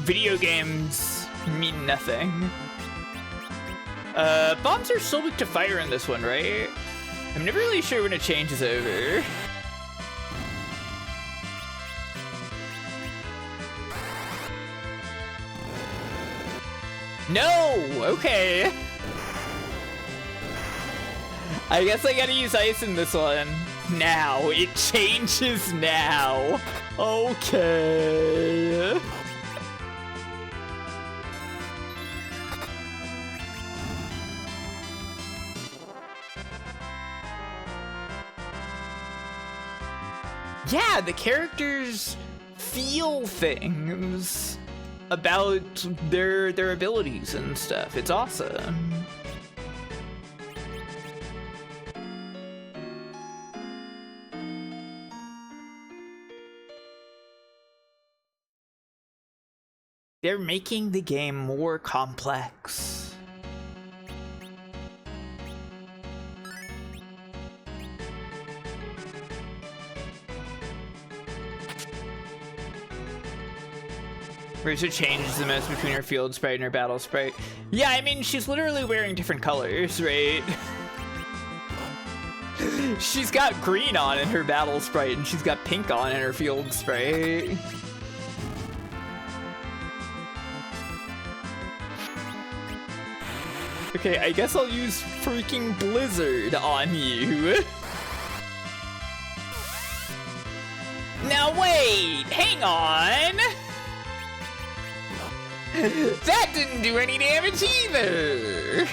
[SPEAKER 1] Video games mean nothing. Bombs are still weak to fire in this one, right? I'm never really sure when it changes over. No! Okay. I guess I gotta use ice in this one. now. It changes now. Okay. Yeah, the characters feel things about their abilities and stuff. It's awesome. They're making the game more complex. Rosa changes the most between her field sprite and her battle sprite. Yeah, I mean, she's literally wearing different colors, right? She's got green on in her battle sprite, and she's got pink on in her field sprite. Okay, I guess I'll use freaking Blizzard on you. Now wait, hang on. That didn't do any damage either.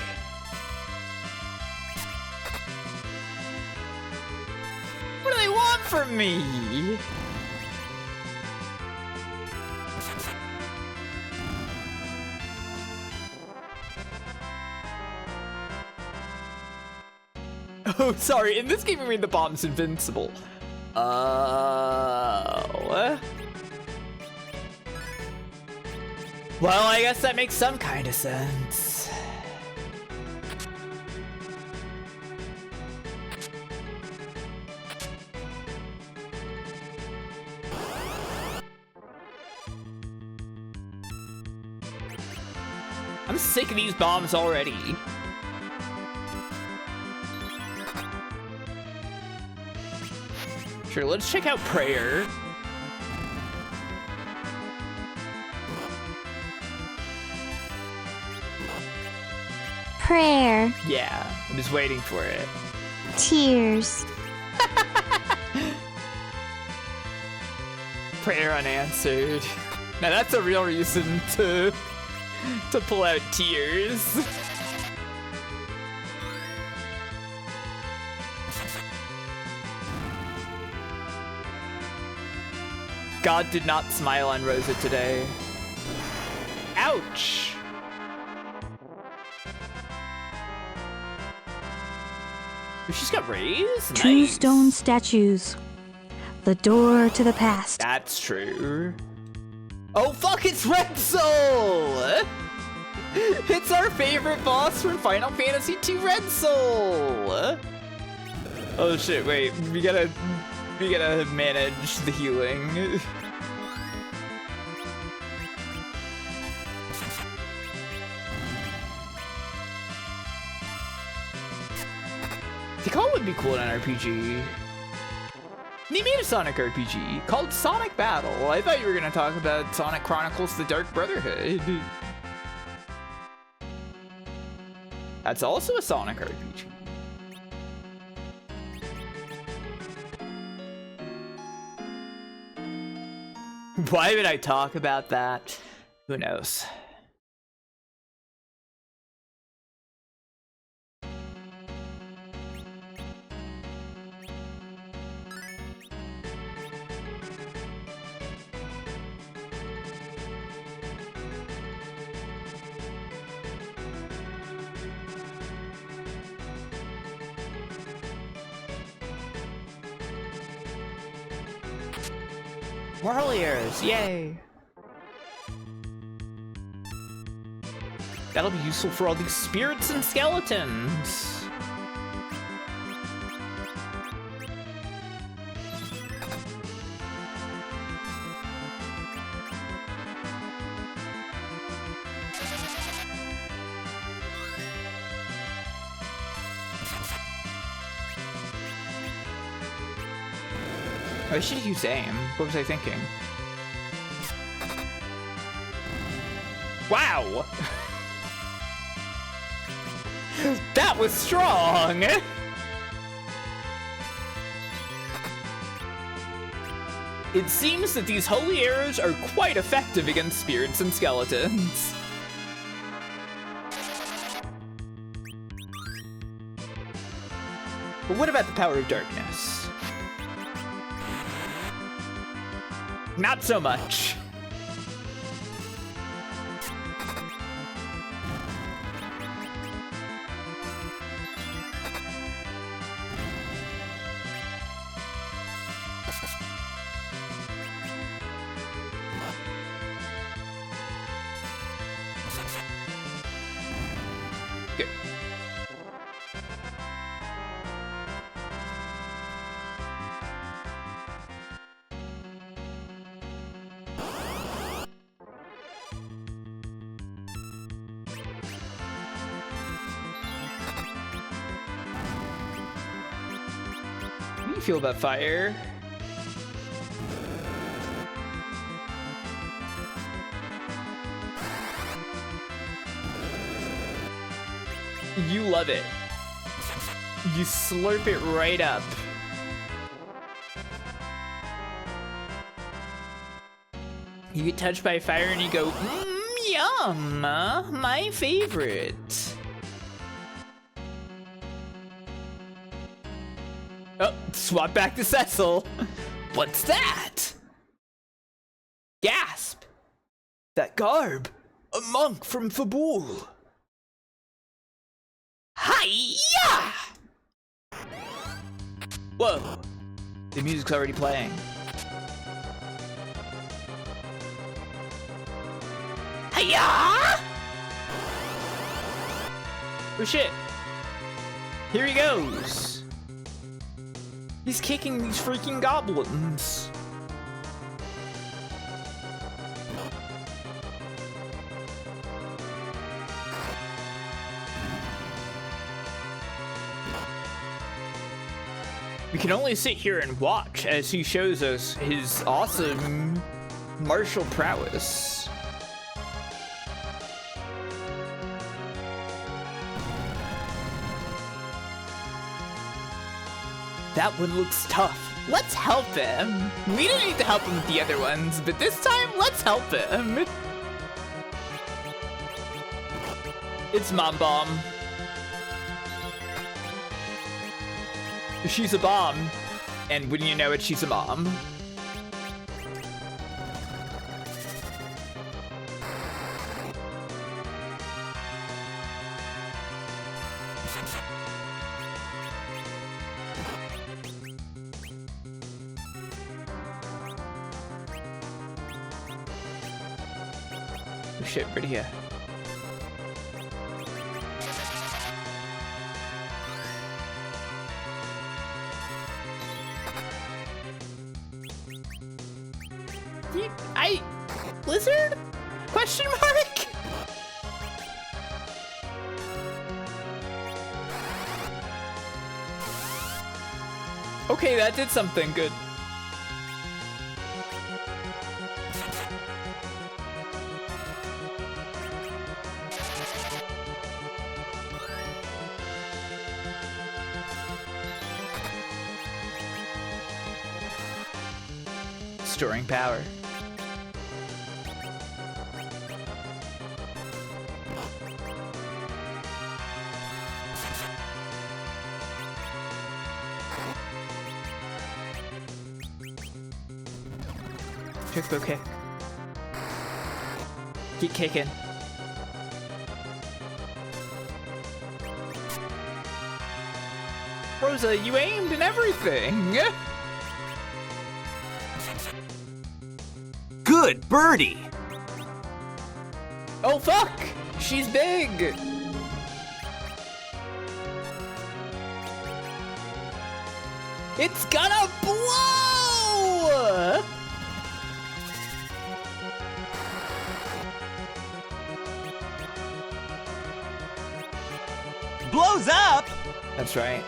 [SPEAKER 1] What do they want from me? Oh, sorry, in this game we mean the bomb's invincible. Oh. Well, I guess that makes some kind of sense. I'm sick of these bombs already. Sure, let's check out Prayer.
[SPEAKER 6] Prayer.
[SPEAKER 1] Yeah, I'm just waiting for it.
[SPEAKER 6] Tears.
[SPEAKER 1] Prayer unanswered. Now that's a real reason to pull out tears. God did not smile on Rosa today. Ouch! She's got rays?
[SPEAKER 10] Two
[SPEAKER 1] Nice.
[SPEAKER 10] stone statues. The door to the past.
[SPEAKER 1] That's true. Oh fuck, it's Red Soul! It's our favorite boss from Final Fantasy II, Red Soul! Oh shit, wait, we gotta manage the healing. Takin would be cool in an RPG. They made a Sonic RPG called Sonic Battle. I thought you were gonna talk about Sonic Chronicles: The Dark Brotherhood. That's also a Sonic RPG. Why would I talk about that? Who knows? Warriors, yay! That'll be useful for all these spirits and skeletons. I should use aim. What was I thinking? Wow! That was strong! It seems that these holy arrows are quite effective against spirits and skeletons. But what about the power of darkness? Not so much. Good. How do you feel about fire? You love it. You slurp it right up. You get touched by fire and you go, yum, my favorite. Oh, swap back to Cecil. What's that? Gasp. That garb. A monk from Fabul. Hiya! Whoa. The music's already playing. Hiya! Oh shit. Here he goes. He's kicking these freaking goblins. We can only sit here and watch as he shows us his awesome martial prowess. That one looks tough. Let's help him. We don't need to help him with the other ones, but this time, let's help him. It's Mom Bomb. She's a bomb, and when you know it, she's a mom. Oh shit, Rydia. Blizzard? Question mark? Okay, that did something good. Storing power. Triple kick. Keep kicking. Rosa, you aimed and everything!
[SPEAKER 3] Good birdie!
[SPEAKER 1] Oh fuck! She's big! It's gonna blow!
[SPEAKER 3] Blows up!
[SPEAKER 1] That's right.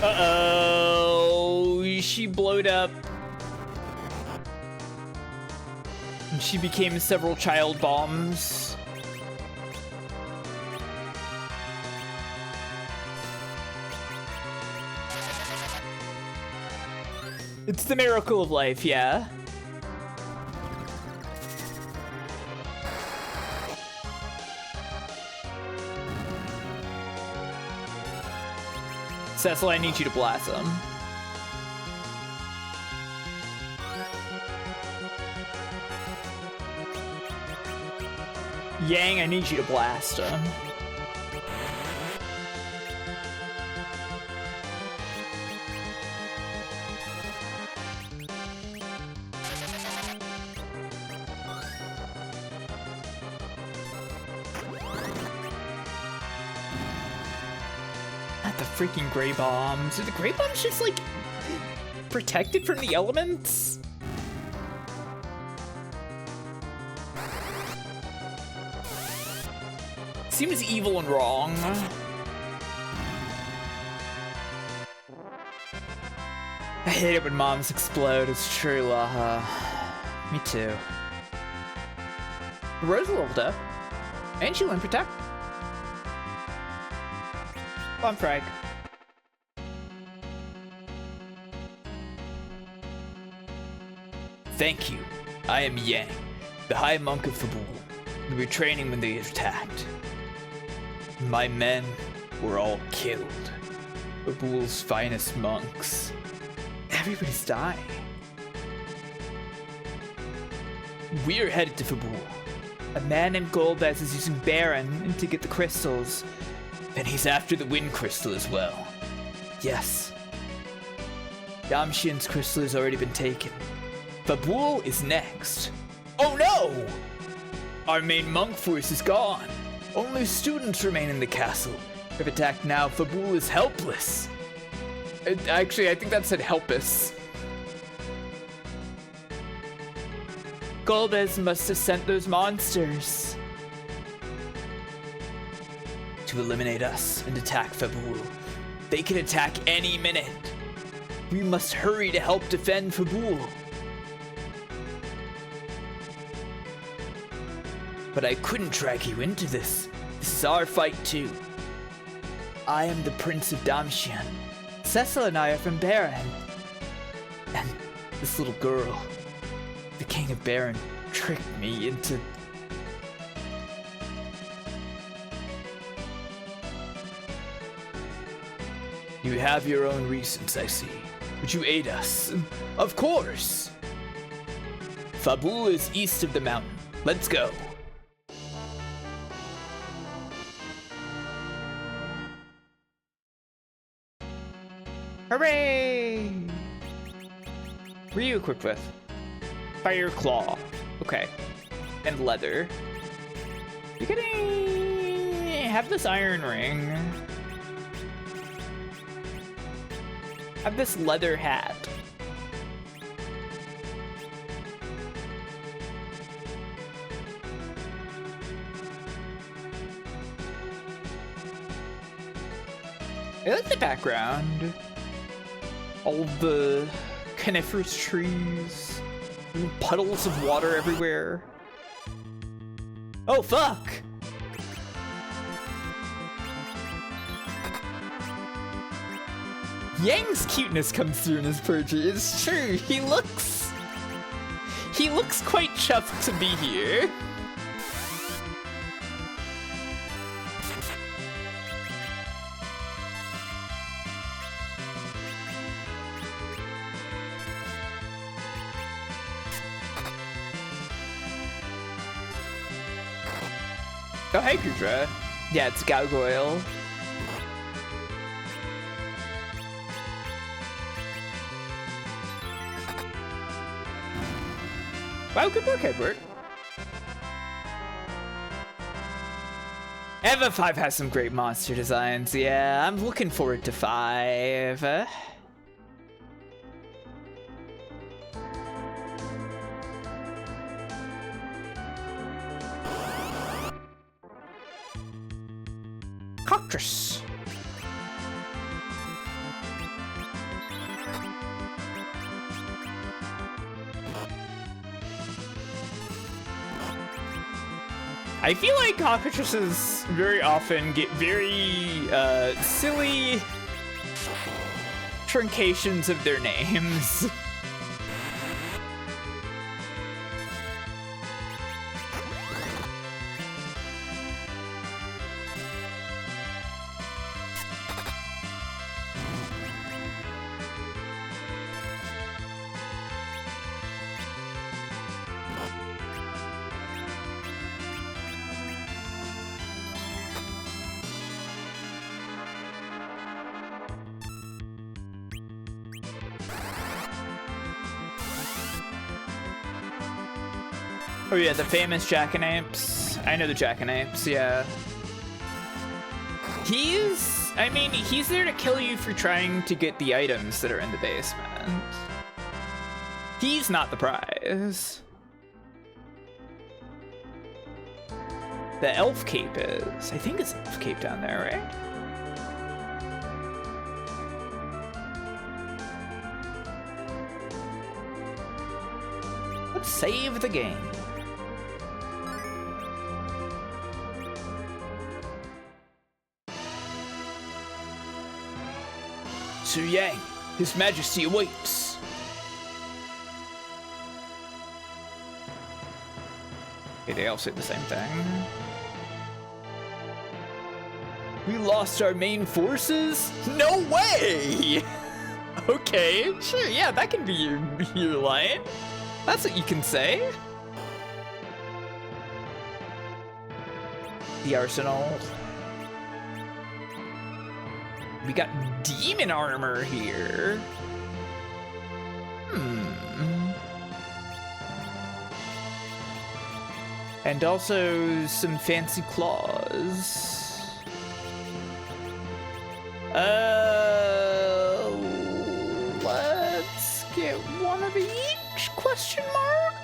[SPEAKER 1] Uh-oh. she blowed up. And she became several child bombs. It's the miracle of life, yeah. Cecil, I need you to blast him. Yang, I need you to blast him. Not the freaking gray bombs. Are the gray bombs just like protected from the elements? Seems evil and wrong. I hate it when moms explode, it's true, Laha. Me too. Rosa leveled up. And she went protect. Bomb frag. Thank you. I am Yang, the High Monk of Fabul. We were training when they attacked. My men were all killed. Fabul's finest monks. Everybody's dying. We're headed to Fabul. A man named Golbez is using Baron to get the crystals. And he's after the wind crystal as well. Yes. Damshian's crystal has already been taken. Fabul is next. Oh no! Our main monk force is gone. Only students remain in the castle. If attacked now, Fabul is helpless. Actually, I think that said helpless. Golbez must have sent those monsters to eliminate us and attack Fabul. They can attack any minute. We must hurry to help defend Fabul. But I couldn't drag you into this. This is our fight too. I am the Prince of Damshian. Cecil and I are from Baron. And this little girl, the King of Baron, tricked me into... You have your own reasons, I see. Would you aid us? Of course! Fabul is east of the mountain. Let's go. Hooray! What are you equipped with? Fire Claw. Okay. And leather. You're gonna have this iron ring. Have this leather hat. I like the background. All the coniferous trees, little puddles of water everywhere. Oh, fuck! Yang's cuteness comes through in his poetry. It's true. He looks quite chuffed to be here. Oh, hey, Kudra. Yeah, it's Gargoyle. Wow, good work, Edward. Eva 5 has some great monster designs. Yeah, I'm looking forward to 5. Cockatrice. I feel like cockatrices very often get very silly truncations of their names. Oh yeah, the famous jackanapes. I know the jackanapes, yeah. He's there to kill you for trying to get the items that are in the basement. He's not the prize. The elf cape is. I think it's elf cape down there, right? Let's save the game. Su Yang, His Majesty awaits. Okay, they all say the same thing. We lost our main forces? No way! Okay, sure, yeah, that can be your line. That's what you can say. The arsenal. We got demon armor here. And also some fancy claws. Let's get one of each, question mark?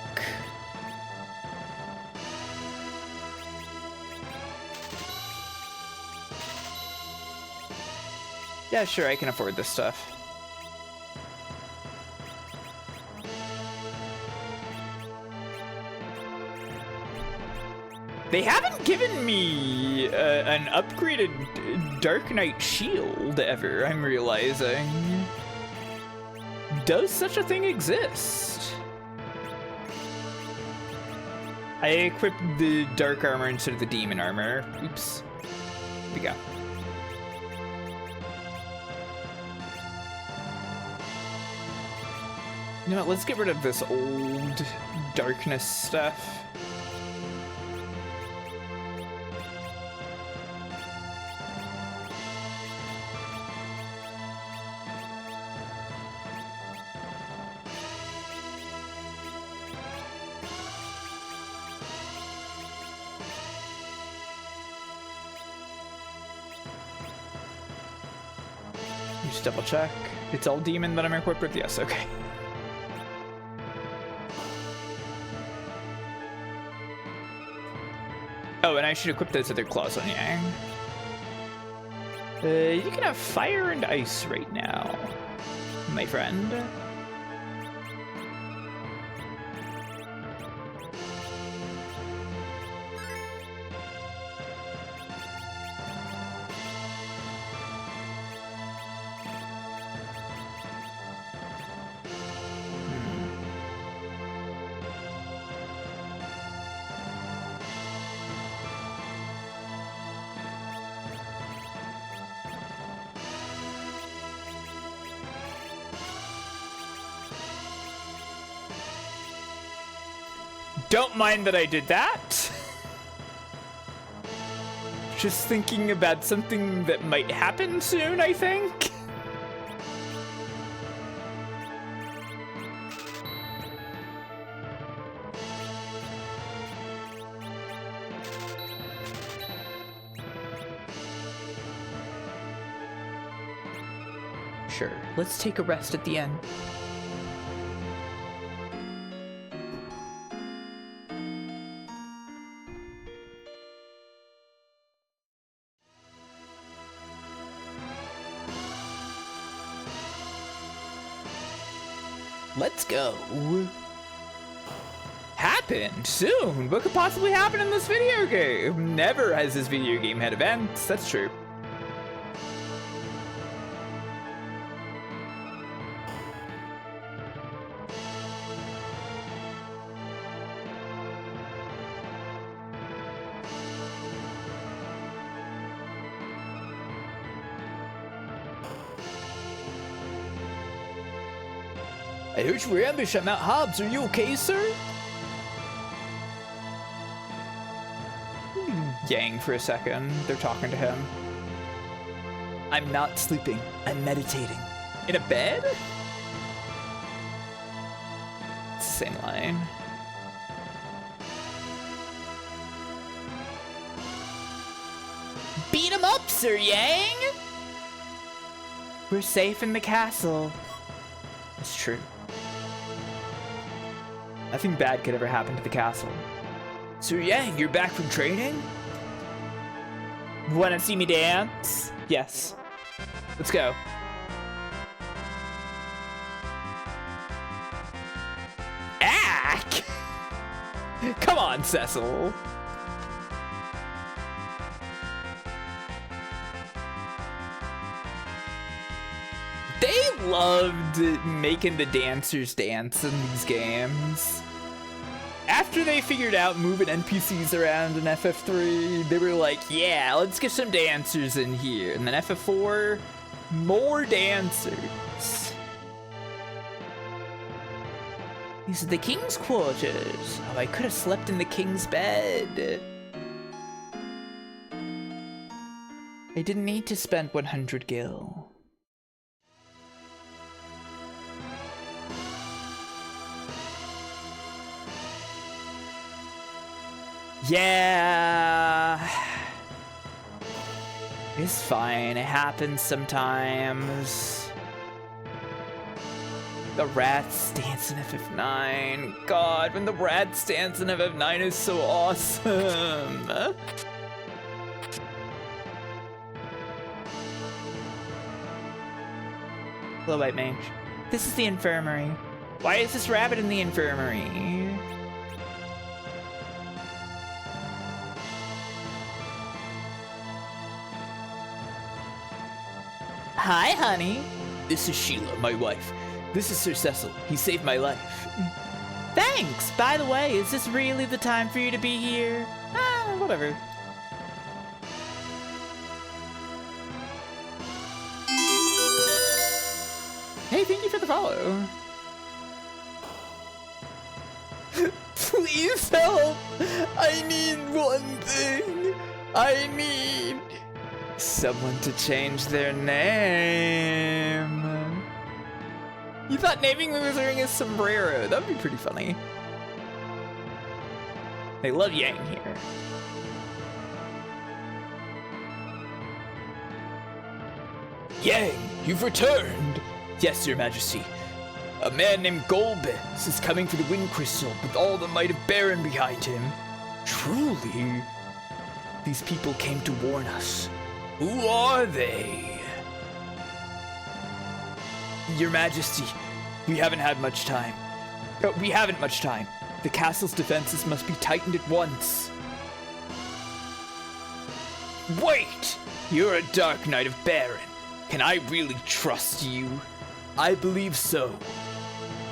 [SPEAKER 1] Yeah, sure, I can afford this stuff. They haven't given me an upgraded Dark Knight shield ever, I'm realizing. Does such a thing exist? I equipped the dark armor instead of the demon armor. Oops. Here we go. You know what, let's get rid of this old darkness stuff. Just double check. It's all demon that I'm equipped with? Yes, okay. Oh, and I should equip those other claws on Yang. You can have fire and ice right now, my friend. Don't mind that I did that. Just thinking about something that might happen soon, I think. Sure, let's take a rest at the end. Let's go. Happen? Soon? What could possibly happen in this video game? Never has this video game had events. That's true. I heard you were ambushed at Mount Hobbs. Are you okay, sir? Yang for a second. They're talking to him. I'm not sleeping. I'm meditating. In a bed? It's the same line. Beat him up, Sir Yang! We're safe in the castle. It's true. Nothing bad could ever happen to the castle. Sir Yang, you're back from training? Wanna see me dance? Yes. Let's go. Ack! Come on, Cecil. They loved making the dancers dance in these games. After they figured out moving NPCs around in FF3, they were like, yeah, let's get some dancers in here. And then FF4, more dancers. These are the king's quarters. Oh, I could have slept in the king's bed. I didn't need to spend 100 gil. Yeah, it's fine. It happens sometimes. The rats dance in FF9. God, when the rats dance in FF9 is so awesome. Hello, White Mage. This is the infirmary. Why is this rabbit in the infirmary? Hi, honey. This is Sheila, my wife. This is Sir Cecil. He saved my life. Thanks. By the way, is this really the time for you to be here? Whatever. Hey, thank you for the follow. Please help. I need one thing. I need someone to change their name. You thought Namingway was wearing a sombrero. That would be pretty funny. They love Yang here. Yang, you've returned. Yes, Your Majesty. A man named Golbez is coming for the Wind Crystal with all the might of Baron behind him. Truly? These people came to warn us. Who are they? Your Majesty, we haven't much time. The castle's defenses must be tightened at once. Wait! You're a Dark Knight of Baron. Can I really trust you? I believe so.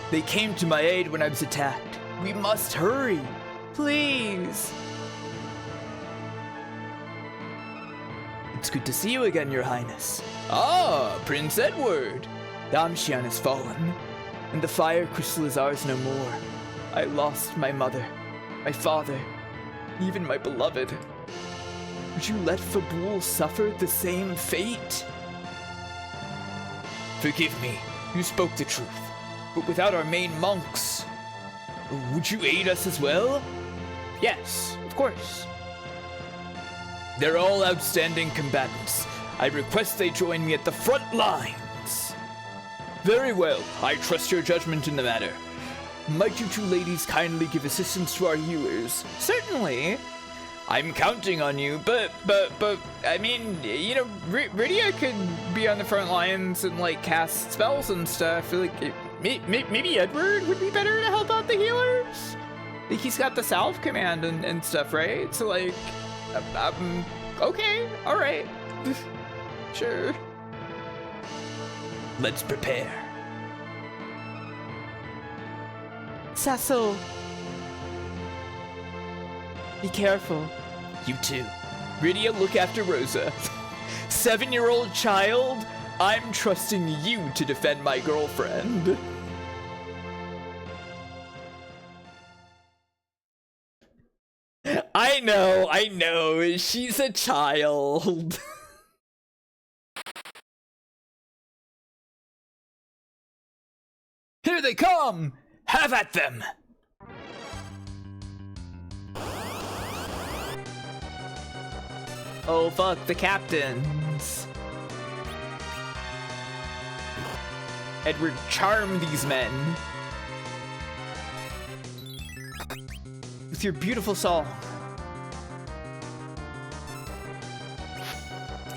[SPEAKER 1] They came to my aid when I was attacked. We must hurry. Please. It's good to see you again, Your Highness. Ah, Prince Edward. Damshian has fallen, and the fire crystal is ours no more. I lost my mother, my father, even my beloved. Would you let Fabul suffer the same fate? Forgive me, you spoke the truth, but without our main monks, would you aid us as well? Yes, of course. They're all outstanding combatants. I request they join me at the front lines. Very well, I trust your judgment in the matter. Might you two ladies kindly give assistance to our healers? Certainly. I'm counting on you, but, I mean, you know, Rydia could be on the front lines and, like, cast spells and stuff. Like, maybe Edward would be better to help out the healers? Like, he's got the salve command and stuff, right? So, like, okay, all right. Sure. Let's prepare. Cecil. Be careful. You too. Rydia, look after Rosa. 7-year-old child, I'm trusting you to defend my girlfriend. I know, she's a child. Here they come! Have at them! Oh fuck, the captains. Edward, charm these men with your beautiful song.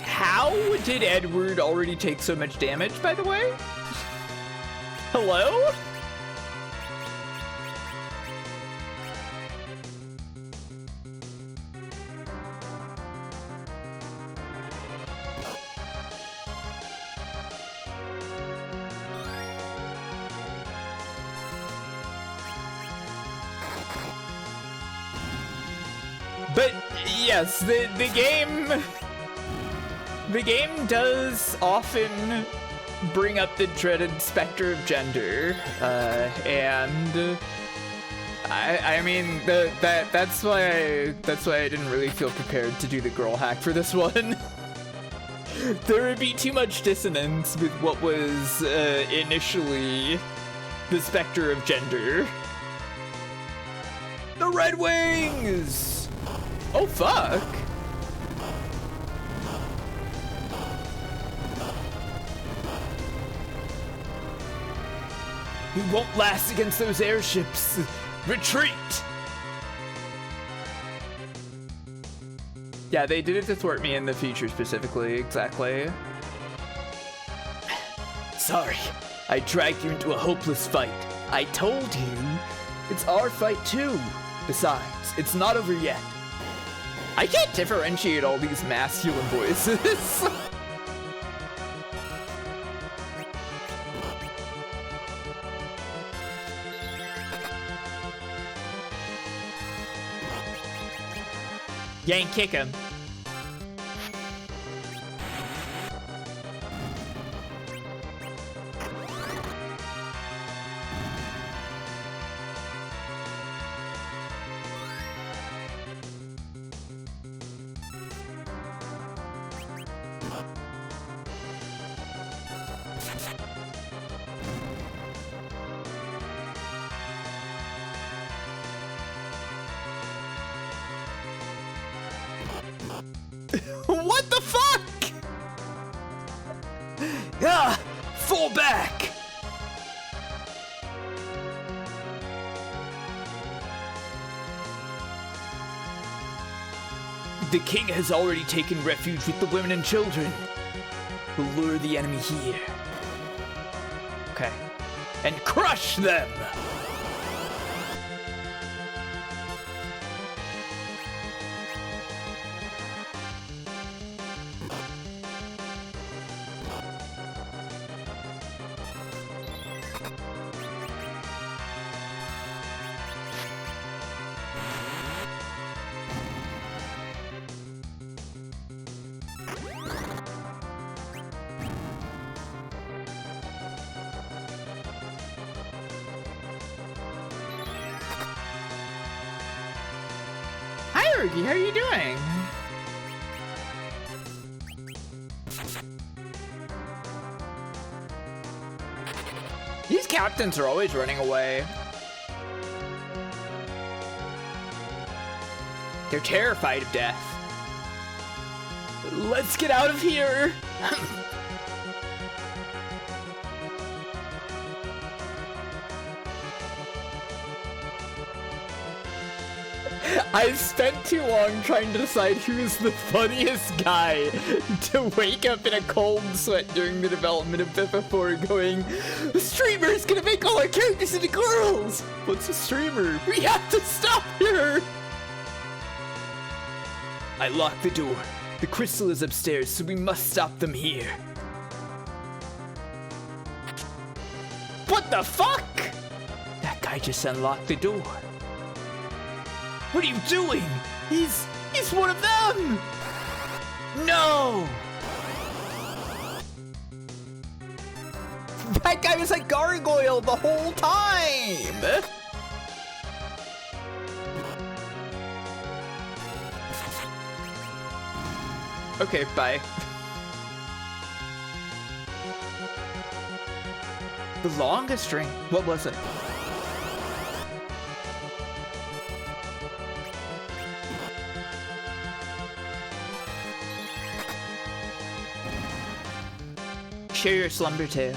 [SPEAKER 1] How did Edward already take so much damage, by the way? Hello? But yes, the game does often bring up the dreaded specter of gender, and I mean that's why I didn't really feel prepared to do the girl hack for this one. There would be too much dissonance with what was initially the specter of gender. The Red Wings! Oh fuck! We won't last against those airships. Retreat! Yeah, they did it to thwart me in the future specifically, exactly. Sorry, I dragged you into a hopeless fight. I told you, it's our fight too. Besides, it's not over yet. I can't differentiate all these masculine voices. Yank kick him. What the fuck? Ah, fall back. The king has already taken refuge with the women and children. We'll lure the enemy here. Okay. And crush them! How are you doing? These captains are always running away. They're terrified of death. Let's get out of here. I've spent too long trying to decide who is the funniest guy to wake up in a cold sweat during the development of before going, the streamer is gonna make all our characters into girls! What's a streamer? We have to stop her! I locked the door. The crystal is upstairs, so we must stop them here. What the fuck? That guy just unlocked the door. What are you doing? He's one of them! No! That guy was a gargoyle the whole time! Okay, bye. The longest string? What was it? Share your slumber tale.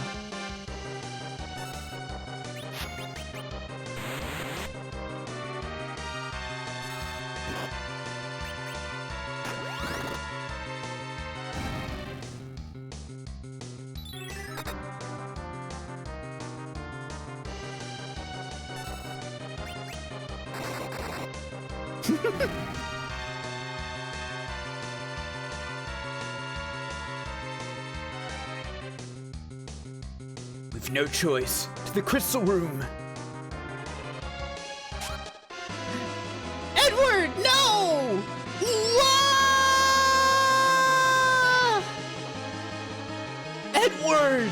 [SPEAKER 1] We've no choice. To the crystal room. Edward, no! Wah! Edward!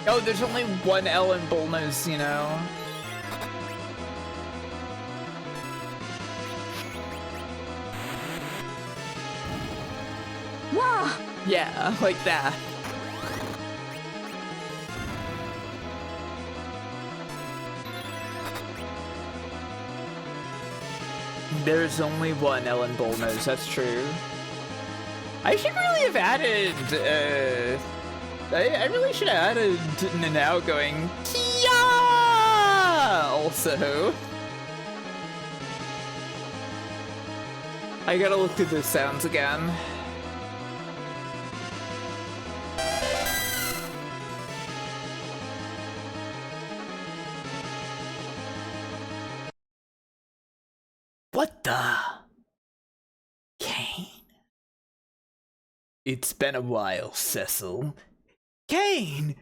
[SPEAKER 1] Oh, there's only one L in Bullnose, you know.
[SPEAKER 10] Wah!
[SPEAKER 1] Yeah, like that. There's only one Ellen Bullnose, that's true. I should really have added, I really should have added Nanao going, Kia! Also. I gotta look through the sounds again. What the? Kane? It's been a while, Cecil. Kane!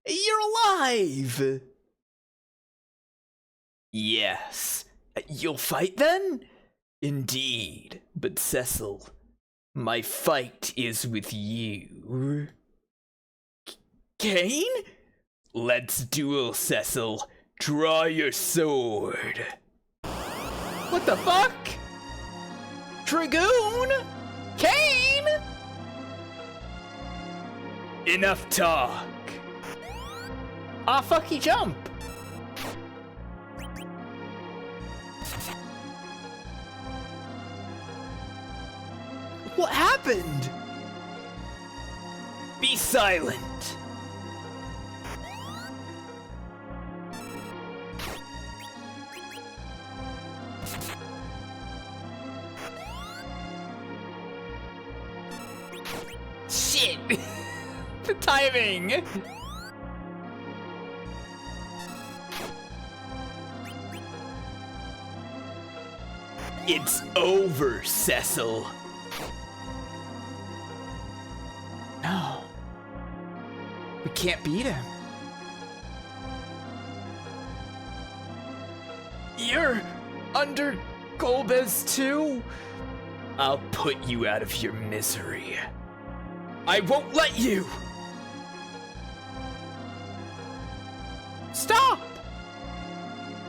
[SPEAKER 1] You're alive! Yes. You'll fight then? Indeed. But Cecil, my fight is with you. Kane? Let's duel, Cecil. Draw your sword. What the fuck? Dragoon? Kane? Enough talk. Ah, fuck, he jump. What happened? Be silent. Shit! The timing! It's over, Cecil. No. We can't beat him. You're under Golbez too? I'll put you out of your misery. I won't let you! Stop!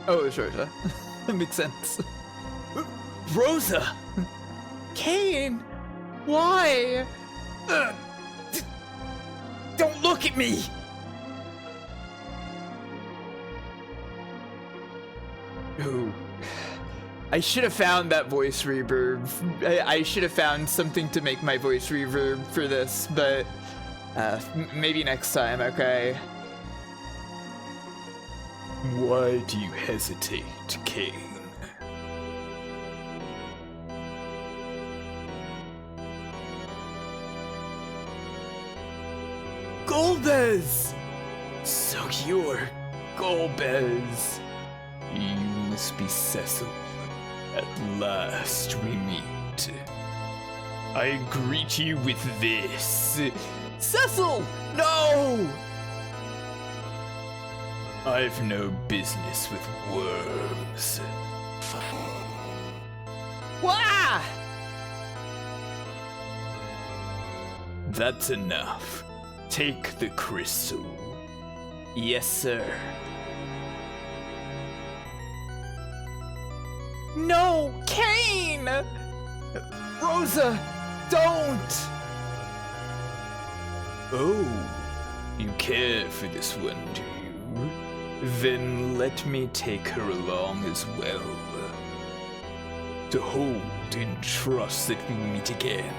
[SPEAKER 1] Oh, it's Rosa. That makes sense. Rosa! Kane! Why? Don't look at me! I should have found that voice reverb. I should have found something to make my voice reverb for this, but maybe next time, okay? Why do you hesitate, King? Golbez! So you're Golbez. You must be Cecil. At last we meet. I greet you with this. Cecil! No! I've no business with worms. Wah! That's enough. Take the crystal. Yes, sir. No! Kane! Rosa, don't! Oh, you care for this one, do you? Then let me take her along as well. To hold in trust that we meet again.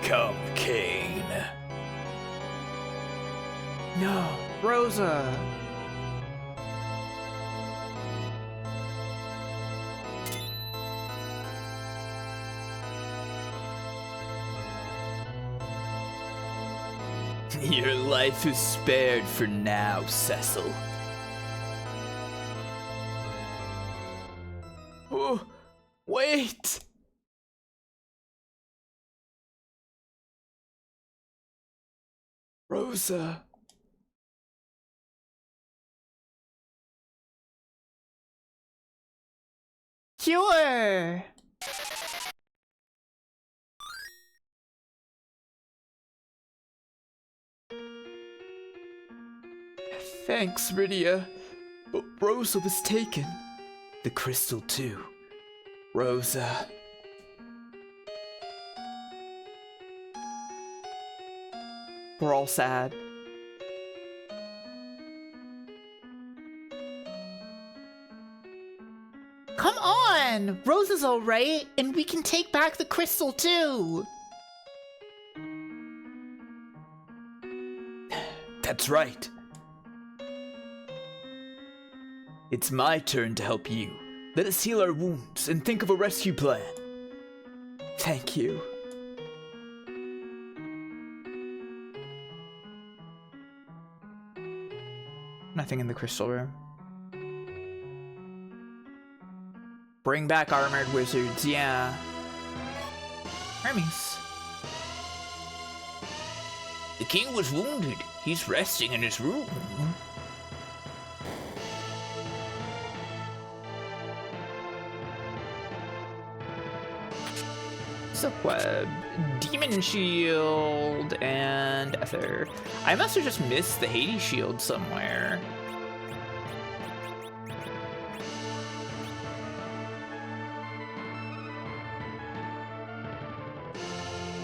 [SPEAKER 1] Come, Kane. No, Rosa. Your life is spared for now, Cecil. Oh, wait! Rosa. Sure! Thanks, Rydia. But Rosa was taken. The crystal, too. Rosa. We're all sad.
[SPEAKER 11] Come on! Rosa's alright, and we can take back the crystal, too!
[SPEAKER 1] That's right. It's my turn to help you. Let us heal our wounds and think of a rescue plan. Thank you. Nothing in the crystal room. Bring back armored wizards, yeah. Hermes. The king was wounded. He's resting in his room. Silk web, demon shield, and ether. I must have just missed the Hades shield somewhere.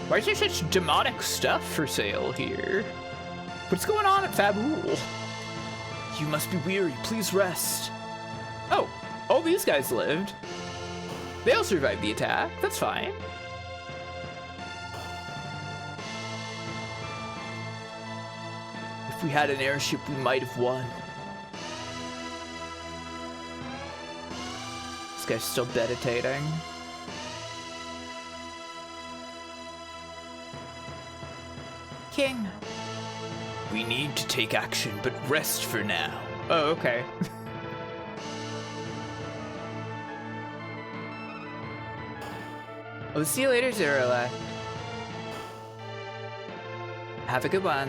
[SPEAKER 1] Why is there such demonic stuff for sale here? What's going on at Fabul? You must be weary. Please rest. Oh, all these guys lived. They all survived the attack. That's fine. If we had an airship, we might have won. This guy's still meditating. King. We need to take action, but rest for now. Oh, okay. I'll see you later, Zerala. Have a good one.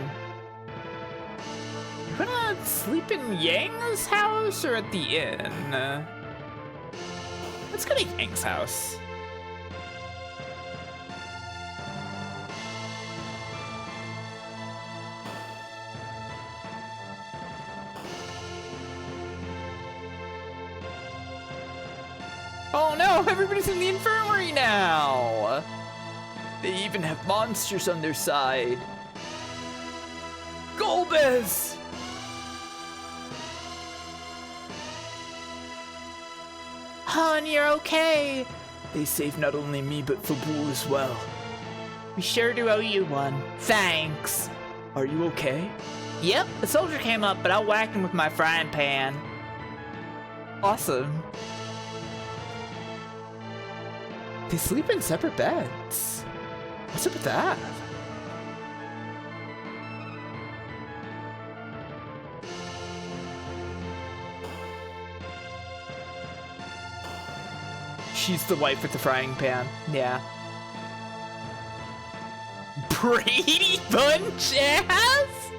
[SPEAKER 1] You wanna sleep in Yang's house or at the inn? Let's go to Yang's house. Oh no, everybody's in the infirmary now! They even have monsters on their side.
[SPEAKER 11] Hon, you're okay.
[SPEAKER 1] They saved not only me, but fabul as well.
[SPEAKER 11] We sure do owe you one. Thanks.
[SPEAKER 1] Are you okay?
[SPEAKER 11] Yep, a soldier came up, but I whacked him with my frying pan.
[SPEAKER 1] Awesome. They sleep in separate beds. What's up with that? She's the wife with the frying pan. Yeah. Brady Bunch ass?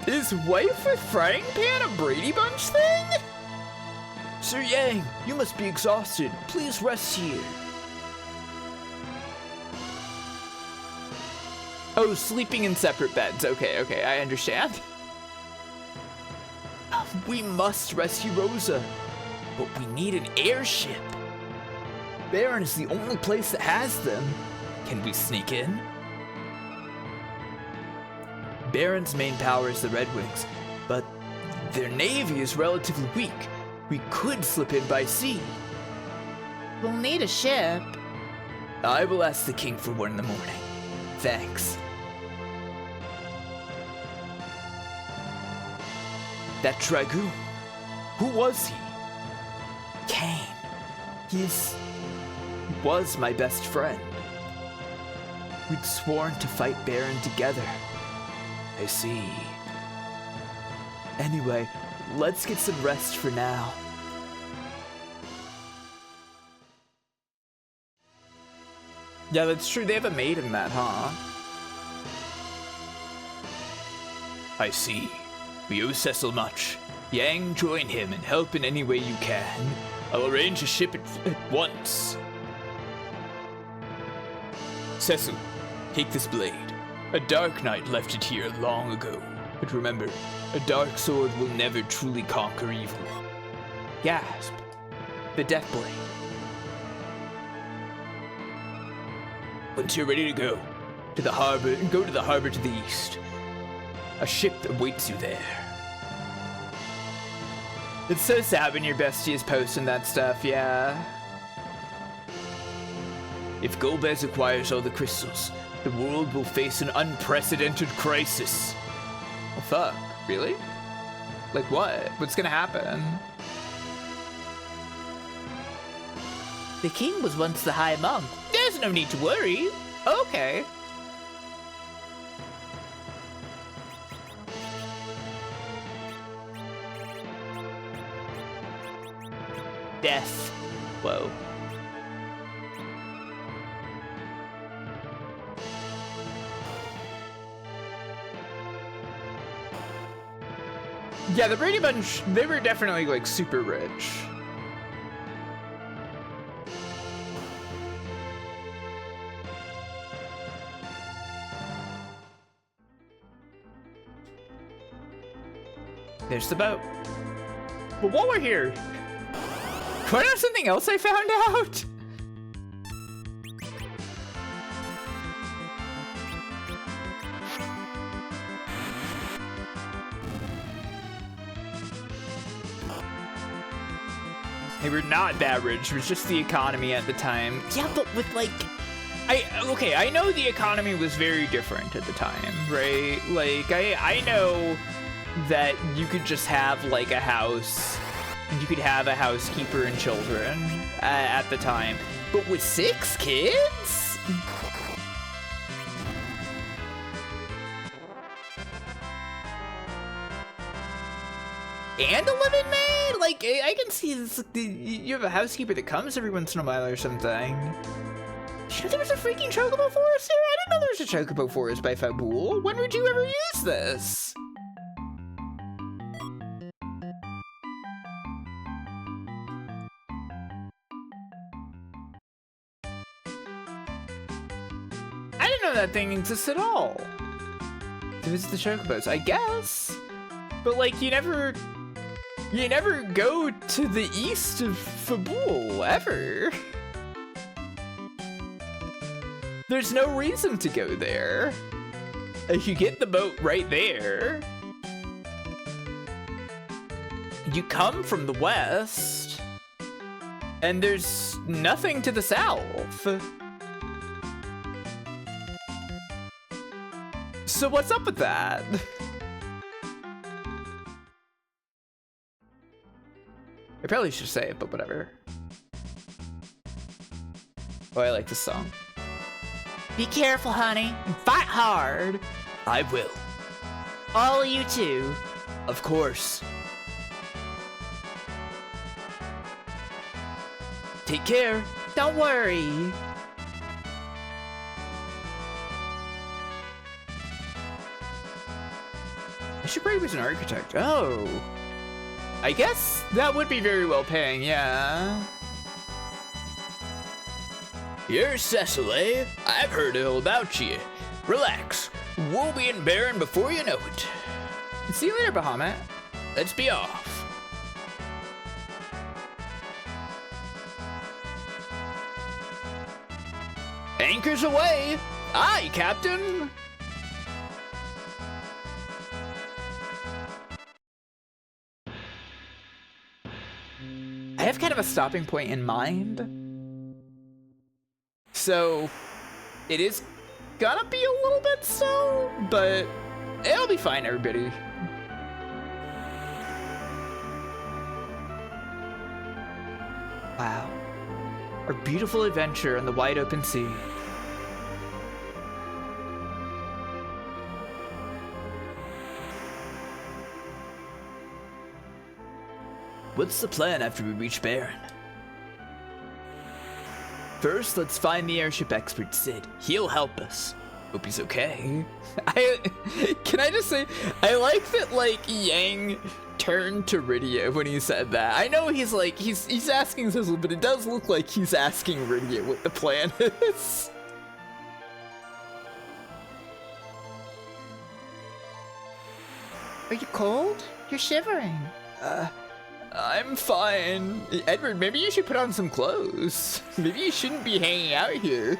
[SPEAKER 1] Is wife with frying pan a Brady Bunch thing? Sir Yang, you must be exhausted. Please rest here. Oh, sleeping in separate beds. Okay, I understand. We must rescue Rosa, but we need an airship. Baron is the only place that has them. Can we sneak in? Baron's main power is the Red Wings, but their navy is relatively weak. We could slip in by sea.
[SPEAKER 11] We'll need a ship.
[SPEAKER 1] I will ask the king for one in the morning. Thanks. That dragoon, who was he? Kane. He was my best friend. We'd sworn to fight Baron together. I see. Anyway, let's get some rest for now. Yeah, that's true. They have a maid in that, huh? I see. We owe Cecil much. Yang, join him and help in any way you can. I'll arrange a ship at once. Cecil, take this blade. A dark knight left it here long ago. But remember, a dark sword will never truly conquer evil. Gasp. The death blade. Once you're ready to go to the harbor, go to the harbor to the east. A ship awaits you there. It's so sad when your bestie is posting that stuff, yeah. If Golbez acquires all the crystals, the world will face an unprecedented crisis. Oh fuck, really? Like what? What's gonna happen?
[SPEAKER 11] The king was once the high monk. There's no need to worry.
[SPEAKER 1] Okay.
[SPEAKER 11] Death.
[SPEAKER 1] Whoa. Yeah, the Brady Bunch, they were definitely like super rich. There's the boat. But while we're here, want to know something else I found out? They were not that rich, it was just the economy at the time.
[SPEAKER 11] Yeah, but with like...
[SPEAKER 1] I know the economy was very different at the time, right? Like, I know that you could just have like a house, and you could have a housekeeper and children at the time. But with 6 kids? And a living maid? Like, I can see this, you have a housekeeper that comes every once in a while or something. You know there was a freaking chocobo forest here? I didn't know there was a chocobo forest by Fabul. When would you ever use this? I didn't know that thing exists at all. To visit the chocobos, I guess. But like, you never go to the east of Fabul, ever. There's no reason to go there. You get the boat right there. You come from the west. And there's nothing to the south. So what's up with that? I probably should say it, but whatever. Oh, I like this song.
[SPEAKER 11] Be careful, honey, and fight hard.
[SPEAKER 1] I will.
[SPEAKER 11] All of you too.
[SPEAKER 1] Of course. Take care.
[SPEAKER 11] Don't worry.
[SPEAKER 1] I should probably be an architect. Oh. I guess that would be very well paying, yeah. You're Cecil, eh? I've heard all about you. Relax. We'll be in Baron before you know it. See you later, Bahamut. Let's be off. Anchors away! Aye, Captain! I have kind of a stopping point in mind. So, it is gonna be a little bit slow, but it'll be fine, everybody. Wow. Our beautiful adventure on the wide open sea. What's the plan after we reach Baron? First, let's find the airship expert, Sid. He'll help us. Hope he's okay. Can I just say, I like that, like, Yang turned to Rydia when he said that. I know he's like, he's asking Cecil, but it does look like he's asking Rydia what the plan is.
[SPEAKER 11] Are you cold? You're shivering.
[SPEAKER 1] I'm fine. Edward, maybe you should put on some clothes. Maybe you shouldn't be hanging out here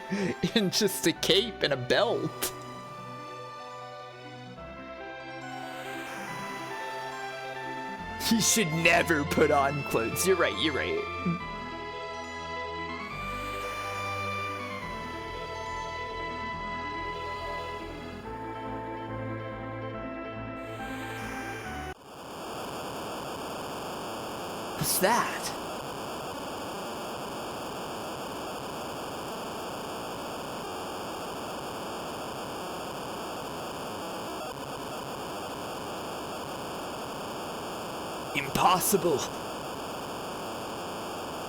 [SPEAKER 1] in just a cape and a belt. You should never put on clothes. You're right, you're right. What's that? Impossible.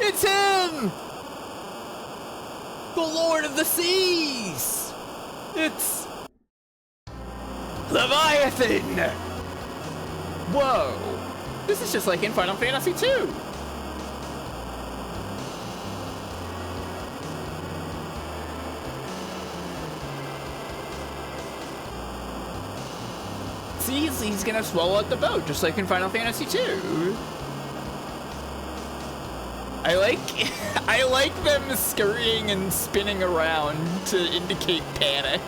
[SPEAKER 1] It's him! The Lord of the Seas! It's Leviathan! Whoa! This is just like in Final Fantasy II! See, he's gonna swallow up the boat, just like in Final Fantasy II. I like them scurrying and spinning around to indicate panic.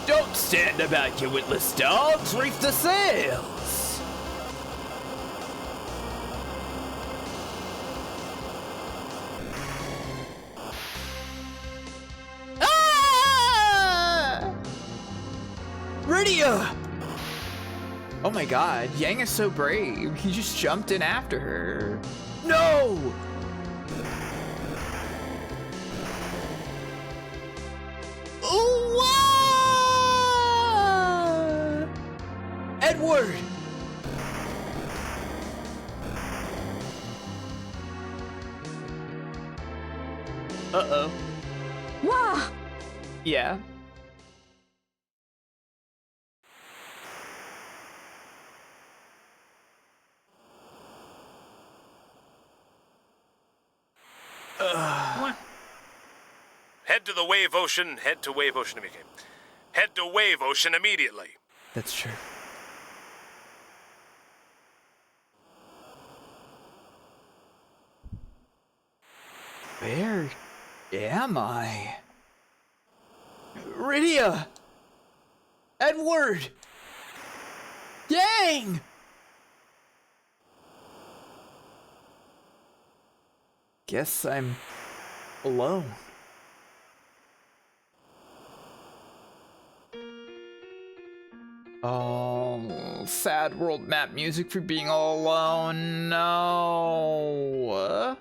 [SPEAKER 1] Don't stand about, you witless dogs! Reef the sails! Ah! Rydia! Oh my god, Yang is so brave. He just jumped in after her. No! Whoa! Edward! Uh-oh.
[SPEAKER 10] Wah!
[SPEAKER 1] Yeah.
[SPEAKER 3] Head to the Wave Ocean. Head to Wave Ocean immediately. Head to Wave Ocean immediately.
[SPEAKER 1] That's true. Where am I? Rydia! Edward! Yang! Guess I'm alone. Oh, sad world map music for being all alone. No.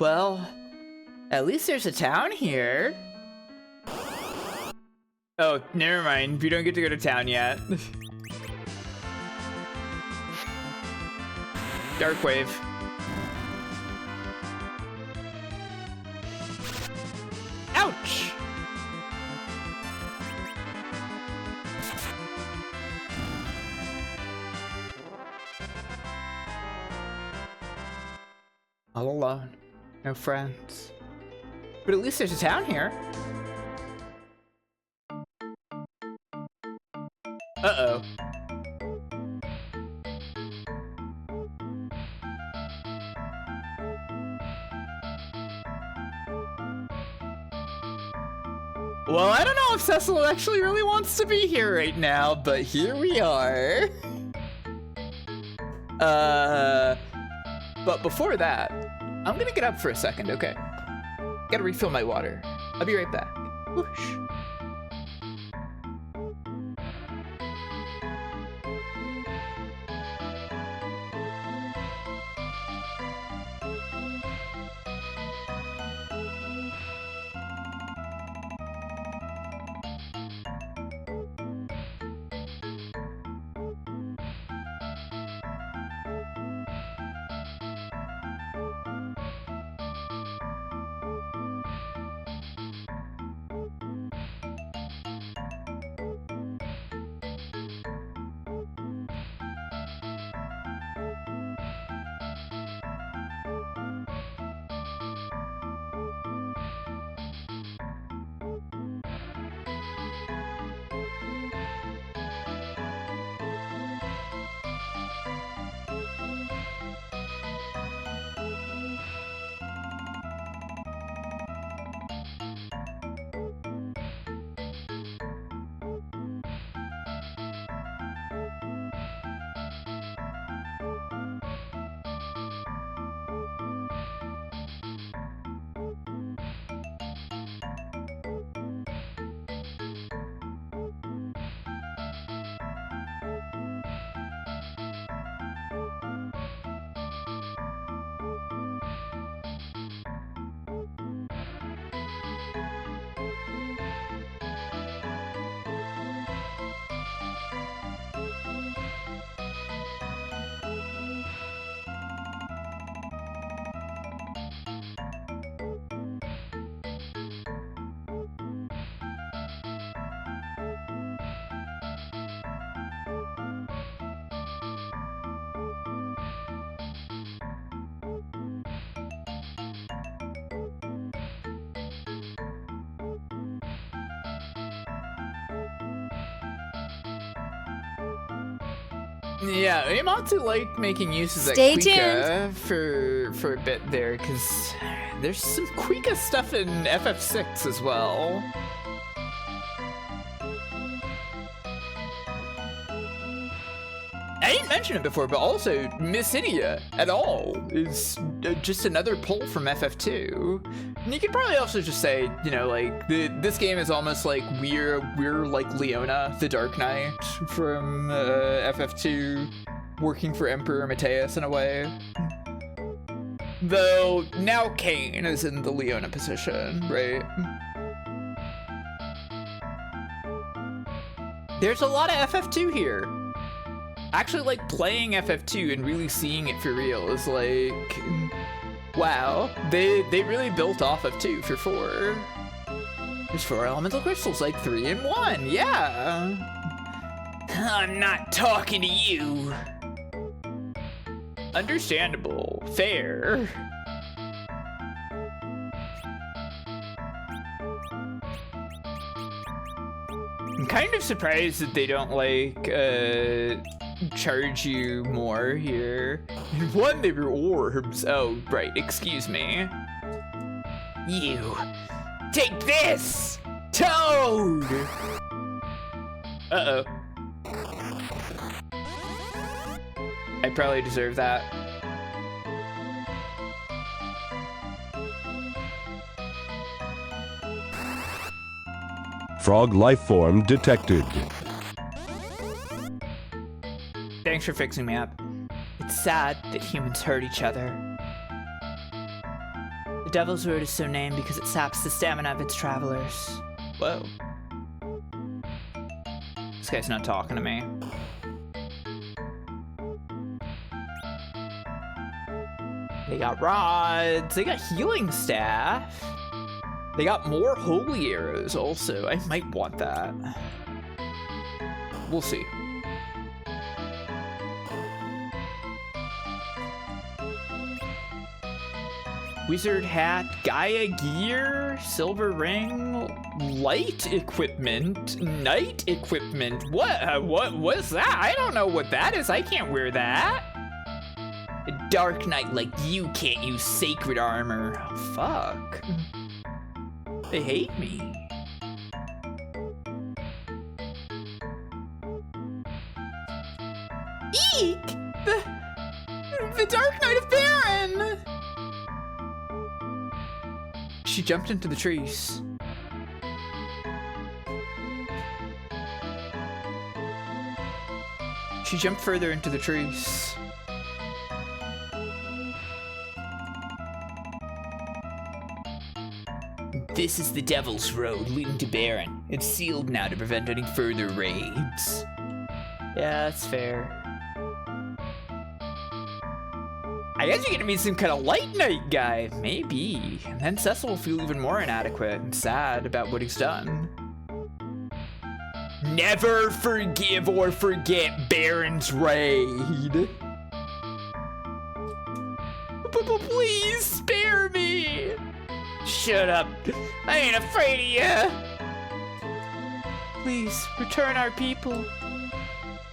[SPEAKER 1] Well, at least there's a town here. Oh, never mind. We don't get to go to town yet. Dark wave. Ouch! All alone. No friends. But at least there's a town here. Uh-oh. Well, I don't know if Cecil actually really wants to be here right now, but here we are. But before that, I'm gonna get up for a second, okay? Gotta refill my water. I'll be right back. Whoosh. Yeah, I'm also like making use of that
[SPEAKER 6] Stay
[SPEAKER 1] Quika for a bit there, because there's some Quika stuff in FF6 as well. I didn't mention it before, but also mysidia at all is just another pull from FF2. And you could probably also just say, you know, like this game is almost like we're like Leona, the Dark Knight from FF2, working for Emperor Mateus in a way. Though now Kane is in the Leona position, right? There's a lot of FF2 here. Actually, like, playing FF2 and really seeing it for real is like, wow, they really built off of 2 for 4. There's 4 elemental crystals, like 3 in 1, yeah. I'm not talking to you. Understandable, fair. I'm kind of surprised that they don't, like, charge you more here. In 1, they were orbs. Oh, right, excuse me. You, take this! Toad! Uh-oh. I probably deserve that.
[SPEAKER 9] Frog life form detected.
[SPEAKER 1] Thanks for fixing me up. It's sad that humans hurt each other. The Devil's Road is so named because it saps the stamina of its travelers. Whoa. This guy's not talking to me. They got rods. They got healing staff. They got more holy arrows also. I might want that. We'll see. Wizard hat, Gaia gear, silver ring, light equipment, night equipment. What's that? I don't know what that is. I can't wear that. A dark knight like you can't use sacred armor. Oh, fuck. They hate me. Eek! The Dark Knight of Baron! She jumped into the trees. She jumped further into the trees. This is the Devil's Road leading to Baron. It's sealed now to prevent any further raids. Yeah, that's fair. I guess you're gonna be some kind of light knight guy. Maybe. And then Cecil will feel even more inadequate and sad about what he's done. Never forgive or forget Baron's raid. Please spare me. Shut up. I ain't afraid of you. Please, return our people.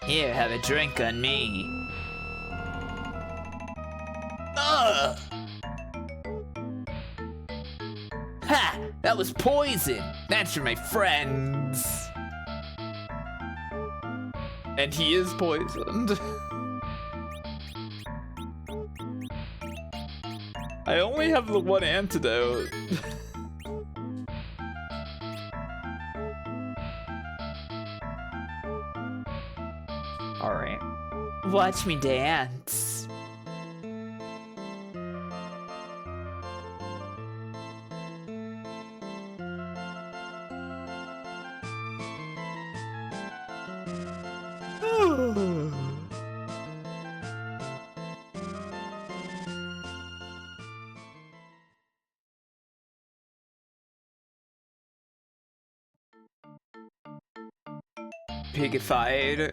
[SPEAKER 1] Here, have a drink on me. Ugh! Ha! That was poison. That's for my friends. And he is poisoned. I only have the one antidote. Alright. Watch me dance. Pigified.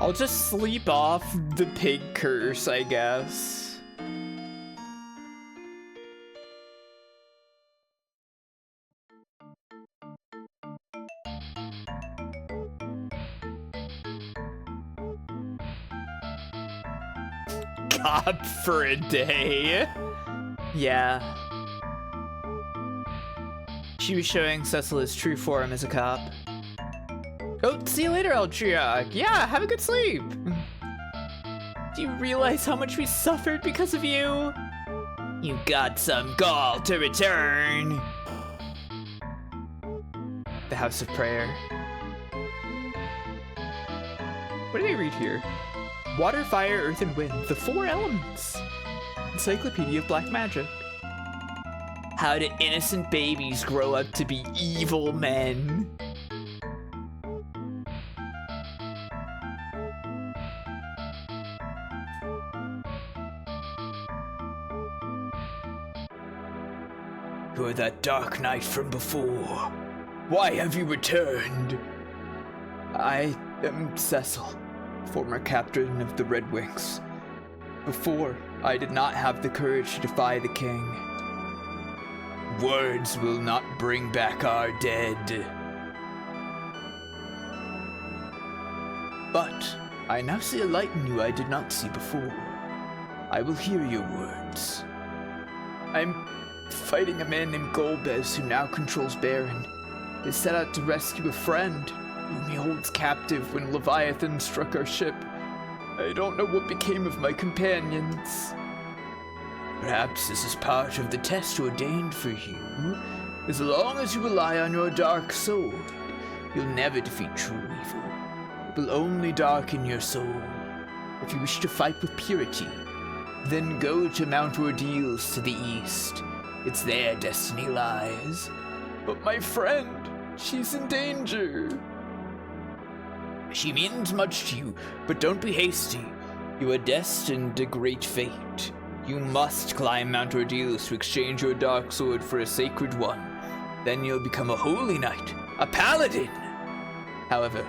[SPEAKER 1] I'll just sleep off the pig curse, I guess. Cop for a day. Yeah. She was showing Cecil his true form as a cop. Oh, see you later, Altriac. Yeah, have a good sleep. Do you realize how much we suffered because of you? You got some gall to return. The House of Prayer. What do they read here? Water, fire, earth, and wind. The 4 elements. Encyclopedia of Black Magic. How do innocent babies grow up to be evil men? You're that Dark Knight from before. Why have you returned? I am Cecil, former captain of the Red Wings. Before, I did not have the courage to defy the king. Words will not bring back our dead. But I now see a light in you I did not see before. I will hear your words. I'm fighting a man named Golbez who now controls Baron. He set out to rescue a friend whom he holds captive when Leviathan struck our ship. I don't know what became of my companions. Perhaps this is part of the test ordained for you. As long as you rely on your dark sword, you'll never defeat true evil. It will only darken your soul. If you wish to fight with purity, then go to Mount Ordeals to the east. It's there destiny lies. But my friend, she's in danger. She means much to you, but don't be hasty. You are destined to great fate. You must climb Mount Ordeals to exchange your dark sword for a sacred one. Then you'll become a holy knight, a paladin. However,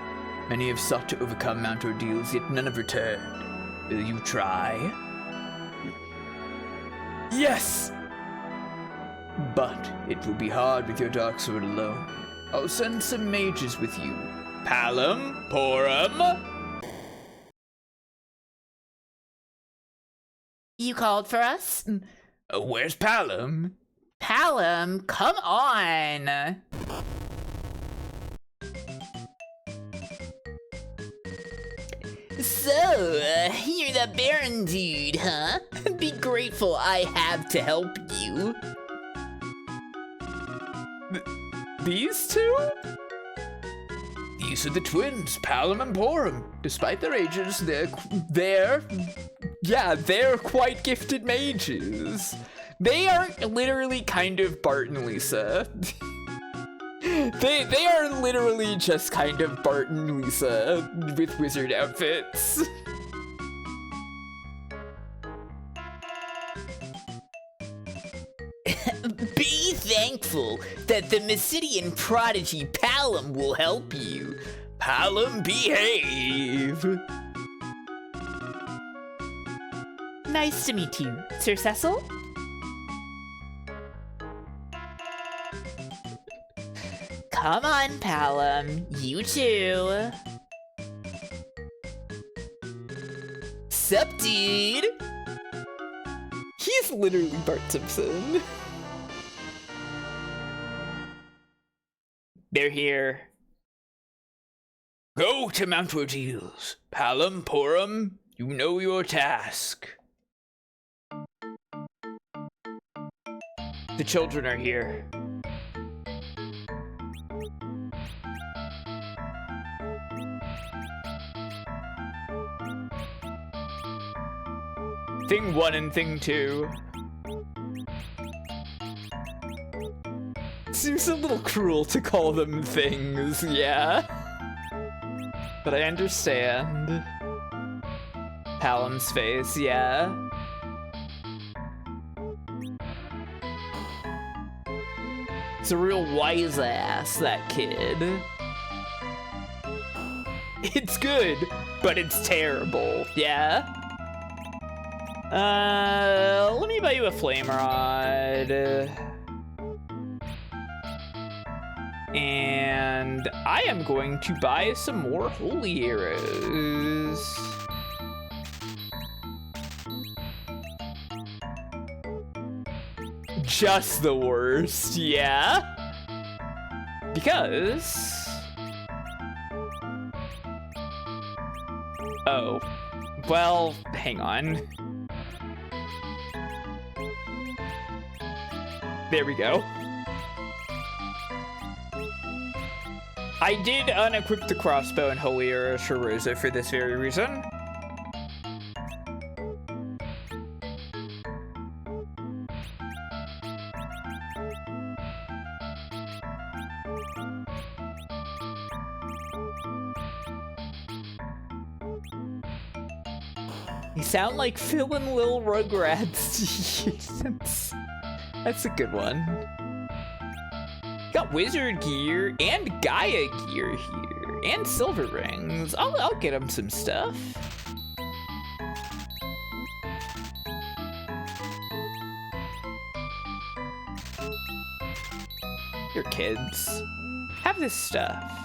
[SPEAKER 1] many have sought to overcome Mount Ordeals, yet none have returned. Will you try? Yes! But it will be hard with your dark sword alone. I'll send some mages with you. Palom, Porum.
[SPEAKER 11] You called for us?
[SPEAKER 1] Where's Palom?
[SPEAKER 11] Palom, come on! So, you're the Baron dude, huh? Be grateful I have to help you.
[SPEAKER 1] These two? These are the twins, Palom and Porum. Despite their ages, they're quite gifted mages. They are literally kind of Bart and Lisa. They are literally just kind of Bart and Lisa with wizard outfits.
[SPEAKER 11] Be thankful that the mysidian prodigy Palom will help you.
[SPEAKER 1] Palom, behave.
[SPEAKER 11] Nice to meet you, Sir Cecil. Come on, Palom. You too. Sup, dude?
[SPEAKER 1] He's literally Bart Simpson. They're here. Go to Mount Ordeals. Palom, Porum, you know your task. The children are here. Thing 1 and Thing 2. Seems a little cruel to call them things, yeah. But I understand. Palom's face, yeah. It's a real wise ass, that kid. It's good, but it's terrible, yeah? Let me buy you a flame rod. And I am going to buy some more holy arrows. Just the worst, yeah? Because... Oh. Well, hang on. There we go. I did unequip the crossbow and holy arrows for Rosa for this very reason. You sound like Phil and Lil Rugrats. That's a good one. Got wizard gear and Gaia gear here, and silver rings. I'll get him some stuff. Your kids. Have this stuff.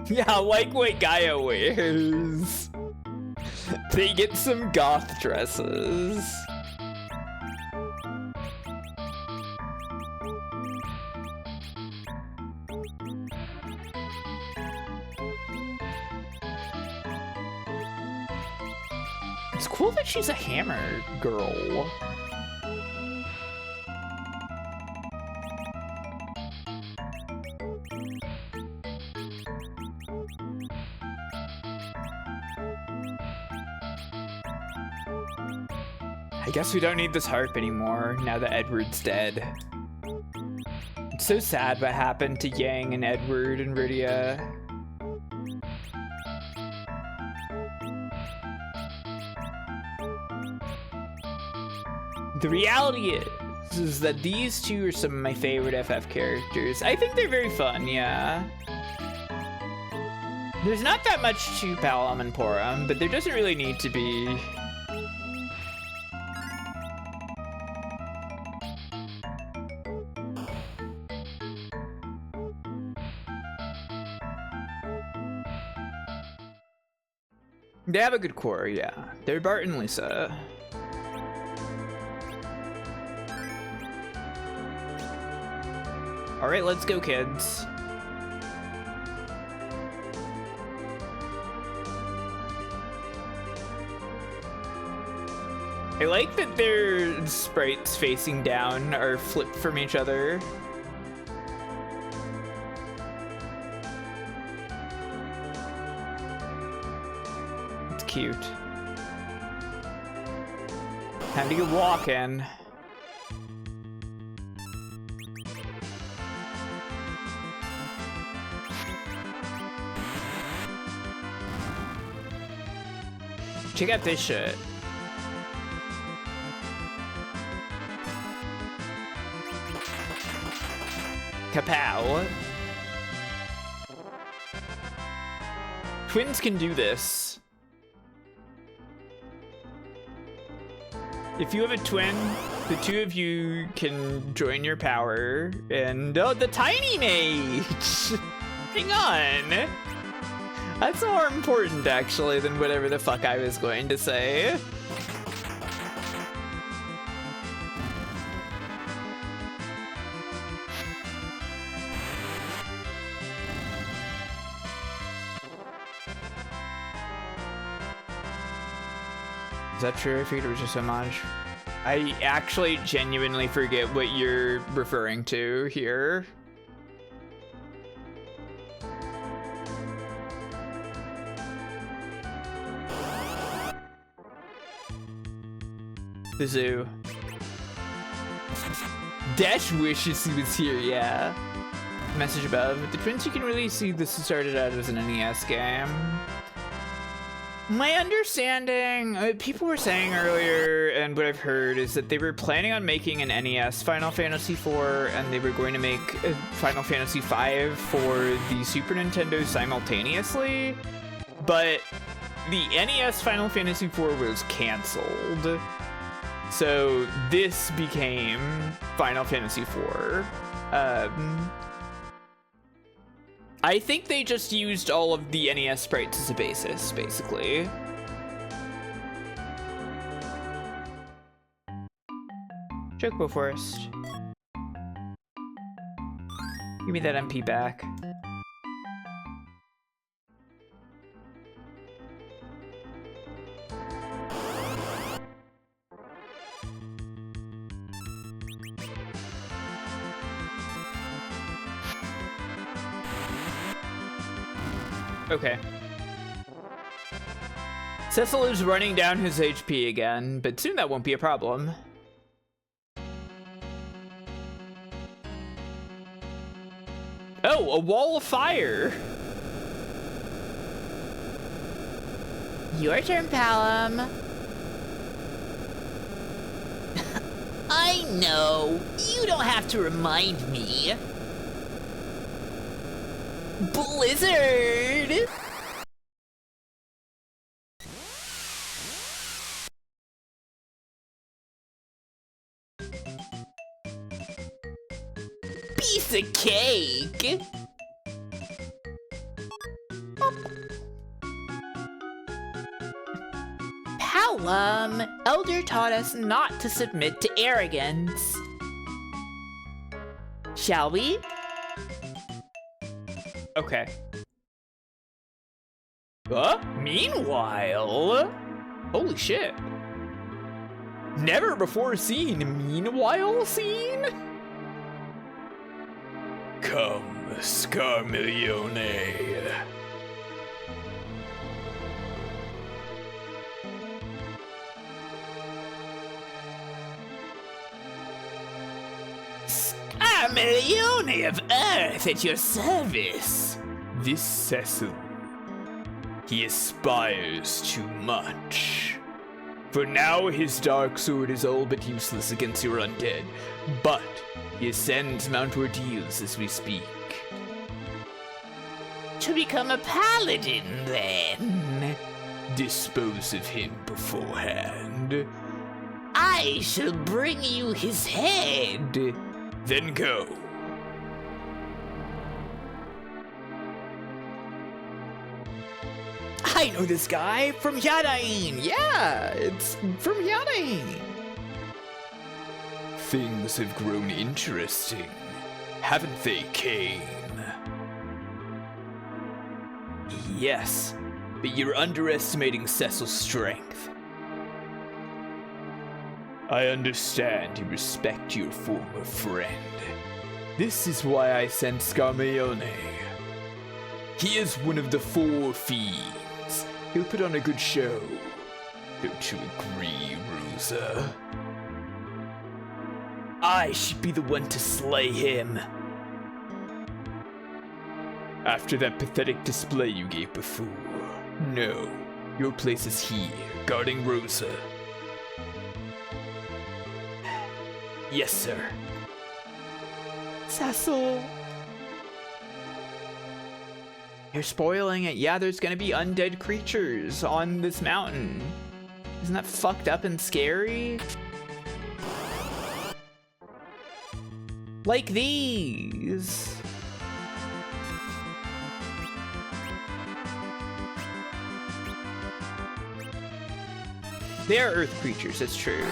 [SPEAKER 1] Yeah, I like what Gaia wears. They get some goth dresses. It's cool that she's a hammer girl. I guess we don't need this harp anymore now that Edward's dead. It's so sad what happened to Yang and Edward and Rydia. The reality is that these two are some of my favorite FF characters. I think they're very fun, yeah. There's not that much to Palom and Porum, but there doesn't really need to be. They have a good core, yeah. They're Bart and Lisa. Alright, let's go, kids. I like that their sprites facing down are flipped from each other. It's cute. Time to get walking. Check out this shit. Kapow. Twins can do this. If you have a twin, the two of you can join your power and oh, the tiny mage. Hang on. That's more important, actually, than whatever the fuck I was going to say. Is that true? I figured it was just homage. I actually genuinely forget what you're referring to here. The zoo. Dash wishes he was here, yeah. Message above. With the twins, you can really see this started out as an NES game. My understanding, people were saying earlier, and what I've heard, is that they were planning on making an NES Final Fantasy IV, and they were going to make Final Fantasy V for the Super Nintendo simultaneously, but the NES Final Fantasy IV was canceled. So this became Final Fantasy IV. I think they just used all of the NES sprites as a basis, basically. Chocobo Forest. Give me that MP back. Okay. Cecil is running down his HP again, but soon that won't be a problem. Oh, a wall of fire! Your turn, Palom.
[SPEAKER 11] I know. You don't have to remind me. Blizzard! Piece of cake! Elder taught us not to submit to arrogance. Shall we?
[SPEAKER 1] Okay. Meanwhile... Holy shit. Never before seen meanwhile scene? Come, Scarmiglione.
[SPEAKER 11] Scarmiglione of Earth at your service.
[SPEAKER 1] This Cecil, he aspires too much. For now, his dark sword is all but useless against your undead, but he ascends Mount Ordeals as we speak.
[SPEAKER 11] To become a paladin, then.
[SPEAKER 1] Dispose of him beforehand.
[SPEAKER 11] I shall bring you his head.
[SPEAKER 1] Then go. I know this guy from Yadain. Yeah, it's from Yadain. Things have grown interesting, haven't they, Kane? Yes, but you're underestimating Cecil's strength. I understand you respect your former friend. This is why I sent Scarmiglione. He is one of the 4 fiends. He'll put on a good show. Don't you agree, Rosa? I should be the one to slay him. After that pathetic display you gave before. No, your place is here, guarding Rosa. Yes, sir. Cecil. You're spoiling it. Yeah, there's gonna be undead creatures on this mountain. Isn't that fucked up and scary? Like these. They are earth creatures, that's true.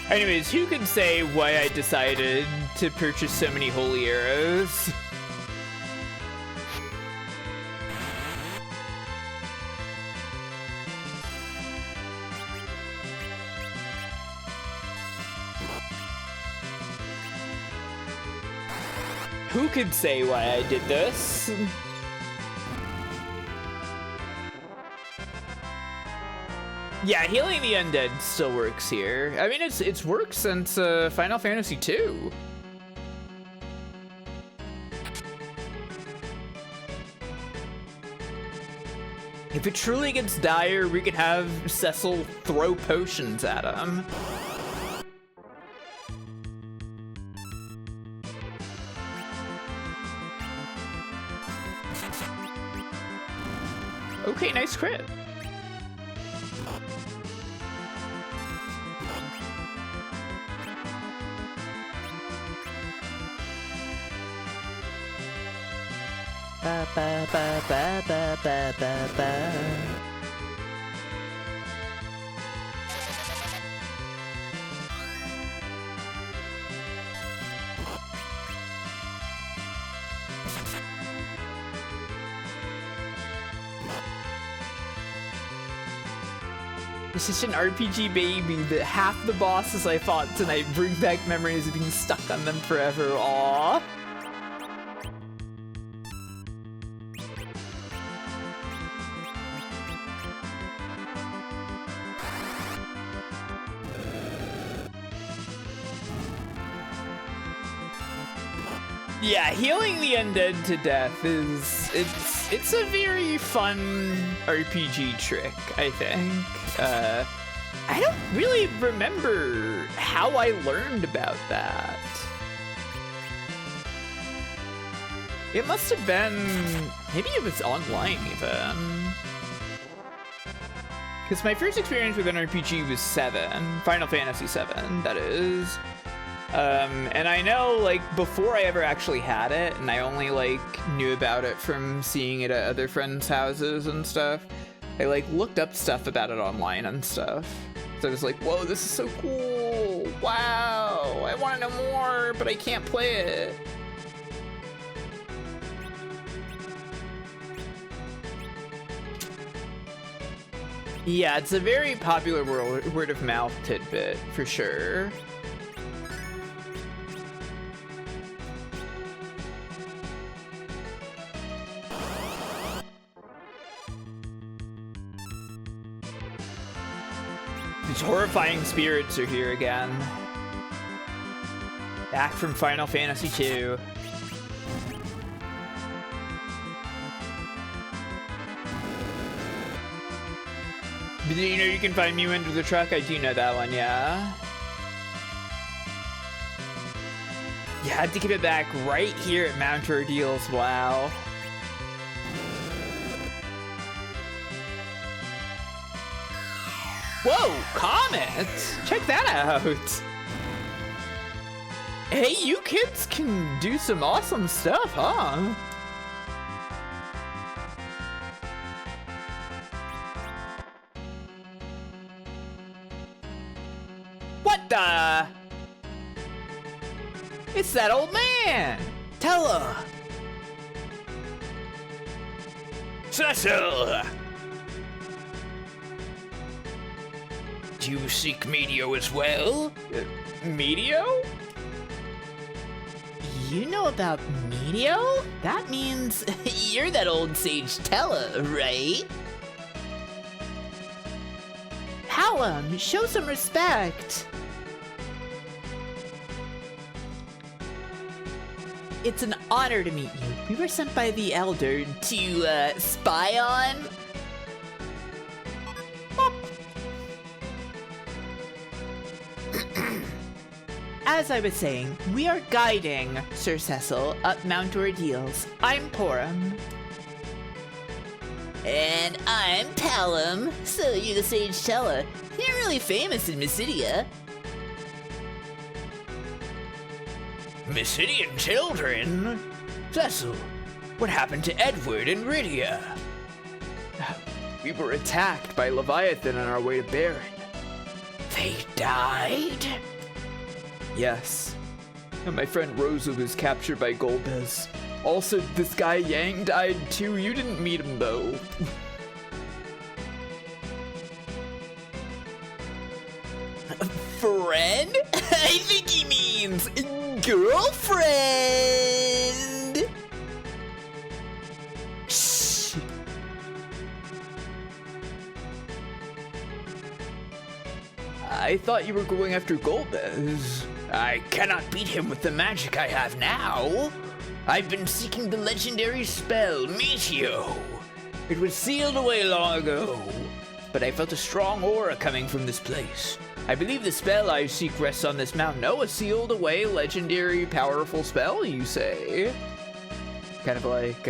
[SPEAKER 1] Anyways, who can say why I decided to purchase so many holy arrows? Who could say why I did this? Yeah, healing the undead still works here. I mean, it's worked since Final Fantasy II. If it truly gets dire, we could have Cecil throw potions at him. Okay, nice crit. Ba ba ba ba ba ba ba ba. It's just an RPG baby that half the bosses I fought tonight bring back memories of being stuck on them forever. Aww. Yeah, healing the undead to death is it's a very fun RPG trick, I think. I don't really remember how I learned about that. It must have been, maybe it was online even. Because my first experience with an RPG was 7, Final Fantasy 7, that is. And I know, like, before I ever actually had it, and I only, like, knew about it from seeing it at other friends' houses and stuff, I, like, looked up stuff about it online and stuff. So I was like, whoa, this is so cool! Wow! I want to know more, but I can't play it. Yeah, it's a very popular word of mouth tidbit, for sure. These horrifying spirits are here again. Back from Final Fantasy II. Do you know you can find me under the truck? I do know that one, yeah. You had to give it back right here at Mount Ordeals, wow. Whoa, Comet! Check that out! Hey, you kids can do some awesome stuff, huh? What the? It's that old man! Tellah! Cecil! Do you seek Medio as well? Medio?
[SPEAKER 11] You know about Medio? That means you're that old sage Tellah, right? Hallam, show some respect. It's an honor to meet you. We were sent by the Elder to, spy on... As I was saying, we are guiding Sir Cecil up Mount Ordeals. I'm Porum. And I'm Palom. So you're the sage Tellah. You're really famous in Mysidia.
[SPEAKER 1] Mysidian children? Cecil, what happened to Edward and Rydia? We were attacked by Leviathan on our way to Baron. They died? Yes. And my friend Rosa was captured by Golbez. Also, this guy Yang died too. You didn't meet him though.
[SPEAKER 11] Friend? I think he means girlfriend!
[SPEAKER 1] Shh. I thought you were going after Golbez. I cannot beat him with the magic I have now. I've been seeking the legendary spell, Meteo. It was sealed away long ago, but I felt a strong aura coming from this place. I believe the spell I seek rests on this mountain. Oh, a sealed away legendary powerful spell, you say? Kind of like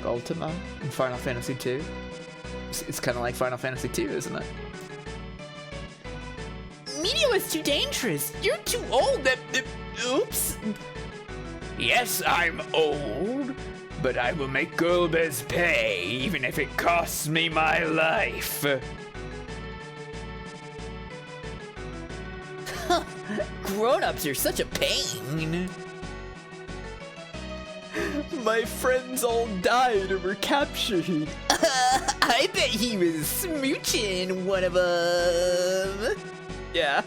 [SPEAKER 1] Ultima in Final Fantasy II. It's kind of like Final Fantasy II, isn't it?
[SPEAKER 11] Meteo is too dangerous. You're too old. Oops.
[SPEAKER 1] Yes, I'm old, but I will make Golbez pay, even if it costs me my life.
[SPEAKER 11] Grown-ups are such a pain.
[SPEAKER 1] My friends all died or were captured.
[SPEAKER 11] I bet he was smooching one of them.
[SPEAKER 1] Yeah.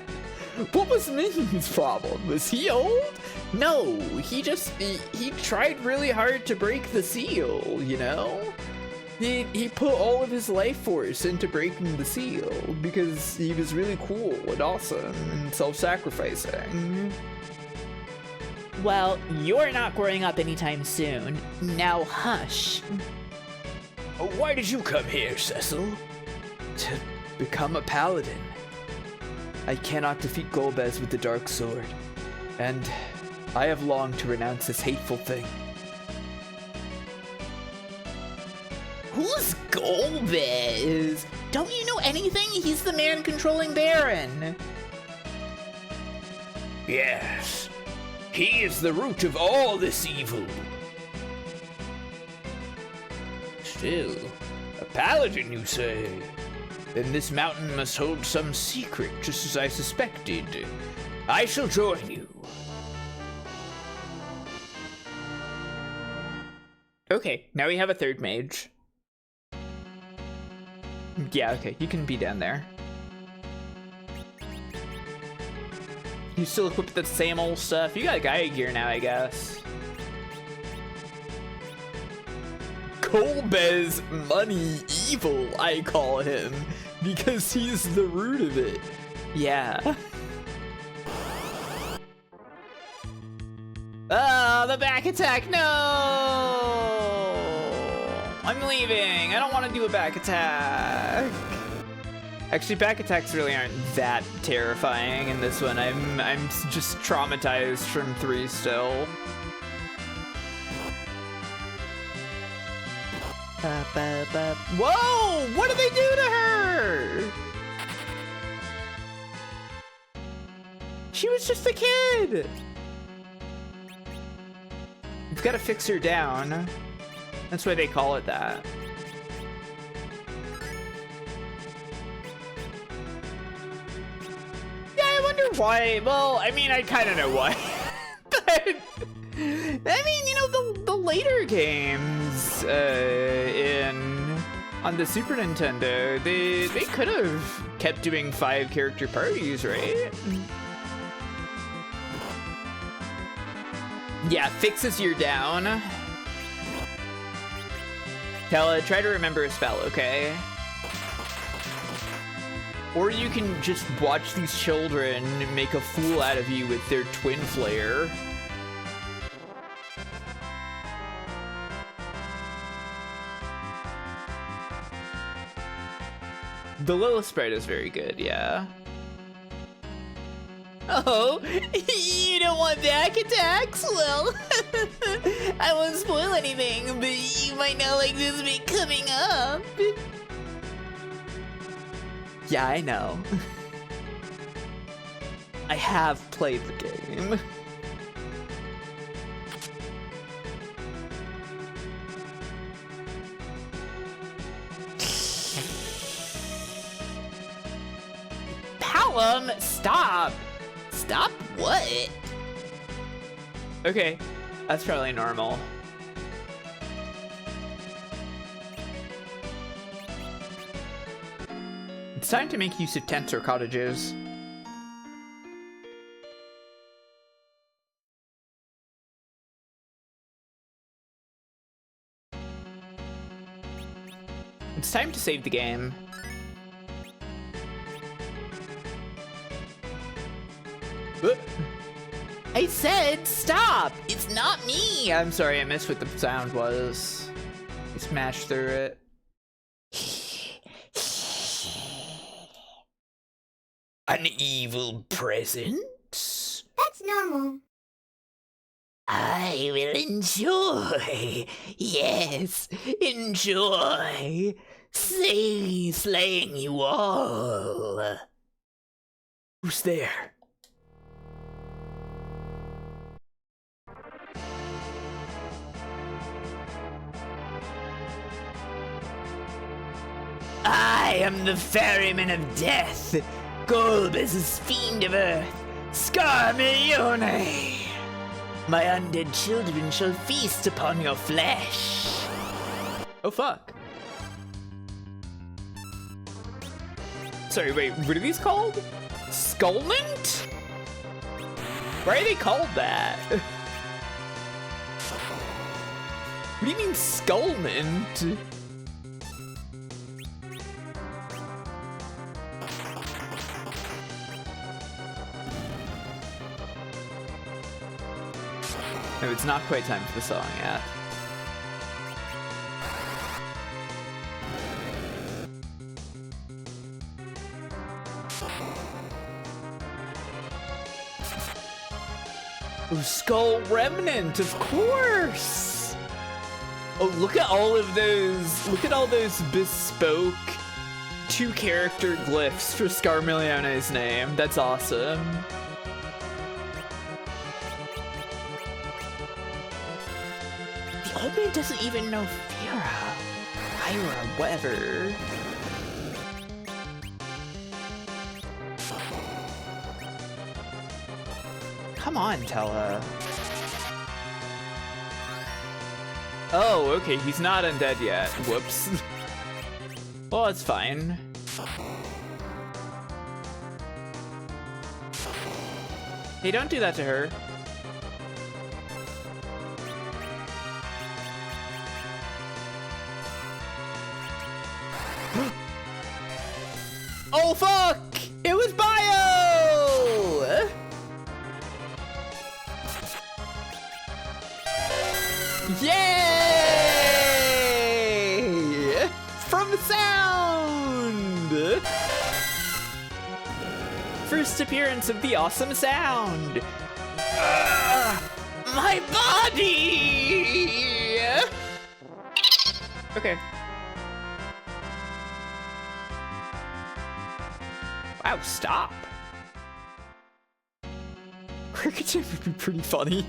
[SPEAKER 1] What was Ming's problem? Was he old?
[SPEAKER 11] No, he
[SPEAKER 1] He tried really hard to break the seal, you know? He put all of his life force into breaking the seal because he was really cool and awesome and self-sacrificing.
[SPEAKER 11] Well, you're not growing up anytime soon. Now hush.
[SPEAKER 1] Why did you come here, Cecil? To become a paladin. I cannot defeat Golbez with the dark sword, and I have longed to renounce this hateful thing.
[SPEAKER 11] Who's Golbez? Don't you know anything? He's the man controlling Baron.
[SPEAKER 1] Yes, he is the root of all this evil. Still, a paladin, you say? Then this mountain must hold some secret, just as I suspected. I shall join you. Okay, now we have a third mage. Yeah, okay, you can be down there. You still equipped the same old stuff? You got Gaia gear now, I guess. Golbez Money Evil, I call him, because he's the root of it. Yeah. Ah, the back attack, no! I'm leaving, I don't want to do a back attack. Actually, back attacks really aren't that terrifying in this one. I'm just traumatized from 3 still. Whoa! What did they do to her? She was just a kid! You've got to fix her down. That's why they call it that. Yeah, I wonder why. Well, I mean, I kind of know why. But, I mean, you know, the later games on the Super Nintendo, they could have kept doing 5-character parties, right? Yeah, fixes you're down. Tellah, try to remember a spell, okay? Or you can just watch these children make a fool out of you with their twin flare. The Lilith sprite is very good, yeah. Oh, you don't want back attacks? Well, I won't spoil anything, but you might not like this bit coming up. Yeah, I know. I have played the game. Palom, stop! Stop what? Okay, that's probably normal. It's time to make use of tents or cottages. It's time to save the game. I said stop! It's not me! I'm sorry, I missed what the sound was. I smashed through it. An evil presence?
[SPEAKER 6] That's normal.
[SPEAKER 11] I will enjoy. Yes, enjoy. Slaying you all.
[SPEAKER 1] Who's there?
[SPEAKER 11] I am the ferryman of death, Golbez's fiend of earth, Scarmione. My undead children shall feast upon your flesh.
[SPEAKER 1] Oh fuck. Sorry, wait, what are these called? Skullment? Why are they called that? What do you mean Skullment? No, it's not quite time for the song yet. Oh, Skull Remnant, of course! Oh, look at all those bespoke 2-character glyphs for Scarmillione's name. That's awesome. The old man doesn't even know Ira, whatever. Come on, Tellah. Oh, okay, he's not undead yet. Whoops. Well, it's fine. Hey, don't do that to her. Oh, fuck! It was Bio! Yay! From sound! First appearance of the awesome sound. My body! Okay. Wow, stop. Cricket would be pretty funny.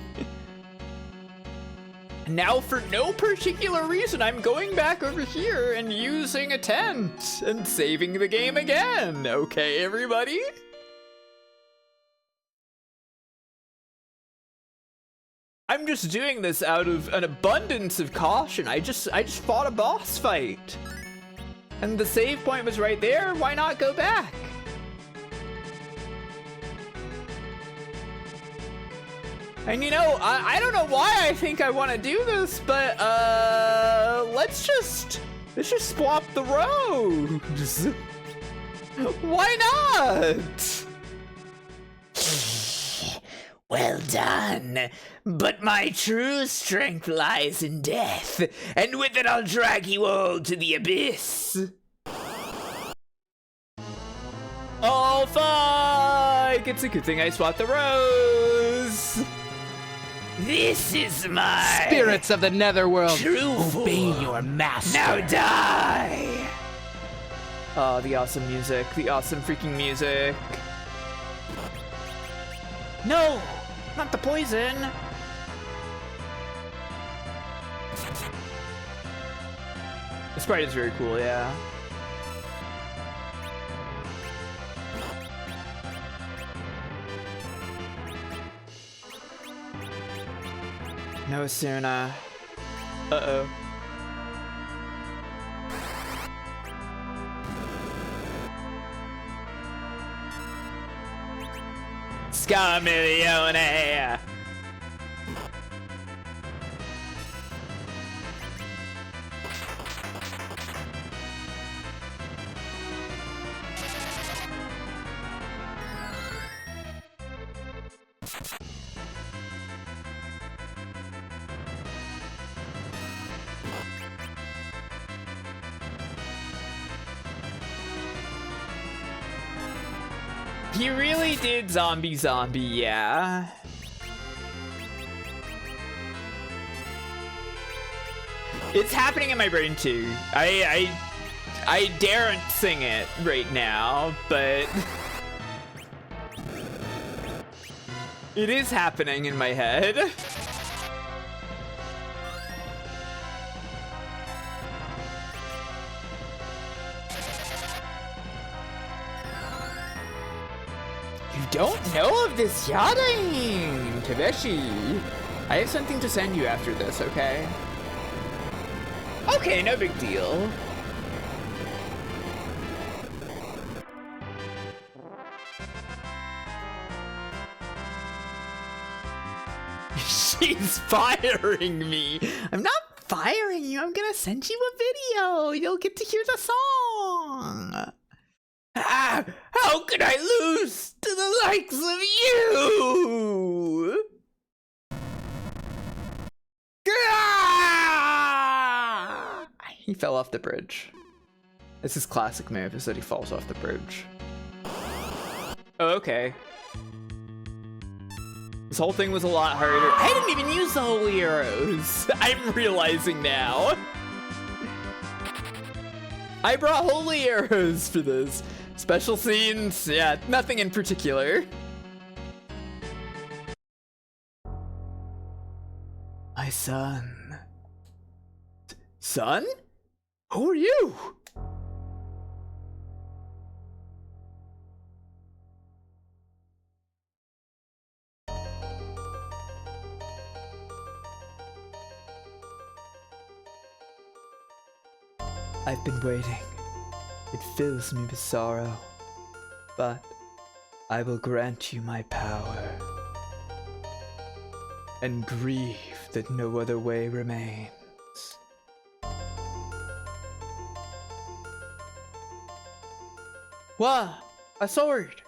[SPEAKER 1] Now, for no particular reason, I'm going back over here and using a tent and saving the game again. Okay, everybody? I'm just doing this out of an abundance of caution. I just fought a boss fight. And the save point was right there. Why not go back? And you know, I don't know why I think I want to do this, but let's just swap the roads. Why not?
[SPEAKER 11] Well done. But my true strength lies in death, and with it I'll drag you all to the abyss.
[SPEAKER 1] Oh, fuck! It's a good thing I swapped the rows.
[SPEAKER 11] This is my
[SPEAKER 2] Spirits of the netherworld,
[SPEAKER 11] true
[SPEAKER 2] obey
[SPEAKER 11] form.
[SPEAKER 2] your master.
[SPEAKER 11] Now die!
[SPEAKER 1] Oh, the awesome music. The awesome freaking music. No! Not the poison! The sprite is very cool, yeah. No sooner. Uh-oh. Scarmillione! He really did zombie, yeah. It's happening in my brain too. I daren't sing it right now, but it is happening in my head. You don't know of this yachting, Tabeshi. I have something to send you after this, okay? Okay, no big deal. She's firing me. I'm not firing you. I'm gonna send you a video. You'll get to hear the song. Ah, how could I lose to the likes of you? He fell off the bridge. It's his classic move, is that he falls off the bridge. Oh, okay. This whole thing was a lot harder. I didn't even use the holy arrows. I'm realizing now. I brought holy arrows for this. Special scenes, yeah, nothing in particular. My son. Son? Who are you? I've been waiting. It fills me with sorrow, but I will grant you my power and grieve that no other way remains. What? A sword!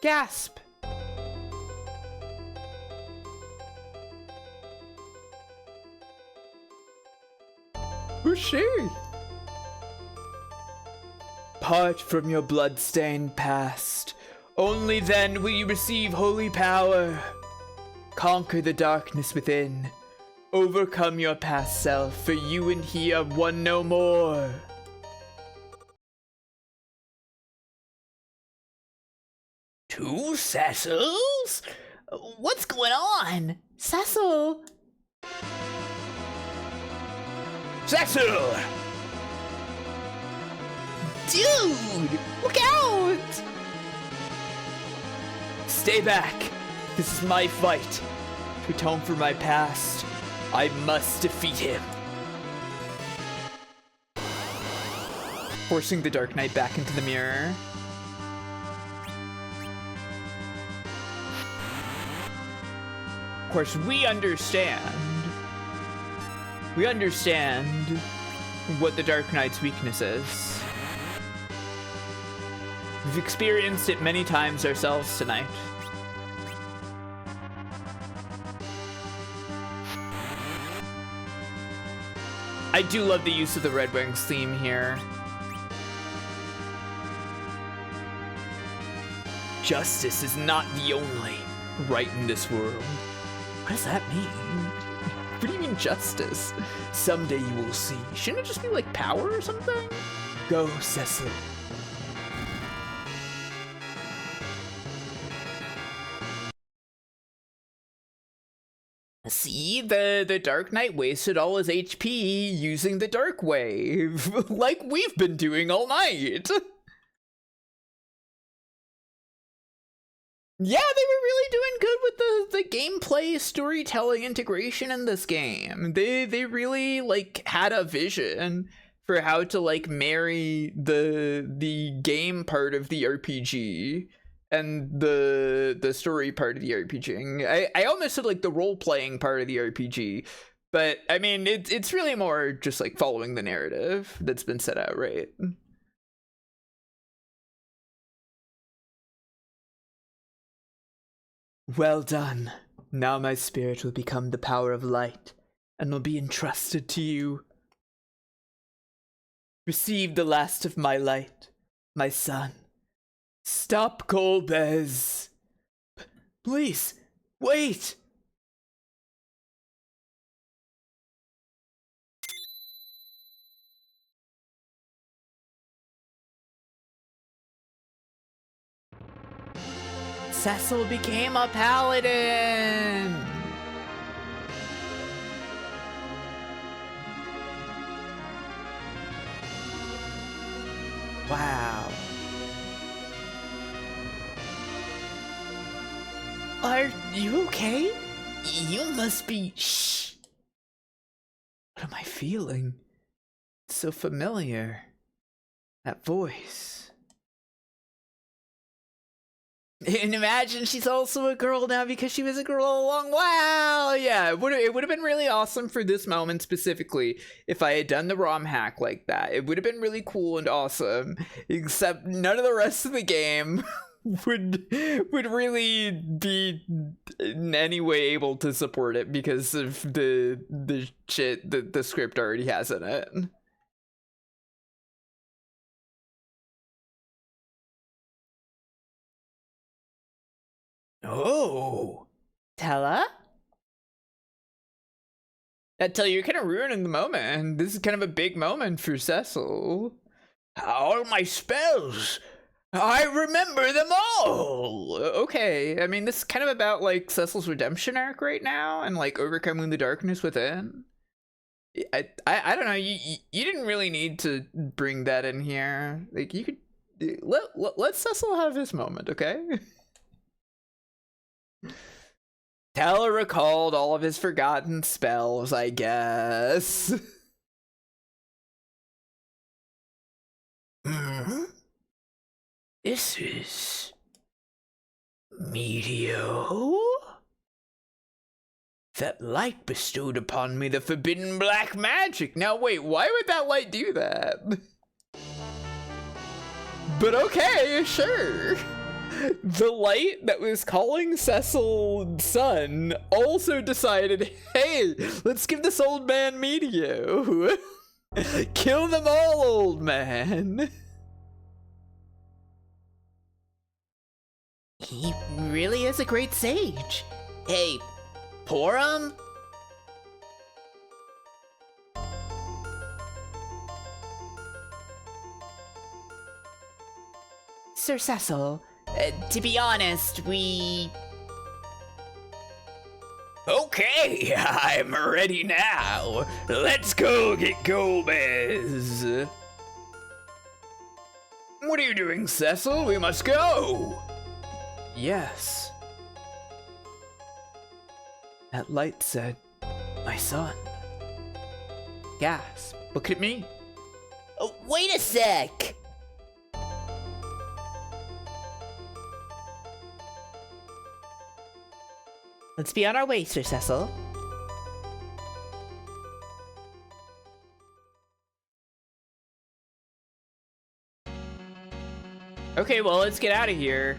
[SPEAKER 1] Gasp! Who's she? Part from your blood-stained past. Only then will you receive holy power. Conquer the darkness within. Overcome your past self, for you and he are one no more.
[SPEAKER 11] Two Cecils? What's going on? Cecil?
[SPEAKER 1] Cecil!
[SPEAKER 11] Dude! Look out!
[SPEAKER 1] Stay back. This is my fight. To atone for my past, I must defeat him. Forcing the Dark Knight back into the mirror. Of course, we understand what the Dark Knight's weakness is. We've experienced it many times ourselves tonight. I do love the use of the Red Wings theme here. Justice is not the only right in this world. What does that mean? What do you mean justice? Someday you will see. Shouldn't it just be like power or something? Go, Cecil. See, the Dark Knight wasted all his HP using the Dark Wave, like we've been doing all night. Yeah, they were really doing good with the gameplay storytelling integration in this game. They really like had a vision for how to like marry the game part of the RPG and the story part of the RPG. I almost said like the role-playing part of the RPG, but I mean it's really more just like following the narrative that's been set out, right? Well done. Now my spirit will become the power of light and will be entrusted to you. Receive the last of my light, my son. Stop, Golbez. Please, wait. Cecil became a paladin. Wow. Are you okay? You must be. Shh. What am I feeling? It's so familiar. That voice. And imagine she's also a girl now because she was a girl all along. Wow, yeah, it would have been really awesome for this moment specifically if I had done the ROM hack like that. It would have been really cool and awesome, except none of the rest of the game would really be in any way able to support it because of the shit that the script already has in it. Oh, Tellah? I tell you, you're kind of ruining the moment. This is kind of a big moment for Cecil. All my spells, I remember them all. Okay, I mean, this is kind of about like Cecil's redemption arc right now and like overcoming the darkness within. I don't know. You didn't really need to bring that in here. Like you could let Cecil have his moment, okay? Tellah recalled all of his forgotten spells, I guess. This is Medio? That light bestowed upon me the forbidden black magic. Now wait, why would that light do that? But okay, sure. The light that was calling Cecil son also decided, hey, let's give this old man Medio. Kill them all, old man.
[SPEAKER 11] He really is a great sage. Hey, pour him? Sir Cecil, to be honest, we...
[SPEAKER 1] Okay, I'm ready now. Let's go get Gomez. What are you doing, Cecil? We must go. Yes. That light said, my son. Gasp. Look at me.
[SPEAKER 11] Oh, wait a sec! Let's be on our way, Sir Cecil.
[SPEAKER 1] Okay, well, let's get out of here.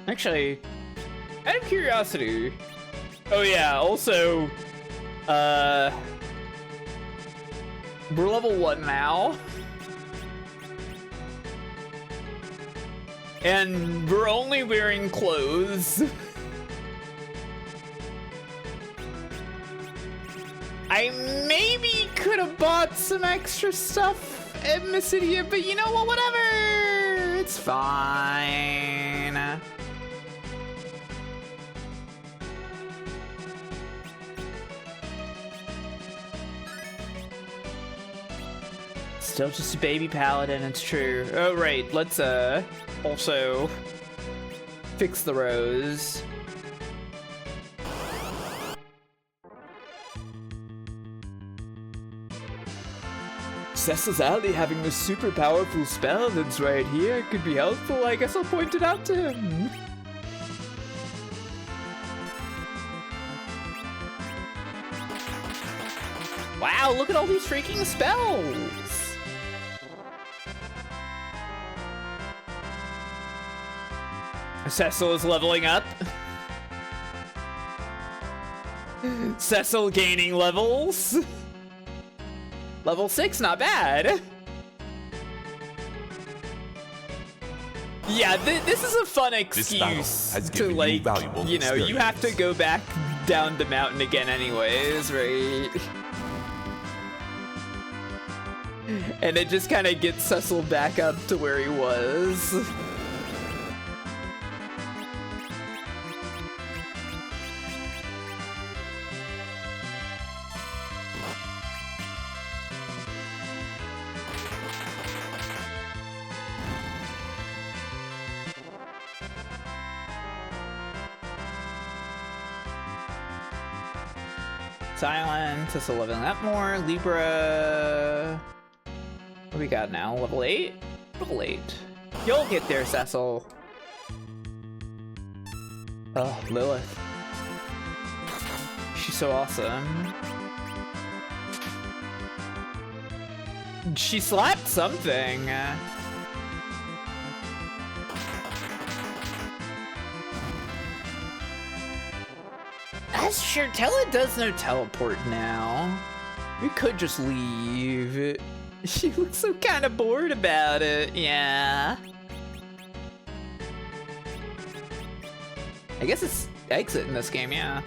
[SPEAKER 1] Actually, out of curiosity. Oh yeah, also, we're level 1 now. And we're only wearing clothes. I maybe could have bought some extra stuff at mysidia, but you know what, whatever. It's fine. Still just a baby paladin, it's true. Oh right, let's also fix the rose. Cecil's alley having a super powerful spell that's right here could be helpful. I guess I'll point it out to him. Wow, look at all these freaking spells! Cecil is leveling up. Cecil gaining levels. Level 6, not bad. Yeah, this is a fun excuse to, like, you know, you have to go back down the mountain again anyways, right? And it just kind of gets Cecil back up to where he was. Silent, Cecil leveling up more. Libra. What do we got now? Level 8? Level 8. You'll get there, Cecil. Oh, Lilith. She's so awesome. She slapped something. Sure, Tellah does know teleport now. We could just leave. She looks so kind of bored about it, yeah. I guess it's exit in this game, yeah.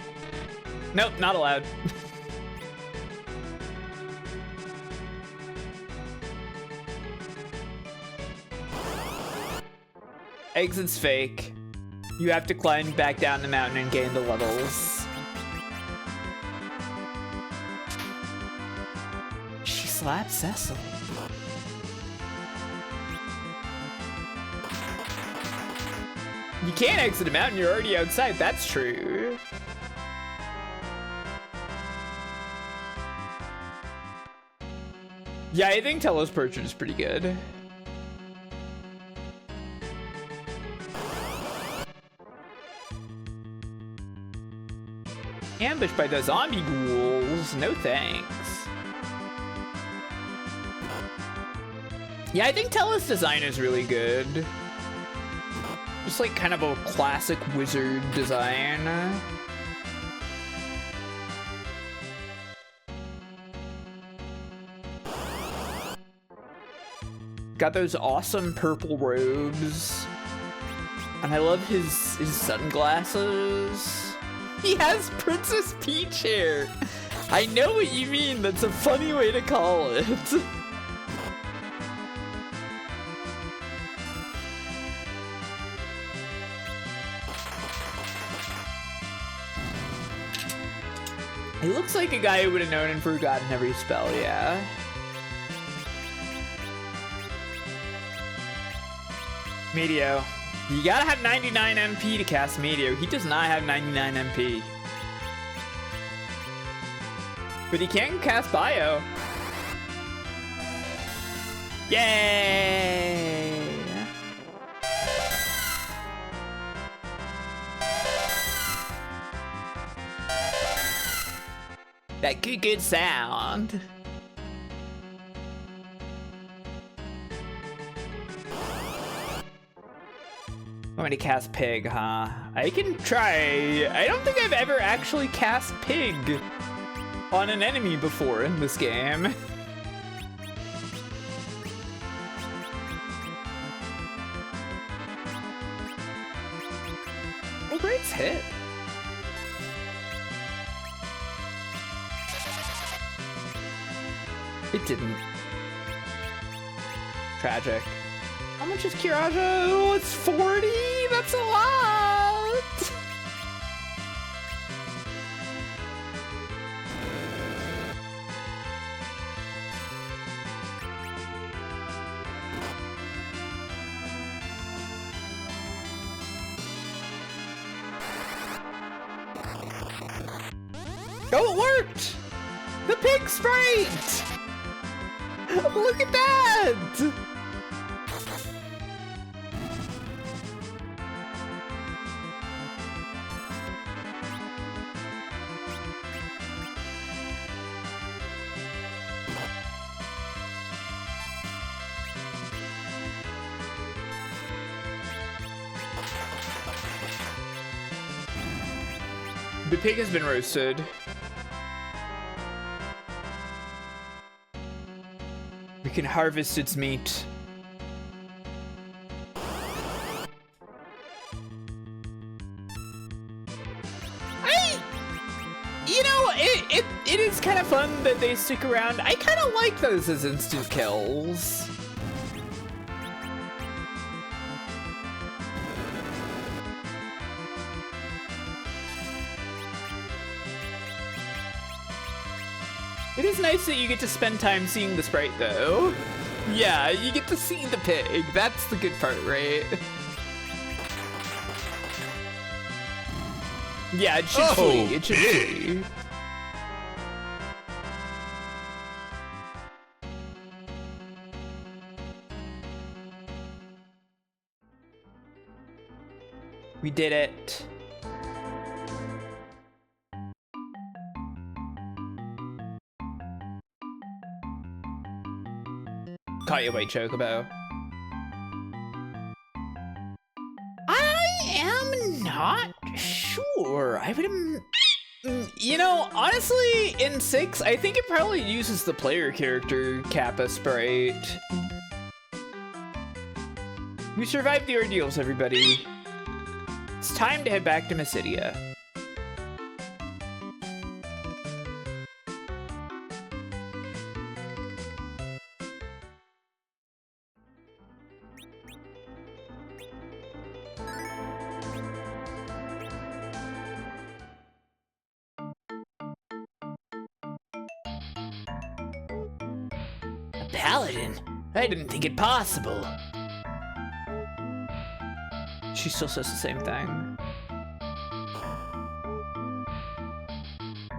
[SPEAKER 1] Nope, not allowed. Exit's fake. You have to climb back down the mountain and gain the levels. She slapped Cecil. You can't exit a mountain, you're already outside, that's true. Yeah, I think Tellah's portrait is pretty good. Ambushed by the zombie ghouls, no thanks. Yeah, I think Tellah's design is really good. Just like kind of a classic wizard design. Got those awesome purple robes. And I love his sunglasses. He has Princess Peach hair. I know what you mean. That's a funny way to call it. He looks like a guy who would have known and forgotten every spell, yeah. Medio. You gotta have 99 MP to cast Medio. He does not have 99 MP. But he can cast Bio. Yay! That good sound. I'm gonna cast Pig, huh? I can try. I don't think I've ever actually cast Pig on an enemy before in this game. Oh, great hit. It didn't. Tragic. How much is Kiraja? Oh, it's 40? That's a lot! Oh, it worked! The pig sprite! Look at that! The pig has been roasted. We can harvest its meat. It is kind of fun that they stick around. I kind of like those as instant kills. It is nice that you get to spend time seeing the sprite, though. Yeah, you get to see the pig. That's the good part, right? Yeah, it should flee. It should flee. We did it. Caught your white chocobo. I am not sure. I would You know, honestly, in 6, I think it probably uses the player character Kappa sprite. We survived the ordeals, everybody. It's time to head back to Mysidia.
[SPEAKER 11] A paladin? I didn't think it possible.
[SPEAKER 1] She still says the same thing.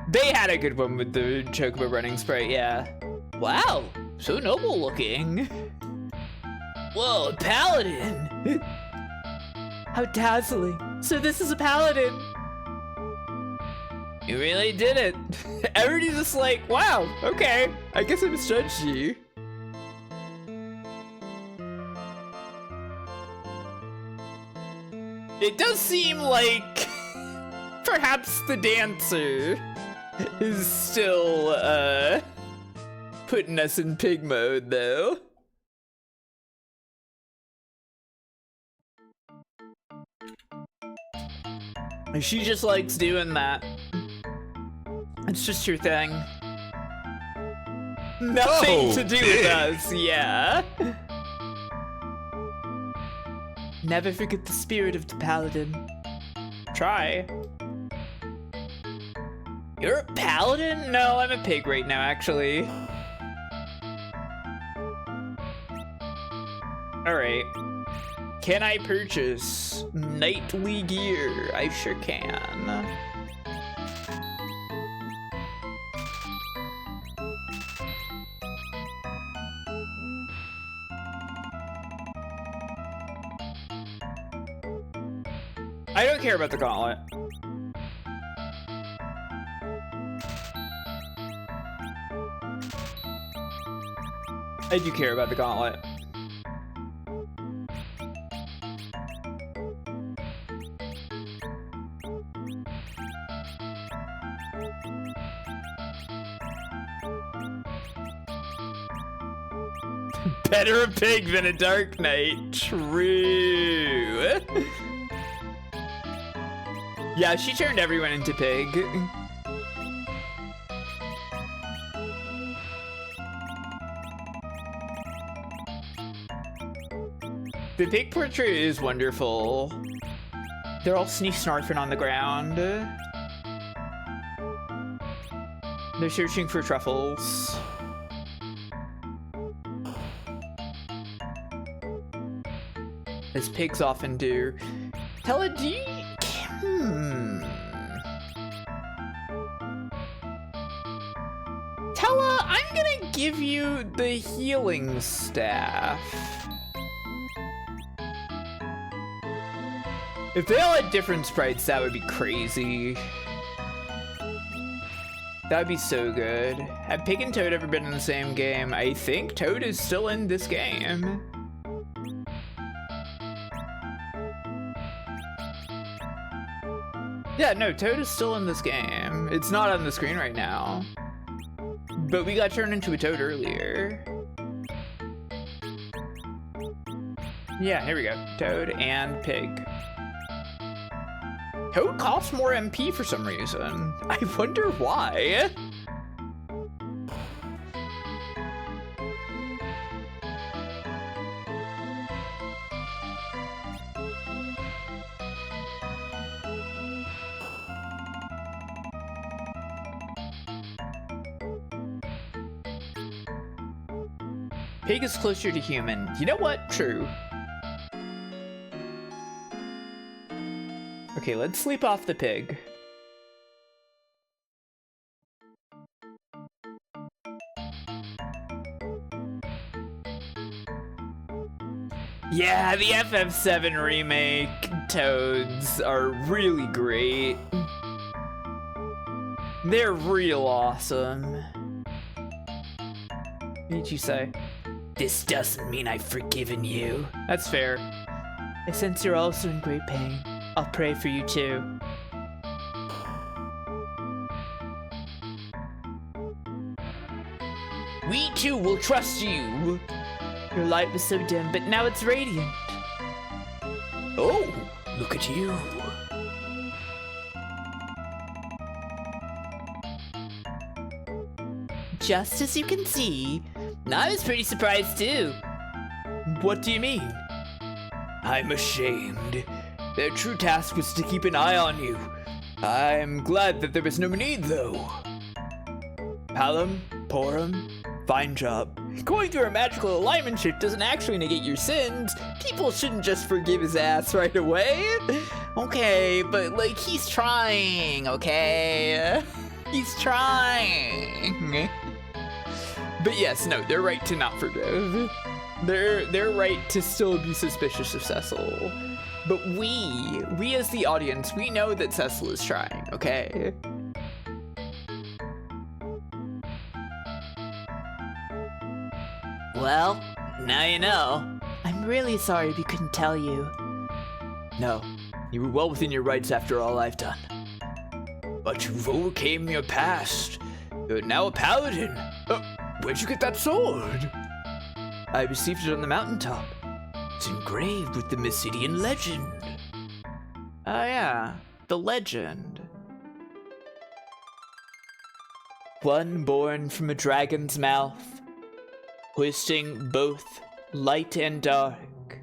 [SPEAKER 1] They had a good one with the Chocobo running sprite, yeah.
[SPEAKER 11] Wow, so noble looking. Whoa, a paladin!
[SPEAKER 1] How dazzling. So this is a paladin.
[SPEAKER 11] You really did it.
[SPEAKER 1] Everybody's just like, wow, okay. I guess I misjudged you. It does seem like perhaps the dancer is still putting us in pig mode though. She just likes doing that. It's just your thing. Nothing to do with us, yeah. Never forget the spirit of the paladin. Try. You're a paladin? No, I'm a pig right now, actually. Alright. Can I purchase knightly gear? I sure can. I don't care about the gauntlet. I do care about the gauntlet. Better a pig than a dark knight. True. Yeah, she turned everyone into pig. The pig portrait is wonderful. They're all sneak-snarfing on the ground. They're searching for truffles. As pigs often do. Tellah, do you... Tellah, I'm gonna give you the healing staff. If they all had different sprites, that would be crazy. That would be so good. Have Pig and Toad ever been in the same game? I think Toad is still in this game. Yeah, no, Toad is still in this game. It's not on the screen right now. But we got turned into a Toad earlier. Yeah, here we go. Toad and Pig. Toad costs more MP for some reason. I wonder why. Pig is closer to human. You know what? True. Okay, let's sleep off the pig. Yeah, the FF7 remake Toads are really great. They're real awesome. What did you say?
[SPEAKER 11] This doesn't mean I've forgiven you.
[SPEAKER 1] That's fair. I sense you're also in great pain. I'll pray for you too.
[SPEAKER 11] We too will trust you. Your light was so dim, but now it's radiant. Oh, look at you. Just as you can see, I was pretty surprised too. What do you mean? I'm ashamed. Their true task was to keep an eye on you. I'm glad that there was no need, though. Palom, Porum, fine job. Going through a magical alignment shift doesn't actually negate your sins. People shouldn't just forgive his ass right away. Okay, but like, he's trying, okay? He's trying. But yes, no, they're right to not forgive. They're right to still be suspicious of Cecil. But we as the audience, we know that Cecil is trying, okay? Well, now you know. I'm really sorry we couldn't tell you. No, you were well within your rights after all I've done. But you've overcame your past. You're now a paladin. Where'd you get that sword? I received it on the mountaintop. It's engraved with the Mysidian legend. Oh yeah, the legend. One born from a dragon's mouth, hoisting both light and dark,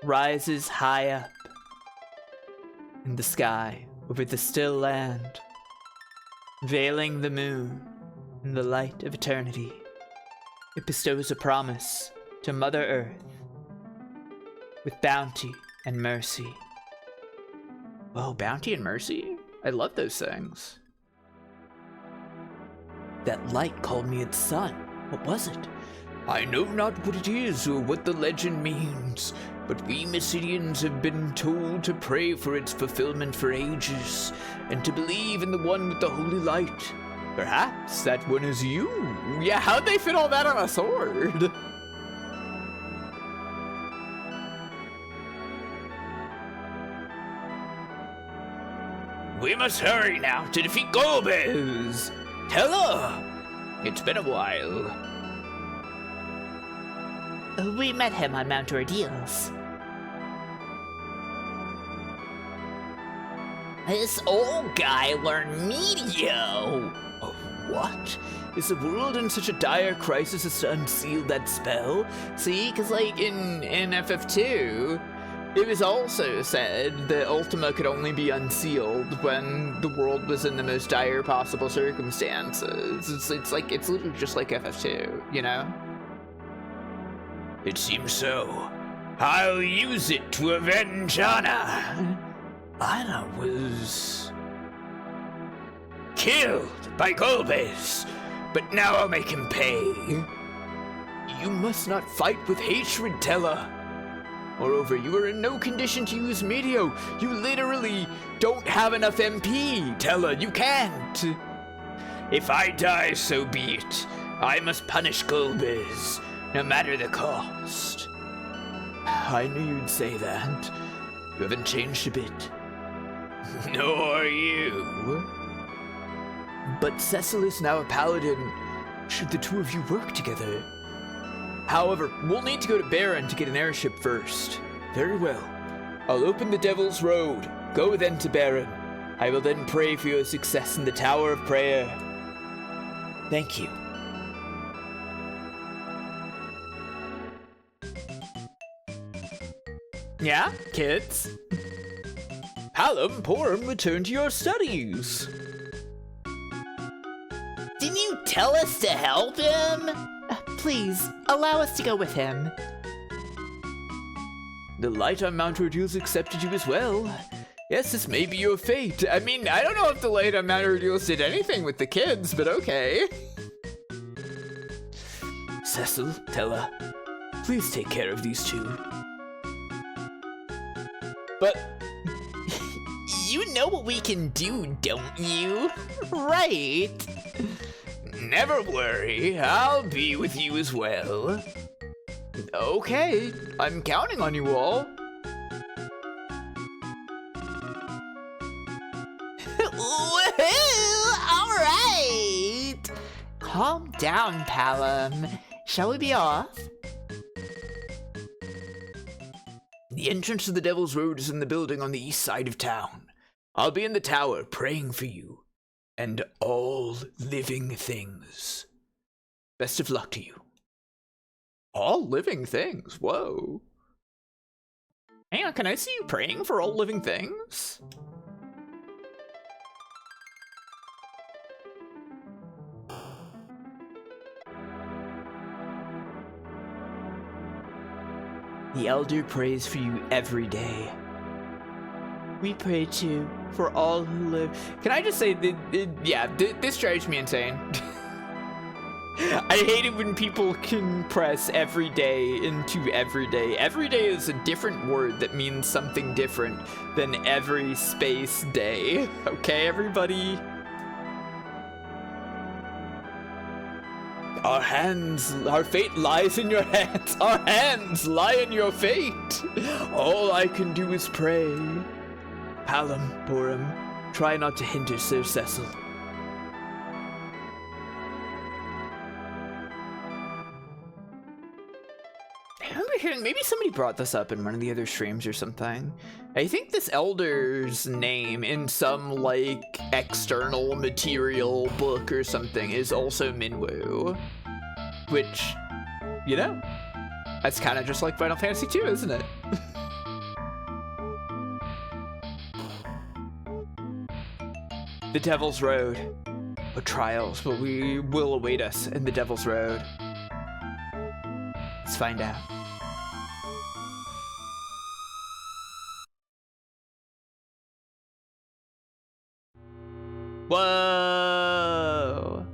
[SPEAKER 11] rises high up in the sky over the still land, veiling the moon in the light of eternity. It bestows a promise to Mother Earth with bounty and mercy. Whoa, bounty and mercy? I love those things. That light called me its son. What was it? I know not what it is or what the legend means, but we Mysidians have been told to pray for its fulfillment for ages, and to believe in the one with the holy light. Perhaps that one is you. Yeah, how'd they fit all that on a sword? We must hurry now to defeat Golbez. Tellah! It's been a while. We met him on Mount Ordeals. This old guy learned Medio. Oh, what? Is the world in such a dire crisis as to unseal that spell? See, because like in FF2, it was also said that Ultima could only be unsealed when the world was in the most dire possible circumstances. It's literally just like FF2, you know? It seems so. I'll use it to avenge Anna. Anna was killed by Golbez, but now I'll make him pay. You must not fight with hatred, Tellah. Moreover, you are in no condition to use Medio. You literally don't have enough MP, Tellah. You can't. If I die, so be it. I must punish Golbez, no matter the cost. I knew you'd say that. You haven't changed a bit. Nor you. But Cecil is now a paladin. Should the two of you work together? However, we'll need to go to Baron to get an airship first. Very well. I'll open the Devil's Road. Go then to Baron. I will then pray for your success in the Tower of Prayer. Thank you. Yeah, kids? Palom, Porum, return to your studies. Didn't you tell us to help him? Please, allow us to go with him. The light on Mount Ordeals accepted you as well. Yes, this may be your fate. I mean, I don't know if the light on Mount Ordeals did anything with the kids, but okay. Cecil, Tellah, please take care of these two. But you know what we can do, don't you? Right? Never worry, I'll be with you as well. Okay, I'm counting on you all. Woohoo! All right!
[SPEAKER 1] Calm down, Palom. Shall we be off?
[SPEAKER 11] The entrance to the Devil's Road is in the building on the east side of town. I'll be in the tower praying for you and all living things. Best of luck to you.
[SPEAKER 1] All living things? Whoa. Hang on, can I see you praying for all living things?
[SPEAKER 11] The Elder prays for you every day.
[SPEAKER 1] We pray too for all who live. Can I just say that, this drives me insane. I hate it when people can press every day into every day. Every day is a different word that means something different than every space day. Okay, everybody?
[SPEAKER 11] Our fate lies in your hands. Our hands lie in your fate. All I can do is pray. Palom, Borum, try not to hinder Sir Cecil.
[SPEAKER 1] I remember hearing, maybe somebody brought this up in one of the other streams or something. I think this elder's name in some, like, external material book or something is also Minwu. Which, you know, that's kind of just like Final Fantasy II, isn't it? The Devil's Road. What trials will await us in the Devil's Road? Let's find out. Whoa!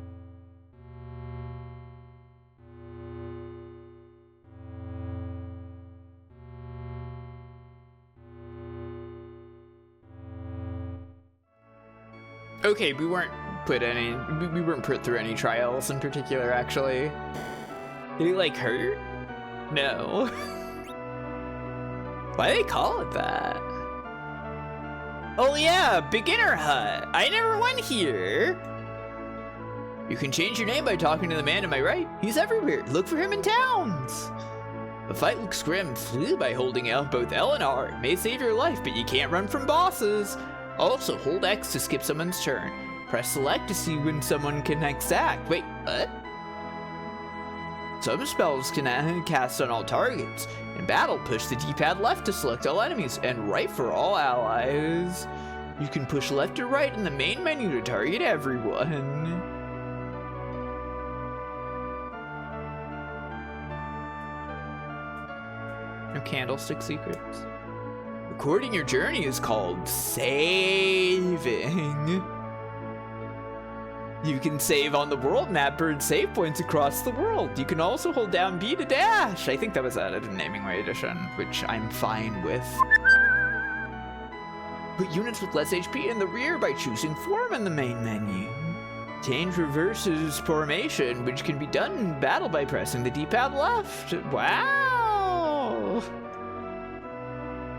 [SPEAKER 1] Okay, we weren't put through any trials in particular, actually. Did he like hurt? No. Why do they call it that? Oh yeah, beginner hut. I never went here. You can change your name by talking to the man to my right. He's everywhere. Look for him in towns. The fight looks grim. Flee by holding out both L and R. It may save your life, but you can't run from bosses. Also, hold X to skip someone's turn. Press select to see when someone can next act. Wait, what? Some spells can cast on all targets. In battle, push the D-pad left to select all enemies, and right for all allies. You can push left or right in the main menu to target everyone. No candlestick secrets. Recording your journey is called saving. You can save on the world map or save points across the world. You can also hold down B to dash. I think that was added in Namingway Edition, which I'm fine with. Put units with less HP in the rear by choosing form in the main menu. Change reverses formation, which can be done in battle by pressing the D-pad left. Wow!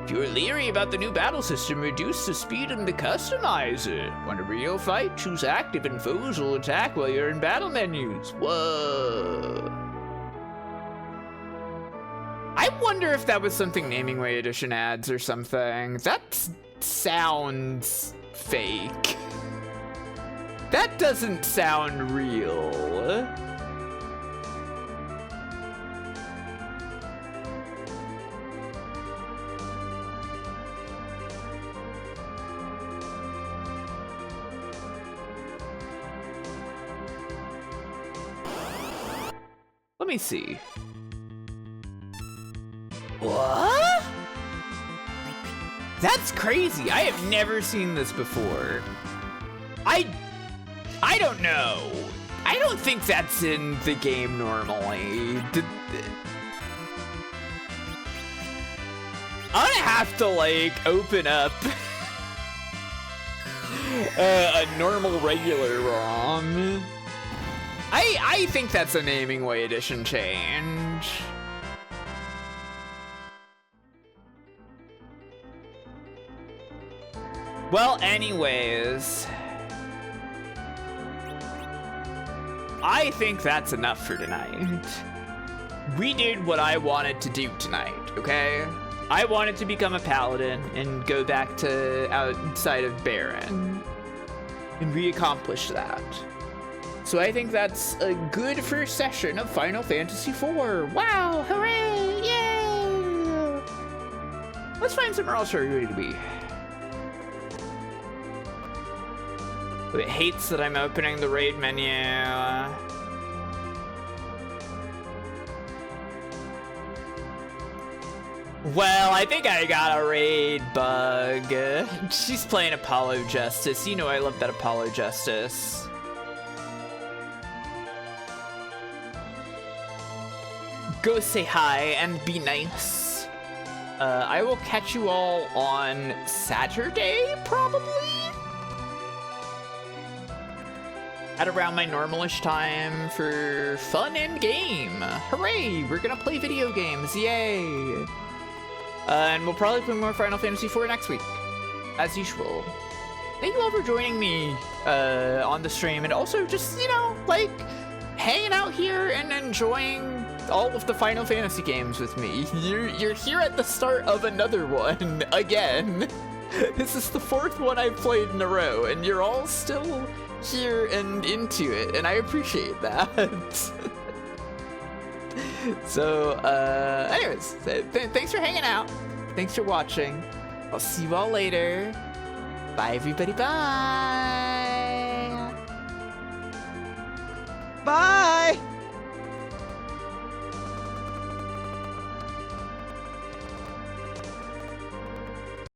[SPEAKER 1] If you're leery about the new battle system, reduce the speed in the customizer. Want a real fight? Choose active and foes will attack while you're in battle menus. Whoa. I wonder if that was something Namingway Edition adds or something. That sounds fake. That doesn't sound real. Let me see. What? That's crazy. I have never seen this before. I don't know. I don't think that's in the game normally. I'm gonna have to like open up a normal regular ROM. I think that's a Namingway Edition change. Well, anyways. I think that's enough for tonight. We did what I wanted to do tonight, okay? I wanted to become a paladin and go back to outside of Baron. And we accomplished that. So I think that's a good first session of Final Fantasy IV. Wow, hooray, yay! Let's find somewhere else where we're ready to be. It hates that I'm opening the raid menu. Well, I think I got a raid bug. She's playing Apollo Justice. You know I love that Apollo Justice. Go say hi and be nice. I will catch you all on Saturday, probably? At around my normalish time for fun and game. Hooray! We're gonna play video games, yay! And we'll probably play more Final Fantasy IV next week, as usual. Thank you all for joining me on the stream, and also just, you know, like, hanging out here and enjoying all of the Final Fantasy games with me. You're here at the start of another one, again. This is the 4th one I've played in a row, and you're all still here and into it, and I appreciate that. So, anyways, thanks for hanging out. Thanks for watching. I'll see you all later. Bye, everybody. Bye.
[SPEAKER 8] Bye!